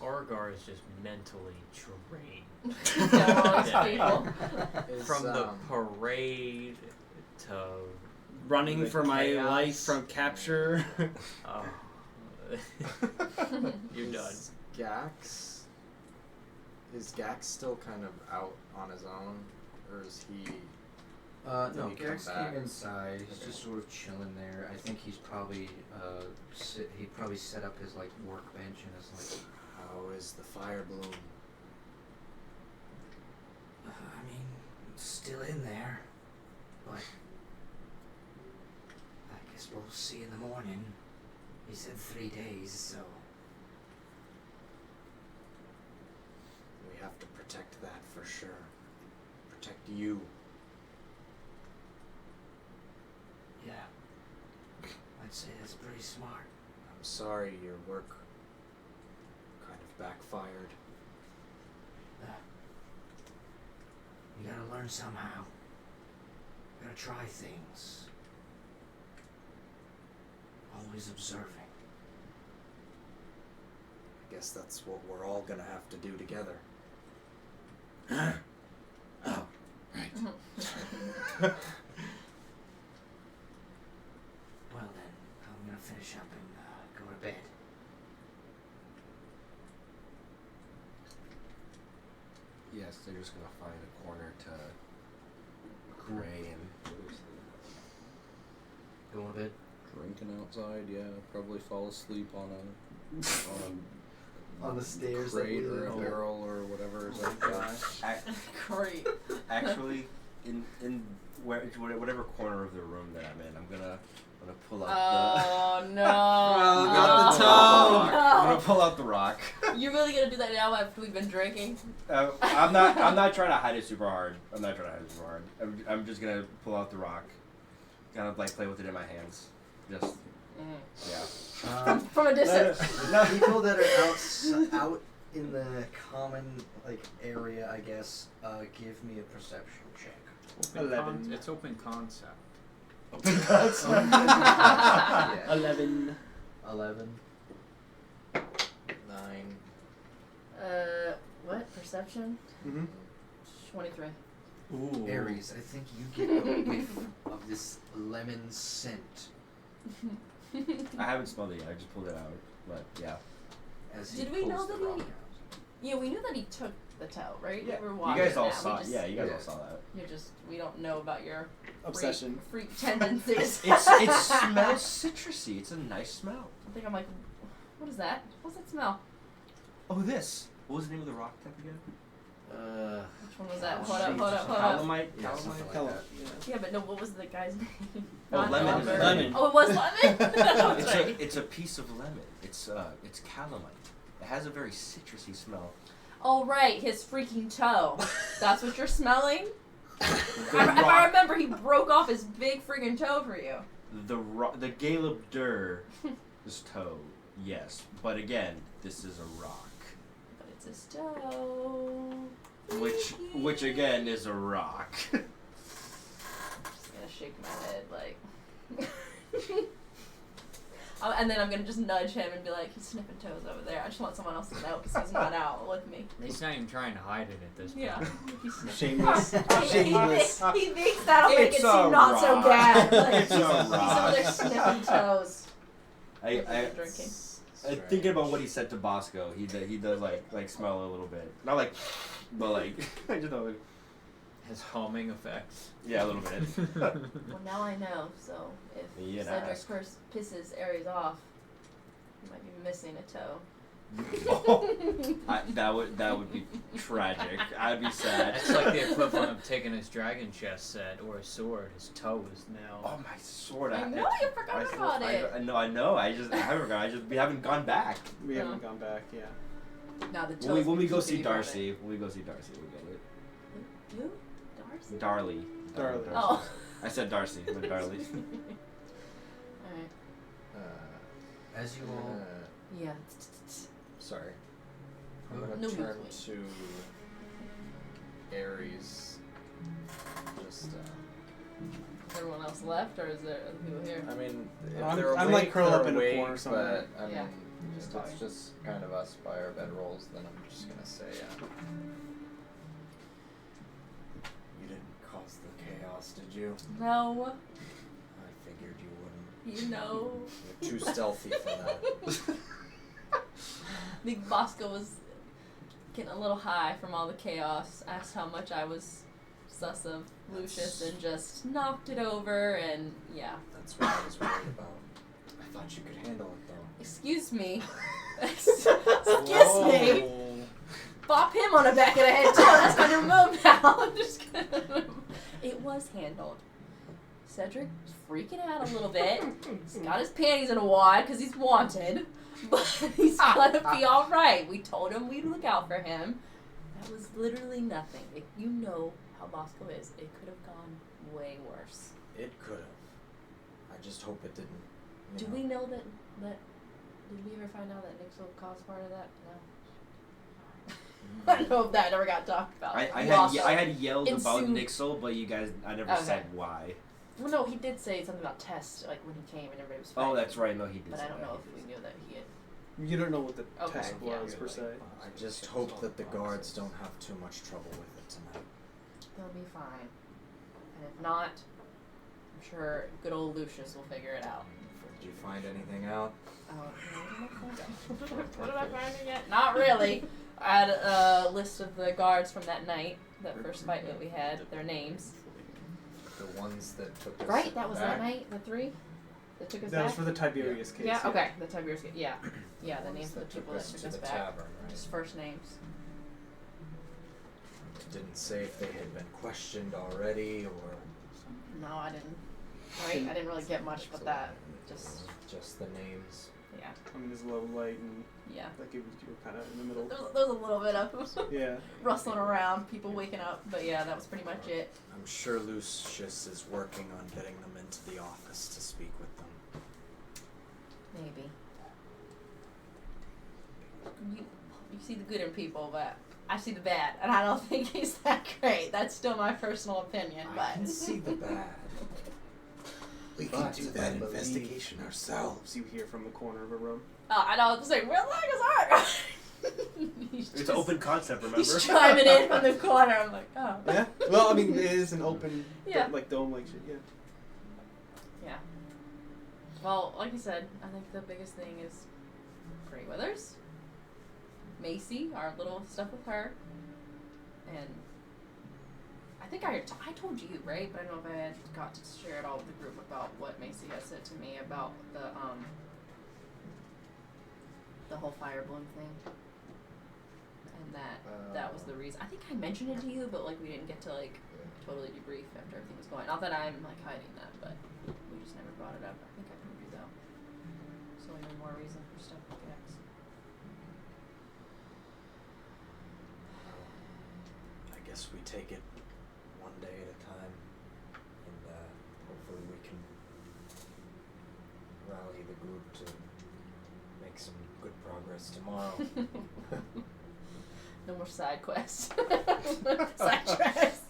Orgar is just mentally drained. Yeah, Yeah. people. From the parade to Running the for my chaos. life from capture. oh. You're done. Is Gax still kind of out on his own, or is he? Did No, he come Gax back? came inside. He's Okay. just sort of chilling there. I think he's probably he probably set up his like workbench and is like, How is the fire bloom? I mean, it's still in there, but I guess we'll see in the morning. He said 3 days, so We have to protect that for sure. Protect you. yeah. I'd say that's pretty smart. I'm sorry your work kind of backfired. You gotta learn somehow. You gotta try things. Always observing. I guess that's what we're all gonna have to do together. Oh, right. Well then, I'm gonna finish up and go to bed. Yes, they're just gonna find a corner to pray and. Going to bed? Drinking outside, yeah. Probably fall asleep on On the stairs. crate or a barrel or whatever is out there. Great. Actually, in whatever corner of the room that I'm in, I'm gonna pull out Oh no! I'm gonna pull out the rock. You're really gonna do that now after we've been drinking? I'm not trying to hide it super hard. I'm just gonna pull out the rock, kind of like play with it in my hands. Just yeah. From a distance. People that are out in the common area, I guess, give me a perception check. 11. It's open concept. Yeah. 11. 11. 9. What? Perception? Mm-hmm. 23. Ooh. Aries, I think you get a whiff of this lemon scent. I haven't smelled it yet. I just pulled it out, but yeah. As he Did we know pulls the that he- rock out. Yeah, we knew that he took the toe, right? Yeah. We were You watching guys all that. saw. We just, Yeah, you guys Yeah. all saw that. we don't know about your Obsession. freak tendencies. It smells citrusy. It's a nice smell. I think I'm like, what is that? What's that smell? Oh, this. What was the name of the rock type again? Which one was that? Oh, Hold up, shoot. hold up, hold up. Calamite. Yeah, something like Hello. that. Yeah, but no, what was the guy's name? Oh, Not lemon. Oliver. Lemon. Oh, it was lemon? That's right. It's a piece of lemon. It's calamite. It has a very citrusy smell. Oh, right, his freaking toe. That's what you're smelling? If I rock- remember, he broke off his big freaking toe for you. The Galeb Dur's toe, yes, but again, this is a rock, But it's his toe. which again is a rock. I'm just gonna shake my head like. And then I'm gonna just nudge him and be like, he's sniffing toes over there. I just want someone else to know because he's not out with me. He's not even trying to hide it at this point. Yeah. He's sniffing. Shameless. Shameless. He thinks that'll make It's it a seem not so rock. bad. Like, It's a he's over rock. there sniffing toes. I Drinking. thinking about what he said to Bosco, he does like smell a little bit, not like, but like I just know, His calming effects. yeah, a little bit. Well, now I know. So if You Cedric ask. first pisses Aries off, he might be missing a toe. That would be tragic. I'd be sad. That's like the equivalent of taking his dragon chest set or his sword. His toe is now. Oh my sword! I know you forgot about it. I know. I haven't forgot. We haven't gone back. We No. haven't gone back, yeah. Now the toes. When we go keep see getting on it. Darcy, we'll get it. Who? Darcy? Darley. Darley. Oh. I said Darcy, but Darley. Alright. As you all Yeah. Sorry. I'm gonna No, turn wait. to Aries. Just Everyone else left, or is there other people here? I mean, if I'm- they're I'm, awake, like, curled they're up in a awake, corner somewhere. But I mean, Yeah. if Just it's fine. just kind of us by our bedrolls, then I'm just gonna say, you didn't cause the chaos, did you? No. I figured you wouldn't. You know. You're too stealthy for that. I think Bosco was getting a little high from all the chaos, asked how much I was sus of Lucius, and just knocked it over, and yeah. That's what I was worried about. I thought you could handle it, though. Excuse me. Excuse me. Bop him on the back of the head, too. That's kind of remote now. I'm just kidding. It was handled. Cedric is freaking out a little bit. He's got his panties in a wad because he's wanted. But he's gonna be alright. We told him we'd look out for him. That was literally nothing. You know how Bosco is. It could have gone way worse. It could have. I just hope it didn't. Do we know that did we ever find out that Nixxle caused part of that? No. I don't know if that ever got talked about. I had yelled about Nixxle, but you guys, I never said why. Well, no, he did say something about Test, like when he came and everybody was fighting. Oh, that's right. No, he did. But I don't know if we knew that he had. You don't know what the test was, per se. I just hope that the guards don't have too much trouble with it tonight. They'll be fine. And if not, I'm sure good old Lucius will figure it out. Did you find anything out? What did I find again? Not really. I had a list of the guards from that night, that first fight that we had, their names. The ones that took us Right, that was back? that night, the 3 that took us That back? was for the Tiberius case. Yeah, okay, the Tiberius case, yeah. Yeah, the Ones names of the people that took to us the back. tavern, right? Just first names. It didn't say if they had been questioned already or. No, I didn't. Right, I didn't really get much but that. Just the names. Yeah. I mean, there's low light and Yeah. like you were kind of in the middle. There's a little bit of Yeah. rustling around, people waking up, but yeah, that was pretty much it. I'm sure Lucius is working on getting them into the office to speak with them. Maybe. You see the good in people, but I see the bad, and I don't think he's that great. That's still my personal opinion, but. I can see the bad. We can do that investigation ourselves. You hear from the corner of a room. I know, I was like, where the heck is Art? It's an open concept, remember? He's chiming in from the corner. I'm like, oh. Yeah. Well, I mean, it is an open, Yeah. like dome, like shit. Yeah. Yeah. Well, like you said, I think the biggest thing is Grey Withers, Macy, our little stuff with her, and I think I told you, right? But I don't know if I had got to share it all with the group about what Macy had said to me about the whole fire bloom thing. And that was the reason. I think I mentioned it to you, but like we didn't get to like totally debrief after everything was going. Not that I'm like hiding that, but we just never brought it up. I think I told you though. So even more reason for stuff with the X. I guess we take it one day at a time, and hopefully we can rally the group to make some good progress tomorrow. No more side quests. Side quests.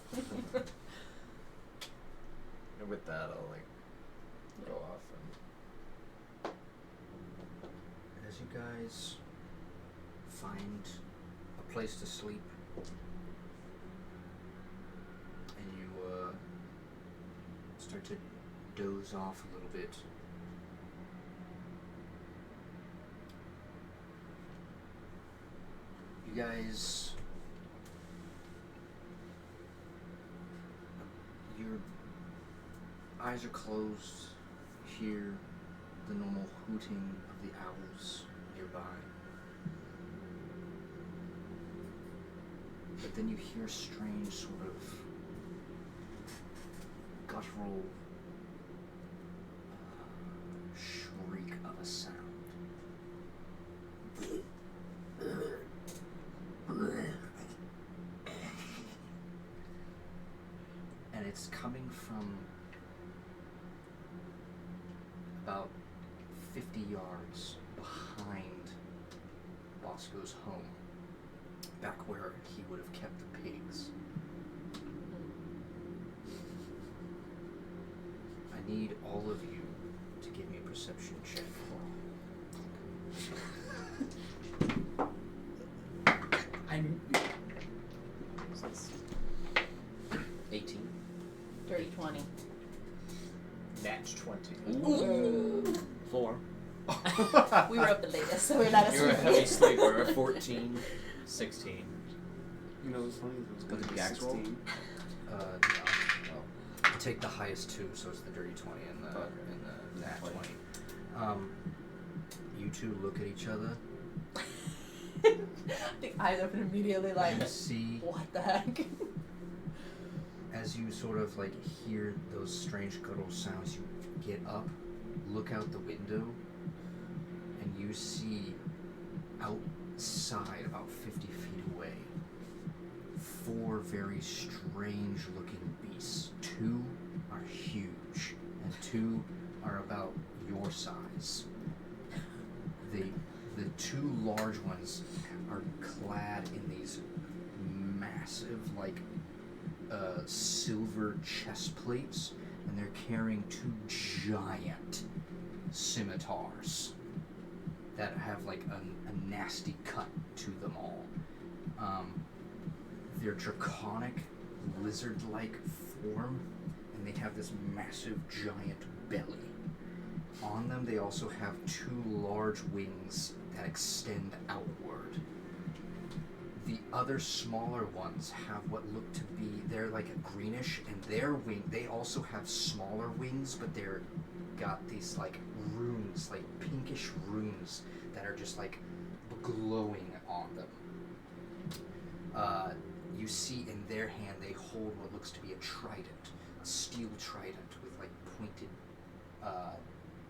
And with that, I'll like go off and. As you guys find a place to sleep, and you start to doze off a little bit, you guys, your eyes are closed, hear the normal hooting of the owls nearby. But then you hear a strange sort of guttural shriek of a sound. And it's coming from about 50 yards behind Bosco's home, back where he would have kept the pigs. I need all of you to give me a perception check. I'm 18. Dirty 20. Natch 20. Ooh. 4. We were up the latest, so we're not You're a asleep. heavy sleeper. 14. 16. You know, it's funny. It was What going to did be the axe roll? 16. Take the highest two, so it's the dirty 20 and the nat 20. You two look at each other. The eyes open immediately, like, You see what the heck? as as you sort of like hear those strange guttural sounds, you get up, look out the window, and you see outside, about 50 feet away, 4 very strange looking beasts. 2 are huge, and 2 are about your size. The 2 large ones are clad in these massive, like, silver chest plates, and they're carrying 2 giant scimitars that have, like, a nasty cut to them all. They're draconic, lizard-like form, and they have this massive, giant belly. On them, they also have 2 large wings that extend outward. The other smaller ones have what look to be, they're like a greenish, and their wing, they also have smaller wings, but they're got these like runes, like pinkish runes that are just like glowing on them. You see in their hand they hold what looks to be a trident, a steel trident with like pointed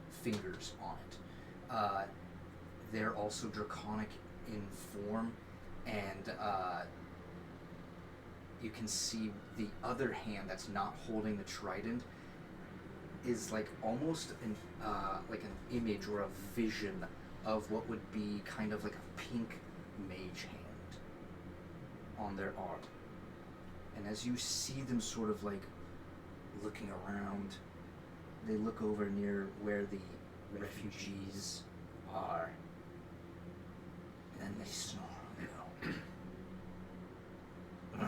fingers on it. They're also draconic in form, and you can see the other hand that's not holding the trident is like almost an image or a vision of what would be kind of like a pink mage hand on their arm. And as you see them sort of like looking around, they look over near where the refugees are, and then they snarl and go.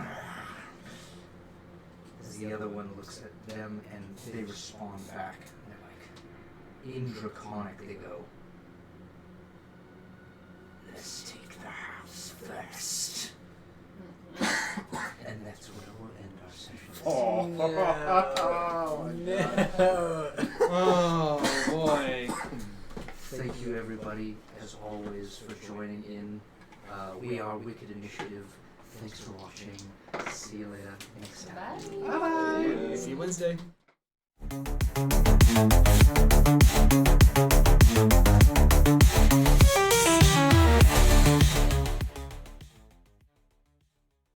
As the other one looks at them and they respond back, and they're like, in Draconic they go, let's take the house first. And that's where we'll end our session. Oh, no. Oh boy. Thank you everybody, as always, for joining in. We are Wicked Initiative. Thanks for watching. See you later next time. Bye. See you Wednesday.